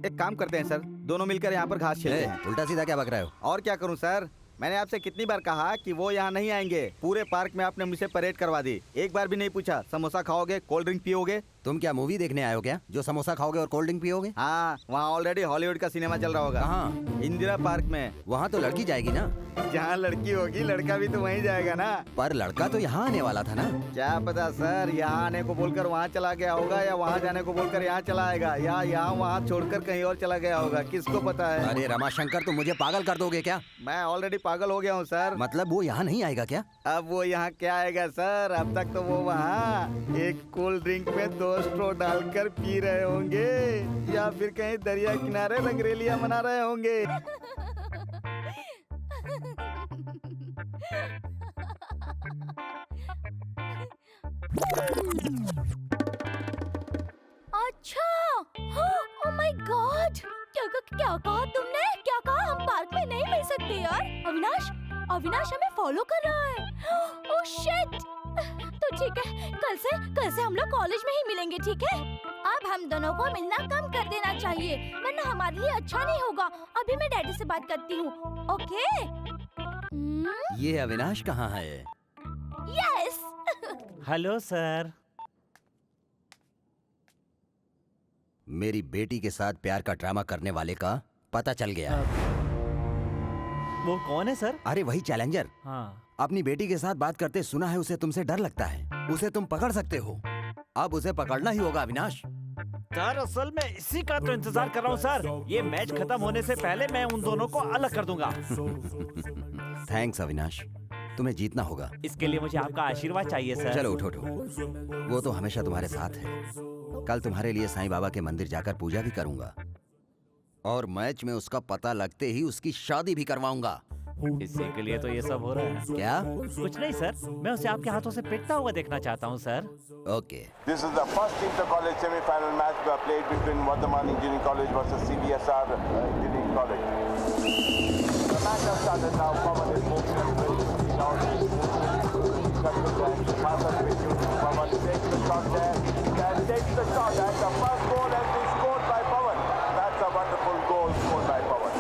एक काम करते हैं सर, दोनों मिलकर यहाँ पर घास खेलते हैं। उल्टा सीधा क्या बक रहे हो? और क्या करूँ सर, मैंने आपसे कितनी बार कहा कि वो यहाँ नहीं आएंगे। पूरे पार्क में आपने मुझसे परेड करवा दी, एक बार भी नहीं पूछा समोसा खाओगे, कोल्ड ड्रिंक पियोगे। तुम क्या मूवी देखने आए हो क्या, जो समोसा खाओगे और कोल्ड ड्रिंक पियोगे? हाँ, वहाँ ऑलरेडी हॉलीवुड का सिनेमा चल रहा होगा। कहाँ? इंदिरा पार्क में। वहाँ तो लड़की जाएगी ना? जहाँ लड़की होगी लड़का भी तो वहीं जाएगा ना। पर लड़का तो यहाँ आने वाला था ना? क्या पता सर, यहाँ आने को बोलकर वहाँ चला गया होगा, या वहाँ जाने को बोलकर यहाँ चला आएगा, या यहाँ वहाँ छोड़कर कहीं और चला गया होगा, किसको पता है। अरे रमाशंकर, तुम मुझे पागल कर दोगे क्या? मैं ऑलरेडी पागल हो गया हूँ सर। मतलब वो यहाँ नहीं आएगा क्या? अब वो यहाँ क्या आएगा सर, अब तक तो वो वहाँ एक कोल्ड ड्रिंक में 2 स्ट्रॉ डालकर पी रहे होंगे, या फिर कहीं दरिया किनारे रंगरेलियां मना रहे होंगे। अच्छा, ओह माय गॉड, क्या कहा तुमने? क्या कहा? हम पार्क में नहीं मिल सकते यार। अविनाश हमें फॉलो कर रहा है। Oh shit. तो ठीक है, कल से हम लोग कॉलेज में ही मिलेंगे, ठीक है? अब हम दोनों को मिलना कम कर देना चाहिए, वरना हमारे लिए अच्छा नहीं होगा। अभी मैं डैडी से बात करती हूँ, ओके? ये अविनाश कहाँ है? यस। Hello sir. मेरी बेटी के साथ प्यार का ड्रामा करने वाले का पता चल गया। वो कौन है सर? अरे वही चैलेंजर। हाँ। अपनी बेटी के साथ बात करते सुना है उसे, तुमसे डर लगता है, उसे तुम पकड़ सकते हो, अब उसे पकड़ना ही होगा अविनाश। दरअसल मैं इसी का तो इंतजार कर रहा हूँ सर, ये मैच खत्म होने से पहले मैं उन दोनों को अलग कर दूंगा। थैंक्स अविनाश, तुम्हें जीतना होगा। इसके लिए मुझे आपका आशीर्वाद चाहिए सर। चलो उठो, वो तो हमेशा तुम्हारे साथ है। कल तुम्हारे लिए साईं बाबा के मंदिर जाकर पूजा भी करूंगा, और मैच में उसका पता लगते ही उसकी शादी भी करवाऊंगा। इसी के लिए तो ये सब हो रहा है क्या? कुछ नहीं सर, मैं उसे आपके हाथों से पिटता हुआ देखना चाहता हूँ sir. Okay. This is the first inter-college semi-final match played between Vardhaman Engineering College versus CBSR Engineering College. The match has started now. Pawan is moving now. Passes with you. Pawan takes the shot there. And takes the shot, and the first goal has been scored by Pawan. That's a wonderful goal scored by Pawan.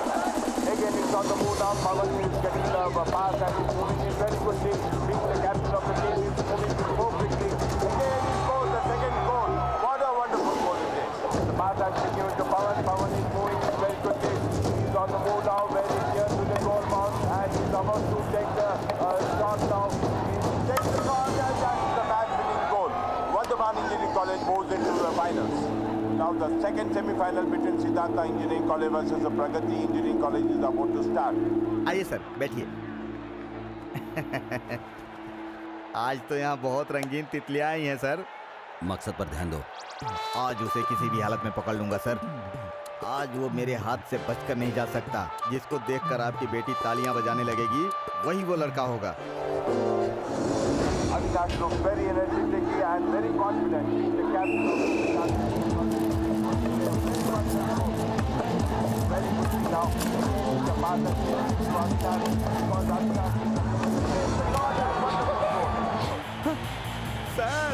Again, it's on the move now. Pawan is getting the pass and is moving in very quickly. Being the captain of the team, is moving so quickly. Again, he scores the second goal. What a wonderful goal it is. The pass has been given to Pawan. Pawan is moving very quickly. He's on the move now, very near to the goal box, and he's about to take the shot now. He takes the shot, and that's the match-winning goal. Vardhaman Engineering College moves into the finals. Now the second semi-final between Siddhartha Engineering College versus the Pragati Engineering College is about to start. आइए sir, बैठिए। आज तो यहाँ बहुत रंगीन तितलियाँ आई हैं sir. मकसद पर ध्यान दो। आज उसे किसी भी हालत में पकड़ लूंगा सर। आज वो मेरे हाथ से बचकर नहीं जा सकता। जिसको देखकर आपकी बेटी तालियां बजाने लगेगी, वही वो लड़का होगा। Avinash looks very energetic and very confident. He's the captain of very good now. The master sir,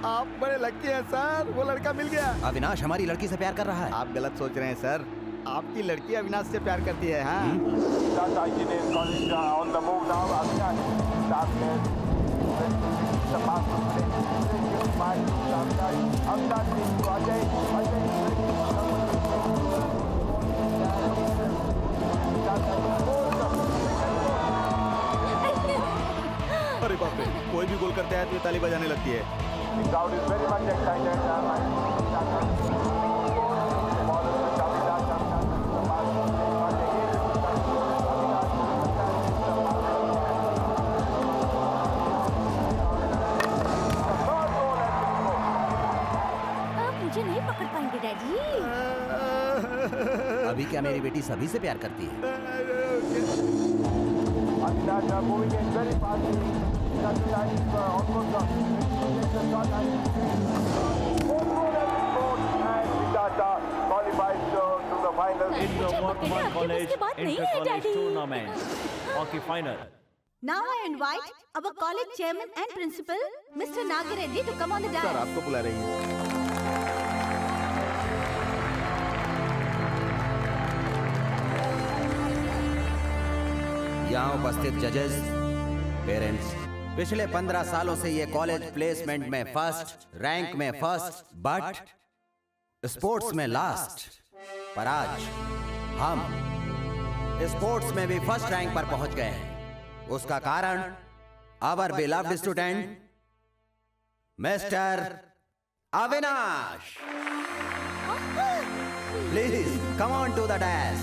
आप बड़े लकी हैं सर, वो लड़का मिल गया। अविनाश हमारी लड़की से प्यार कर रहा है। आप गलत सोच रहे हैं सर। आपकी लड़की अविनाश से प्यार करती है। हाँ। Siddhartha Engineering College on the move now. Avinash started. The master अरे बाप रे, कोई भी गोल करते हैं तो ये ताली बजाने लगती है। The crowd is very much excited. आप मुझे नहीं पकड़ पाएंगे डैडी। अभी क्या मेरी बेटी सभी से प्यार करती है? Avinash are moving in very fast. That's the time almost up. And Siddhartha qualifies to the final. In the Vardhaman College Inter-College Tournament Hockey Final. Now I invite our college chairman and principal, Mr. Nagireddy, to come on the sir dais. आपको बुला रही है। यहाँ उपस्थित जजेस, parents, पिछले 15 सालों से ये कॉलेज प्लेसमेंट में फर्स्ट, रैंक में फर्स्ट, बट स्पोर्ट्स में लास्ट। पर आज हम स्पोर्ट्स में भी फर्स्ट रैंक पर पहुंच गए हैं। उसका कारण our beloved student mister Avinash. Please come on to the dash.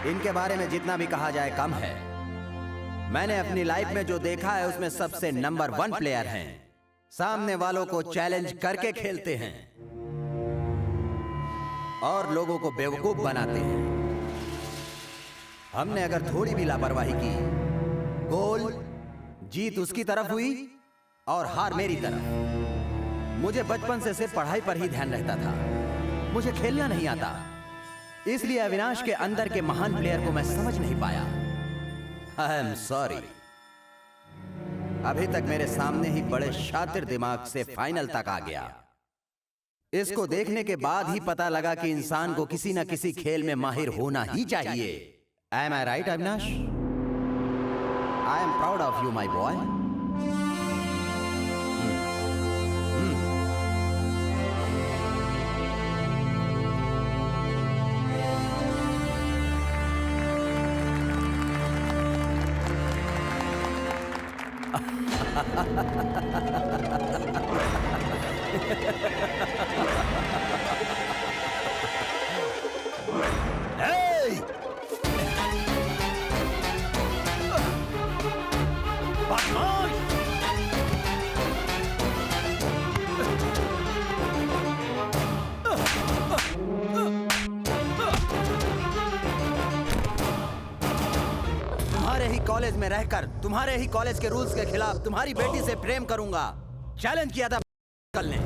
इनके बारे में जितना भी कहा जाए कम है। मैंने अपनी लाइफ में जो देखा है उसमें सबसे नंबर 1 प्लेयर हैं। सामने वालों को चैलेंज करके खेलते हैं और लोगों को बेवकूफ बनाते हैं। हमने अगर थोड़ी भी लापरवाही की, गोल जीत उसकी तरफ हुई और हार मेरी तरफ। मुझे बचपन से सिर्फ पढ़ाई पर ही ध्यान रहता था। मुझे खेलना नहीं आता, इसलिए अविनाश के अंदर के महान प्लेयर को मैं समझ नहीं पाया। आई एम सॉरी। अभी तक मेरे सामने ही बड़े शातिर दिमाग से फाइनल तक आ गया। इसको देखने के बाद ही पता लगा कि इंसान को किसी न किसी खेल में माहिर होना ही चाहिए। Am I right Avinash? I am proud of you my boy. तुम्हारे ही कॉलेज में रहकर, तुम्हारे ही कॉलेज के रूल्स के खिलाफ तुम्हारी बेटी से प्रेम करूंगा, चैलेंज किया था कल ने।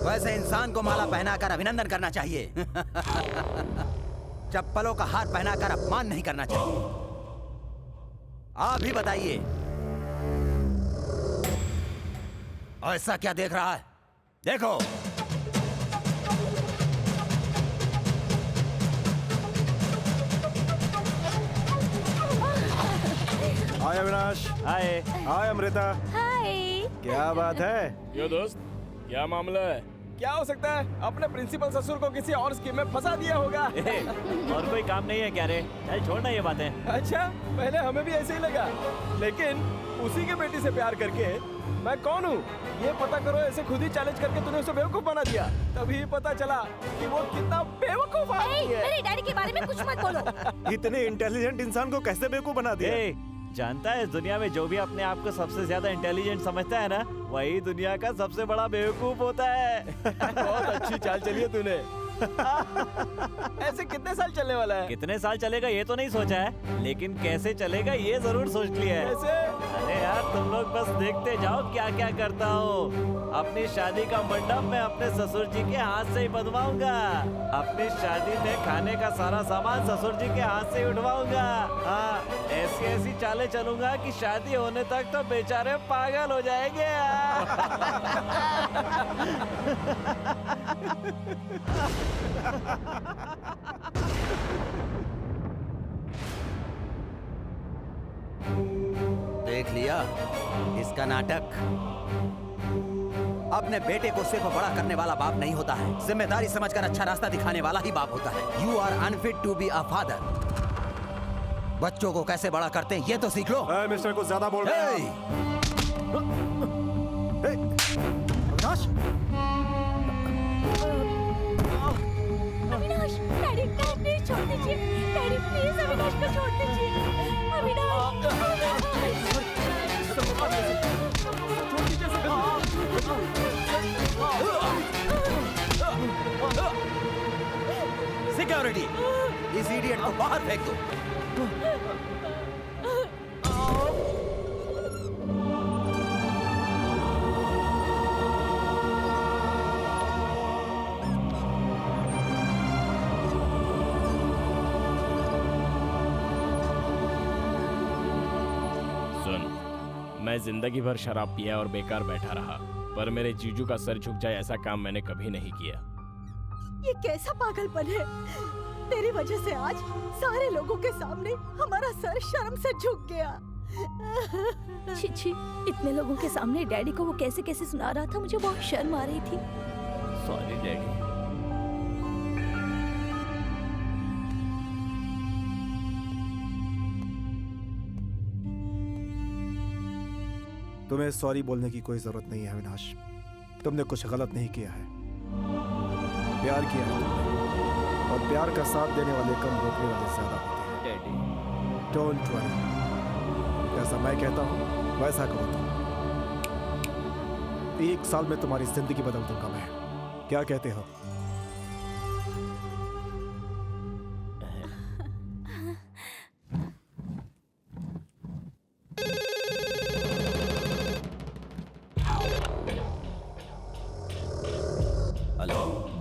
वैसे इंसान को माला पहनाकर अभिनंदन करना चाहिए। चप्पलों का हार पहनाकर अपमान नहीं करना चाहिए। आप भी बताइए, ऐसा क्या देख रहा है? देखो, हाय अविनाश। हाय। हाय अमृता। हाय। क्या बात है? यो दोस्त, क्या मामला है? क्या हो सकता है? अपने प्रिंसिपल ससुर को किसी और स्कीम में फंसा दिया होगा। और कोई काम नहीं है क्या रे? चल छोड़ना ये बातें। अच्छा, पहले हमें भी ऐसे ही लगा, लेकिन उसी के बेटी से प्यार करके मैं कौन हूँ ये पता करो ऐसे खुद ही चैलेंज करके तूने उसे बेवकूफ बना दिया। तभी पता चला कि वो कितना बेवकूफ आदमी है। मेरे डैडी के बारे में कुछ मत बोलो। इतने इंटेलिजेंट इंसान को कैसे बेवकूफ बना दिया? जानता है इस दुनिया में जो भी अपने आप को सबसे ज्यादा इंटेलिजेंट समझता है ना, वही दुनिया का सबसे बड़ा बेवकूफ होता है। बहुत अच्छी चाल चली है तूने। ऐसे कितने साल चलने वाला है? कितने साल चलेगा ये तो नहीं सोचा है, लेकिन कैसे चलेगा ये जरूर सोच लिया है। कैसे? अरे यार तुम लोग बस देखते जाओ क्या क्या करता हूँ। अपनी शादी का मंडप मैं अपने ससुर जी के हाथ से ही बनवाऊंगा। अपनी शादी में खाने का सारा सामान ससुर जी के हाथ से ही उठवाऊंगा। हाँ, ऐसी ऐसी चालें चलूंगा कि शादी होने तक तो बेचारे पागल हो जाएंगे। देख लिया इसका नाटक। अपने बेटे को सिर्फ बड़ा करने वाला बाप नहीं होता है, जिम्मेदारी समझकर अच्छा रास्ता दिखाने वाला ही बाप होता है। You are unfit to be a father. बच्चों को कैसे बड़ा करते हैं ये तो सीख लो। मिस्टर कुछ ज्यादा बोल रहे हैं। अविनाश, अविनाश, डैडी प्लीज छोड़ दीजिए। डैडी प्लीज अविनाश को छोड़ दीजिए। अविनाश, सिक्योरिटी, इस इडियट को बाहर फेंक दो। मैं जिंदगी भर शराब पिया और बेकार बैठा रहा, पर मेरे जीजू का सर झुक जाए ऐसा काम मैंने कभी नहीं किया। ये कैसा पागलपन है? तेरी वजह से आज सारे लोगों के सामने हमारा सर शर्म से झुक गया। छी छी, इतने लोगों के सामने डैडी को वो कैसे कैसे सुना रहा था, मुझे बहुत शर्म आ रही थी। Sorry daddy. तुम्हें सॉरी बोलने की कोई जरूरत नहीं है अविनाश। तुमने कुछ गलत नहीं किया है, प्यार किया है तुमने, और प्यार का साथ देने वाले कम, रोकने वाले ज्यादा होते हैं। डैडी, डोंट वरी, जैसा मैं कहता हूँ वैसा करो तुम। 1 साल में तुम्हारी जिंदगी बदल दूंगा मैं। क्या कहते हो?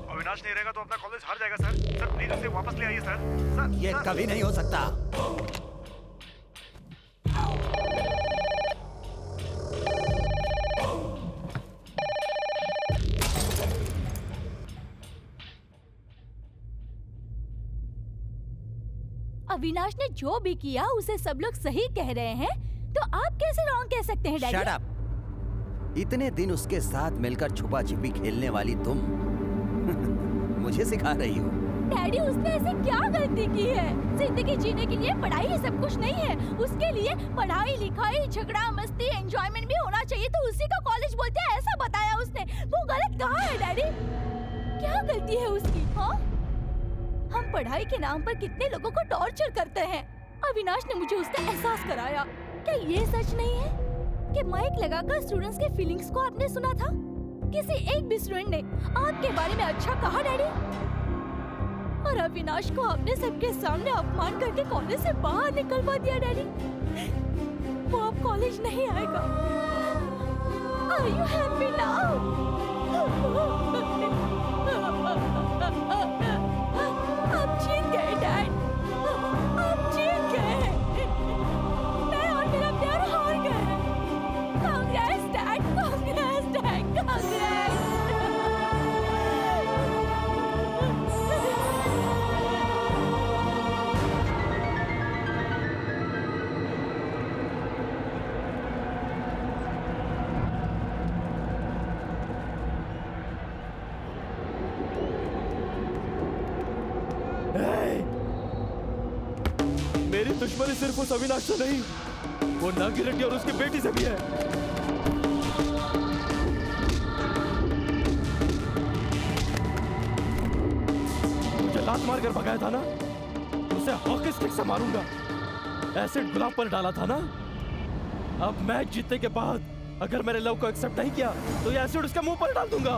अविनाश नहीं रहेगा तो अपना कॉलेज हार जाएगा सर। सर प्लीज उसे वापस ले आइए सर। सर ये कभी नहीं हो सकता। अविनाश ने जो भी किया उसे सब लोग सही कह रहे हैं, तो आप कैसे रॉन्ग कह सकते हैं डैडी? Shut up. इतने दिन उसके साथ मिलकर छुपा छिपी खेलने वाली तुम मुझे सिखा रही हो? डैडी, उसने ऐसे क्या गलती की है? जिंदगी जीने के लिए पढ़ाई ही सब कुछ नहीं है। उसके लिए पढ़ाई लिखाई, झगड़ा मस्ती, एंजॉयमेंट भी होना चाहिए, तो उसी का कॉलेज बोलते हैं ऐसा बताया उसने। वो गलत कहाँ है डैडी? क्या गलती है उसकी? हाँ, हम पढ़ाई के नाम पर कितने लोगों को टॉर्चर करते हैं। अविनाश ने मुझे उसका एहसास कराया। क्या ये सच नहीं है कि माइक लगाकर स्टूडेंट्स के फीलिंग्स को आपने सुना था? किसी एक भी स्टूडेंट ने आपके बारे में अच्छा कहा डैडी? और अविनाश को आपने सबके सामने अपमान करके कॉलेज से बाहर निकलवा दिया डैडी। वो अब कॉलेज नहीं आएगा। Are you happy now? आप जीत गए डैड, आप जीत गए। मैं और मेरा प्यार हार गए। Congress dad, Congress dad, Congress. दुश्मनी सिर्फ उस अविनाश से नहीं, वो नागी रेड्डी और उसकी बेटी से भी है। मुझे लात मार कर भगाया था ना, उसे हॉकी स्टिक से मारूंगा। एसिड गुलाब पर डाला था ना, अब मैच जीतने के बाद अगर मेरे लव को एक्सेप्ट नहीं किया तो ये एसिड उसके मुंह पर डाल दूंगा।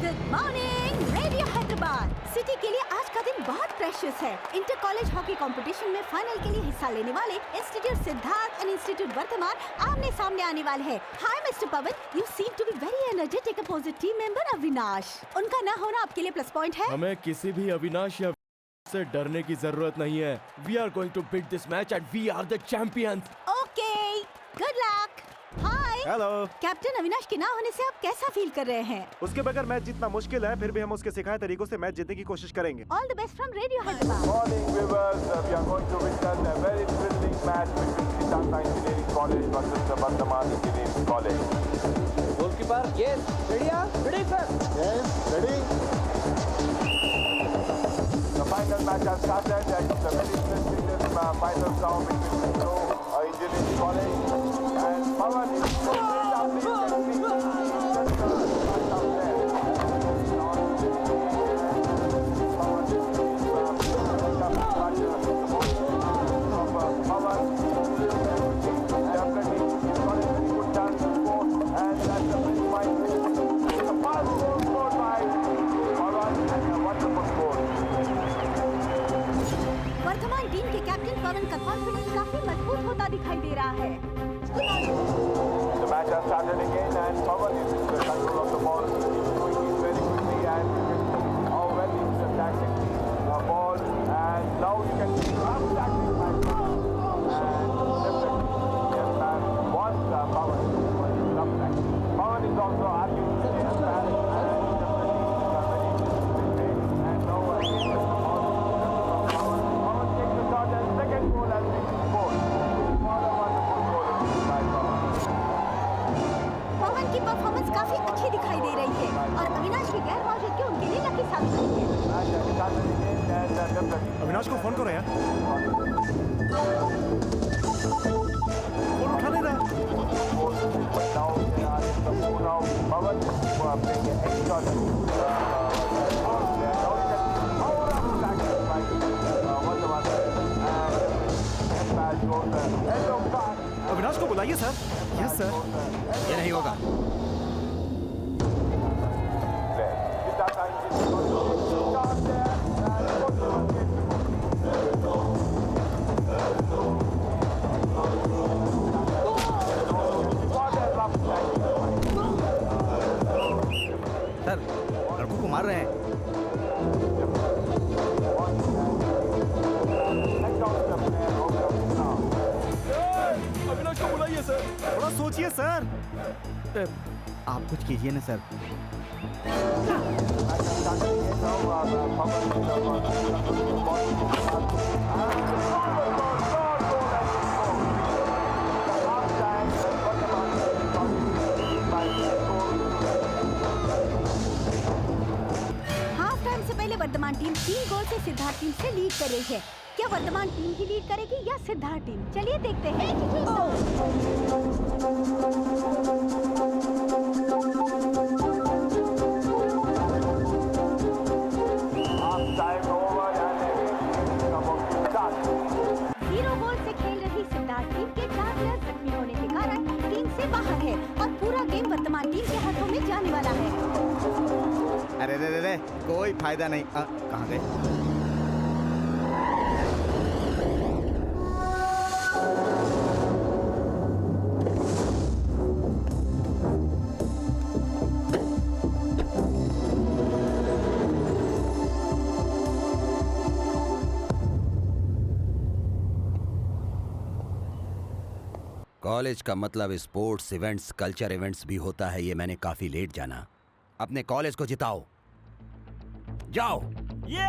Good morning radio Hyderabad. City के लिए आज का दिन बहुत प्रेशियस है। इंटर कॉलेज हॉकी कंपटीशन में फाइनल के लिए हिस्सा लेने वाले institute Siddhartha and institute Vardhaman आमने सामने आने वाले हैं। Hi mister Pawan, you seem to be very energetic opposite team member Avinash. उनका ना होना आपके लिए प्लस पॉइंट है। हमें किसी भी अविनाश या से डरने की जरूरत नहीं है। We are going to beat this match and we are the champions. Okay, good luck. Hi hello. Captain Avinash के ना होने से आप कैसा फील कर रहे हैं? उसके बगैर मैच जीतना मुश्किल है, फिर भी हम उसके सिखाए तरीकों से मैच जीतने की कोशिश करेंगे। All the best from radio Hyderabad. Morning viewers, we are going to witness a very thrilling match between Siddhartha Engineering College versus the Bardhaman Engineering College. Goalkeeper, yes. Ready? Ready, sir. Yes, ready? The final match has started. It's a very prestigious final round between Wipro Engineering College and Pawan. Vardhaman team के captain Pawan का confidence काफी मजबूत होता दिखाई दे रहा है। The match has started again and Pawan is in the control of the ball. He's doing it very quickly and you can see how well he's attacking the ball and now you can see how attacking by Pawan. And definitely yes man wants Pawan. Pawan is also arguing with his parents and definitely and now again the ball Pawan takes the shot and second goal has been scored. What a wonderful goal by Pawan. पवन की performance काफी अच्छी दिखाई दे रही है और अविनाश की गैर मौजूदगी उनके लिए लकी साबित हुई है। अविनाश को फोन करो यार। फोन उठा नहीं रहा। अविनाश को बुलाइए सर। Yes sir. ये नहीं होगा। सर, लड़कों को मार रहे हैं। अविनाश को बुलाइए सर। थोड़ा सोचिए सर। आप कुछ कीजिए ना सर। हाफ टाइम से पहले वर्धमान टीम 3 गोल से सिद्धार्थ टीम से लीड कर रही है। क्या वर्धमान टीम ही लीड करेगी या सिद्धार्थ टीम? चलिए देखते हैं। जीरो गोल से खेल रही सिद्धार्थ टीम के 4 प्लेयर जख्मी होने के कारण टीम से बाहर है और पूरा गेम वर्धमान टीम के हाथों में जाने वाला है। अरे रे रे रे, कोई फायदा नहीं। कहाँ गए? कॉलेज का मतलब स्पोर्ट्स इवेंट्स, कल्चर इवेंट्स भी होता है, ये मैंने काफी लेट जाना। अपने कॉलेज को जिताओ, जाओ। ये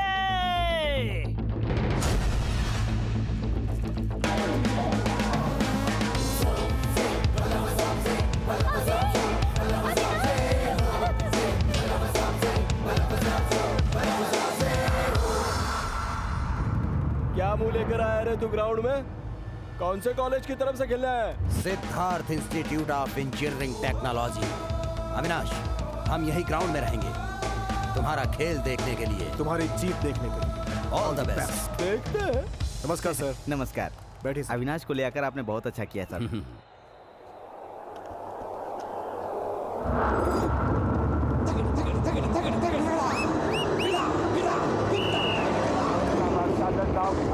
क्या तू ग्राउंड में? कौन से कॉलेज की तरफ से खेलना है? Siddharth institute of engineering technology. Avinash, हम यही ग्राउंड में रहेंगे तुम्हारा खेल देखने के लिए, तुम्हारी जीत देखने के लिए। All the best. देखते हैं। नमस्कार सर। नमस्कार। बैठिए सर। अविनाश को ले आकर आपने बहुत अच्छा किया sir.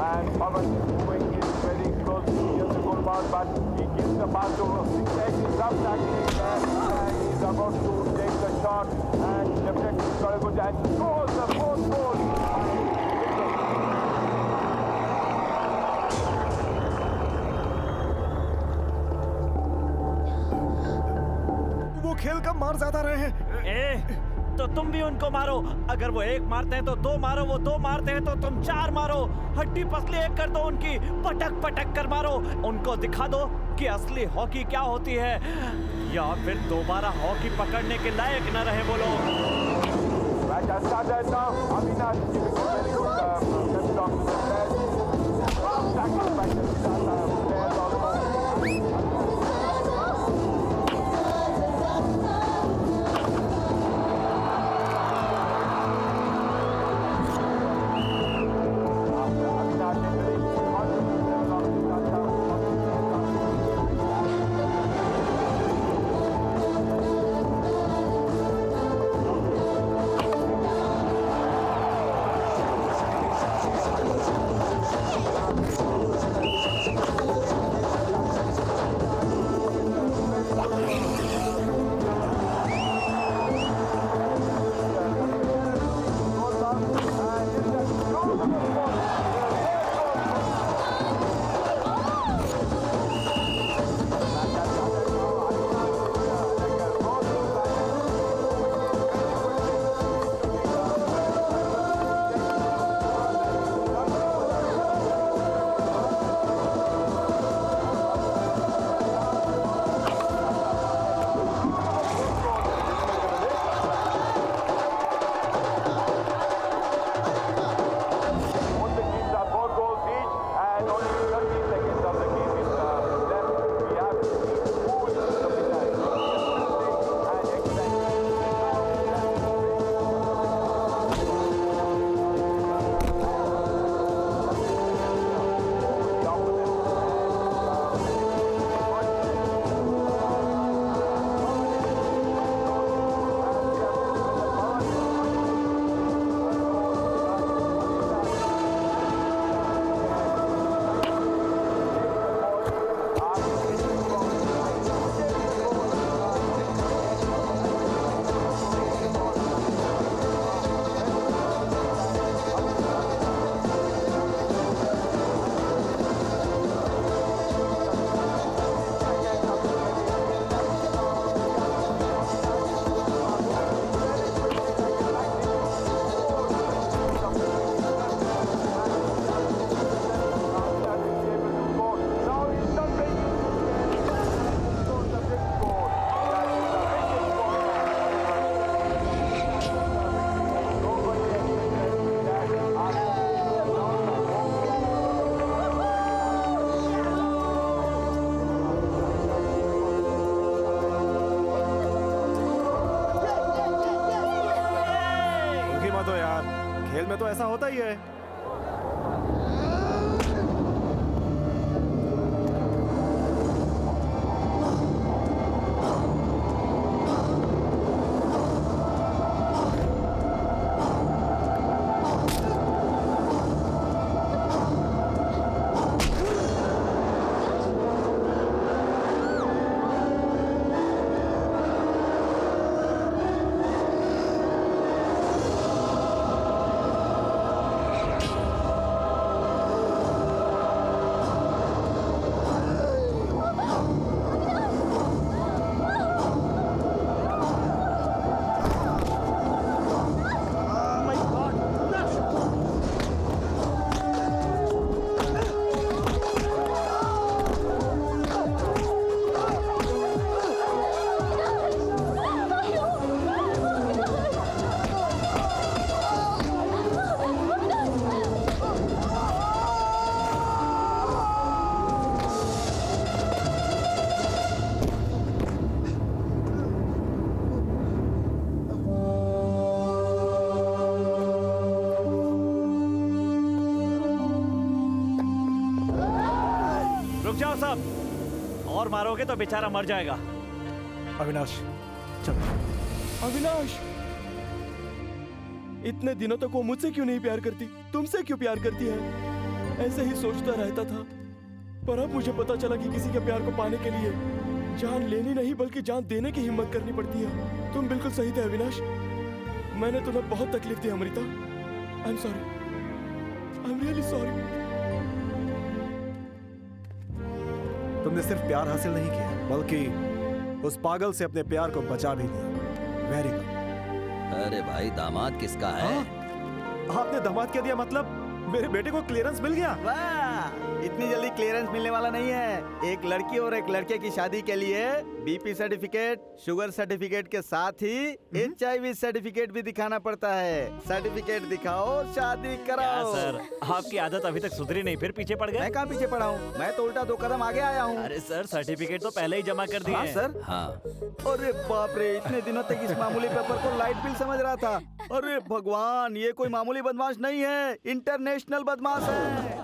And Pavan moving is very close to the goalbar, but he gives the pass to Singh. He's up tackling there, and he's about to take the shot, and definitely he's got a good chance. Scores the fourth goal. वो खेल का मार ज्यादा रहे हैं। तो तुम भी उनको मारो। अगर वो एक मारते हैं तो दो मारो, वो दो मारते हैं तो तुम चार मारो। हड्डी पसली एक कर दो उनकी, पटक पटक कर मारो। उनको दिखा दो कि असली हॉकी क्या होती है, या फिर दोबारा हॉकी पकड़ने के लायक न रहे वो लोग। Match has started now. Avinash giving a very good left off to the players. Tackling by the players also. तो यार, खेल में तो ऐसा होता ही है। और मारोगे तो बेचारा मर जाएगा। अविनाश चल। अविनाश, इतने दिनों तक वो मुझसे क्यों नहीं प्यार करती, तुमसे क्यों प्यार करती है? ऐसे ही सोचता रहता था, पर अब मुझे पता चला कि किसी के प्यार को पाने के लिए जान लेनी नहीं बल्कि जान देने की हिम्मत करनी पड़ती है। तुम बिल्कुल सही थे अविनाश, मैंने तुम्हें बहुत तकलीफ दी Amrita. I am sorry, I am really sorry. तुमने सिर्फ प्यार हासिल नहीं किया बल्कि उस पागल से अपने प्यार को बचा भी लिया। Very good. अरे भाई, दामाद किसका है? आपने दामाद क्या दिया? मतलब मेरे बेटे को क्लियरेंस मिल गया? वाह, इतनी जल्दी क्लियरेंस मिलने वाला नहीं है। एक लड़की और एक लड़के की शादी के लिए बीपी सर्टिफिकेट, शुगर सर्टिफिकेट के साथ ही HIV सर्टिफिकेट भी दिखाना पड़ता है। सर्टिफिकेट दिखाओ, शादी कराओ। सर, आपकी आदत अभी तक सुधरी नहीं, फिर पीछे पड़ गए? मैं कहाँ पीछे पड़ा हूँ, मैं तो उल्टा 2 कदम आगे आया हूँ। अरे सर, सर्टिफिकेट तो पहले ही जमा कर दिए हाँ हैं। सर। हाँ। अरे बाप रे, इतने दिनों तक इस मामूली पेपर को लाइट बिल समझ रहा था। अरे भगवान, ये कोई मामूली बदमाश नहीं है, इंटरनेशनल बदमाश है।